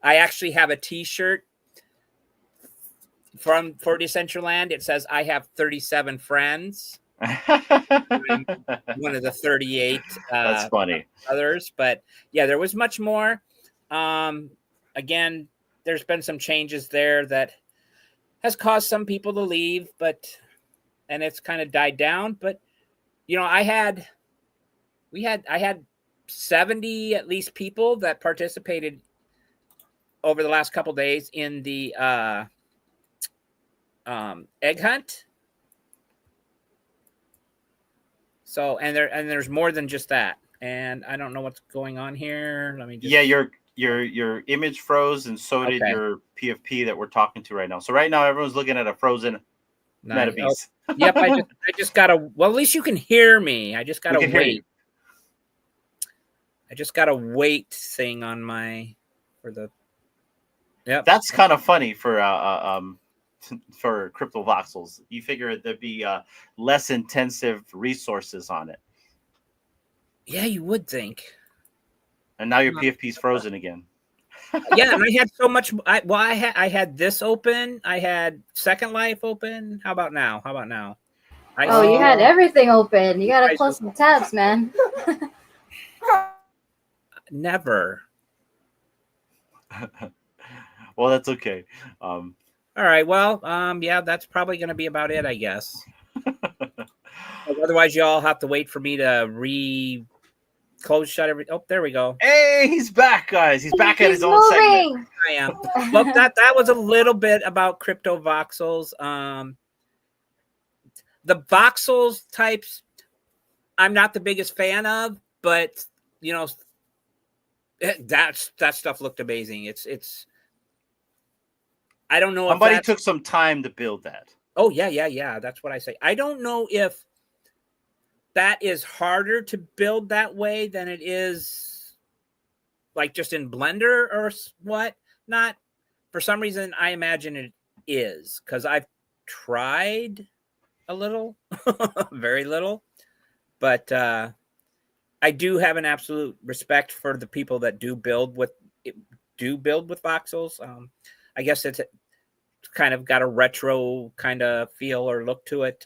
actually have a T-shirt for Decentraland. It says, "I have 37 friends." I'm one of the 38 that's funny others, but yeah, there was much more. Again, there's been some changes there that has caused some people to leave, and it's kind of died down. But I had 70 at least people that participated over the last couple days in the egg hunt. So there's more than just that. And I don't know what's going on here. Let me just... Yeah, your image froze, and so did your PFP that we're talking to right now. So right now everyone's looking at a frozen Metabeast. Oh, yep, I just gotta. Well, at least you can hear me. I just gotta wait. I just got a wait thing on for the. Yep. That's kind of funny for Cryptovoxels. You figure there'd be less intensive resources on it. Yeah, you would think. And now your PFP's frozen again. Yeah, and I had so much. I had this open. I had Second Life open. How about now? You had everything open. You gotta close some tabs, man. Never. Well, that's okay. All right. Well, yeah, that's probably going to be about it, I guess. Otherwise, you all have to wait for me to shut every. Oh, there we go. Hey, he's back, guys. He's back at his own segment. I am. Well, that was a little bit about Cryptovoxels. The voxels types, I'm not the biggest fan of, but that stuff looked amazing. It's. I don't know. Somebody took some time to build that. Oh yeah. That's what I say. I don't know if that is harder to build that way than it is like just in Blender or what. Not for some reason. I imagine it is because I've tried a little, very little, but I do have an absolute respect for the people that do build with voxels. I guess it's kind of got a retro kind of feel or look to it.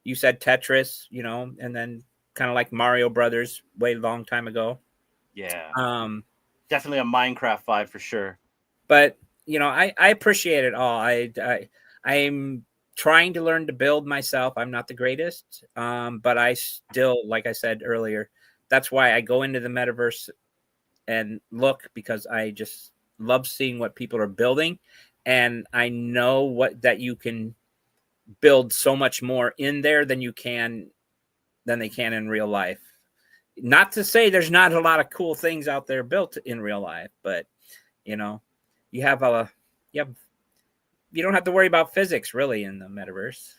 You said Tetris, and then kind of like Mario Brothers way long time ago. Yeah. Definitely a Minecraft vibe for sure. But, I appreciate it all. I'm trying to learn to build myself. I'm not the greatest, but I still, like I said earlier, that's why I go into the metaverse and look, because I just love seeing what people are building, and I know that you can build so much more in there than they can in real life. Not to say there's not a lot of cool things out there built in real life, but you don't have to worry about physics really in the metaverse.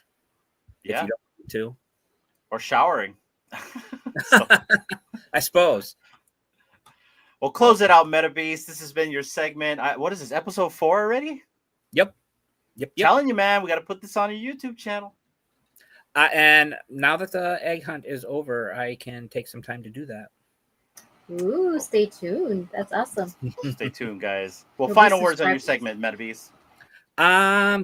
Yeah. If you don't need to. Or showering. I suppose. Well, close it out, Metabeast. This has been your segment. What is this, episode 4 already? Yep. Telling you, man, we got to put this on your YouTube channel. And now that the egg hunt is over, I can take some time to do that. Ooh, stay tuned. That's awesome. Stay tuned, guys. Well, final words on your segment, Metabeast.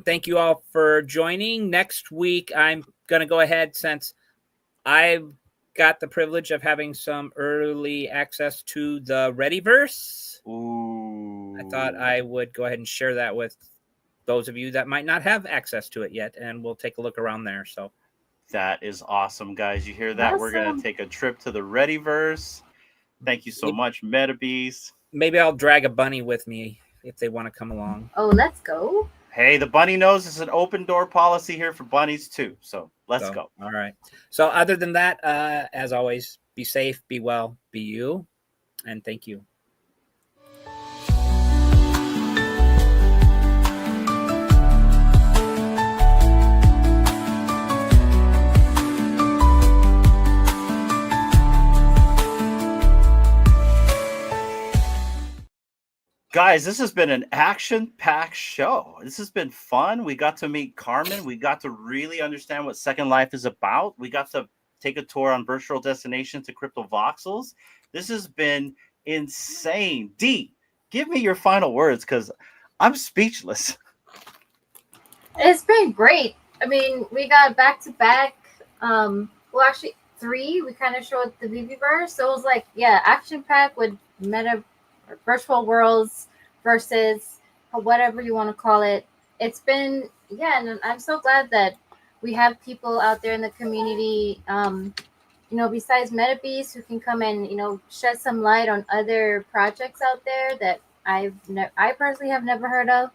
Thank you all for joining. Next week, I'm going to go ahead, since I've got the privilege of having some early access to the Readyverse. Ooh. I thought I would go ahead and share that with those of you that might not have access to it yet, and we'll take a look around there. So that is awesome, guys. You hear that? Awesome. We're going to take a trip to the Readyverse. Thank you so much, Metabeast. Maybe I'll drag a bunny with me if they want to come along. Oh, let's go. Hey, the bunny knows it's an open door policy here for bunnies too. So let's go. All right. So other than that, as always, be safe, be well, be you, and thank you. Guys, this has been an action-packed show. This has been fun. We got to meet Carmen. We got to really understand what Second Life is about. We got to take a tour on virtual destinations to Cryptovoxels. This has been insane. D, give me your final words, because I'm speechless. It's been great. I mean, we got back-to-back. Actually 3. We kind of showed the VBverse. So it was like, yeah, action-packed with virtual worlds versus whatever you want to call it. It's been, yeah, and I'm so glad that we have people out there in the community, besides Metabeast, who can come and, shed some light on other projects out there that I personally have never heard of.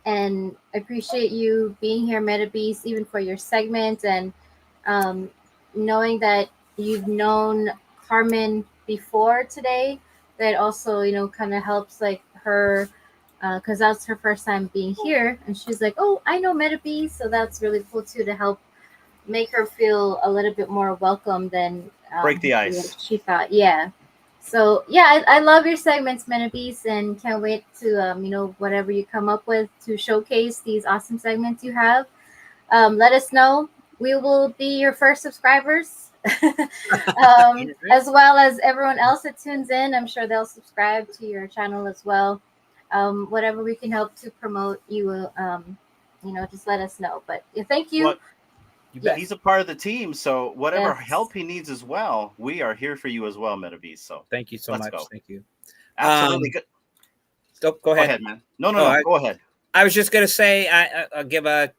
And I appreciate you being here, Metabeast, even for your segment, and knowing that you've known Carmen before today. That also, kind of helps like her, because that's her first time being here, and she's like, "Oh, I know Metabeast," so that's really cool too, to help make her feel a little bit more welcome than break the ice. She thought, yeah. So yeah, I love your segments, Metabeast, and can't wait to whatever you come up with to showcase these awesome segments you have. Let us know. We will be your first subscribers, as well as everyone else that tunes in. I'm sure they'll subscribe to your channel as well. Whatever we can help to promote you, just let us know. But thank you. He's a part of the team, so whatever help he needs as well, we are here for you as well, Metabeast. So thank you so much. Go. Thank you. Absolutely good. Go ahead. Go ahead, man. No, go ahead. I was just gonna say I'll give a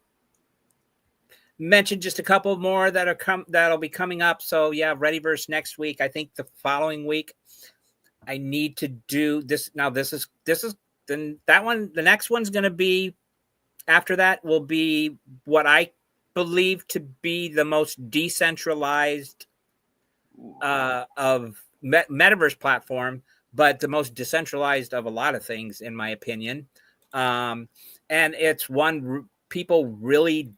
mention just a couple more that'll be coming up. So yeah, Readyverse next week. I think the following week I need to do this. Now this is then that one. The next one's gonna be after that will be what I believe to be the most decentralized of metaverse platform, but the most decentralized of a lot of things, in my opinion. And it's one people really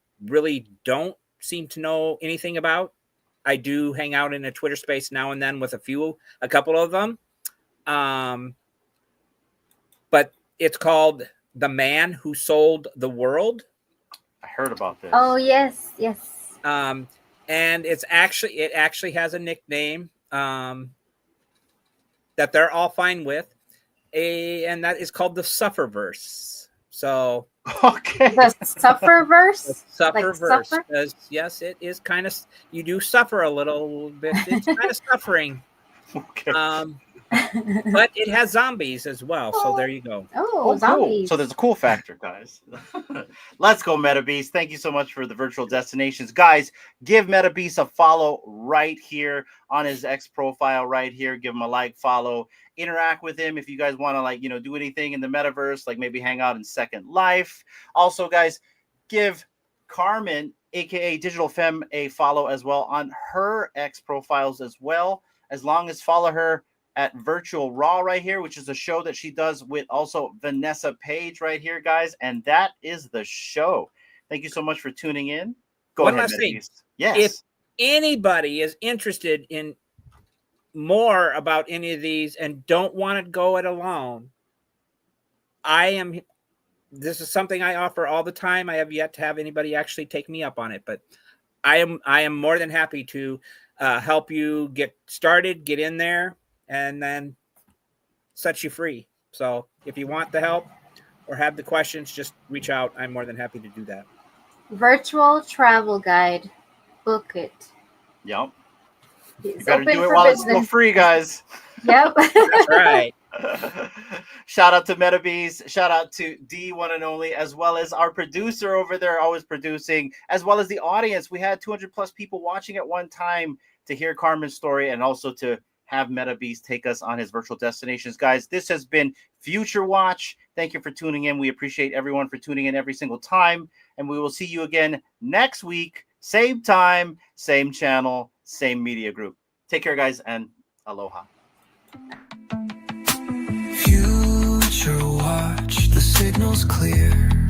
don't seem to know anything about. I do hang out in a Twitter space now and then with a couple of them. But it's called The Man Who Sold the World. I heard about this. Oh, yes. And it actually has a nickname that they're all fine with, and that is called the Sufferverse. So okay, the Sufferverse. Sufferverse. Like yes, it is kind of, you do suffer a little bit. It's kind of suffering. Okay. But it has zombies as well. So there you go. Oh, zombies. Cool. So there's a cool factor, guys. Let's go, Metabeast. Thank you so much for the virtual destinations. Guys, give Metabeast a follow right here on his X profile right here. Give him a like, follow, interact with him if you guys want to do anything in the metaverse, like maybe hang out in Second Life. Also, guys, give Carmen, aka DigitalFemme, a follow as well on her X profiles as well. As long as follow her at Virtual Raw right here, which is a show that she does with also Vanessa Page right here, guys. And that is the show. Thank you so much for tuning in. Go ahead, Metabeast. Yes. If anybody is interested in more about any of these and don't want to go it alone, this is something I offer all the time. I have yet to have anybody actually take me up on it, but I am more than happy to help you get started, get in there, and then set you free. So if you want the help or have the questions, just reach out. I'm more than happy to do that. Virtual travel guide. Book it. Yep. It's you better do it while it's still free, guys. Yep. That's right. Shout out to Metabeast. Shout out to D One and Only, as well as our producer over there, always producing, as well as the audience. We had 200 plus people watching at one time to hear Carmen's story and also to have Metabeast take us on his virtual destinations. Guys, this has been Future Watch. Thank you for tuning in. We appreciate everyone for tuning in every single time. And we will see you again next week. Same time, same channel, same media group. Take care, guys, and aloha. Future Watch, the signal's clear.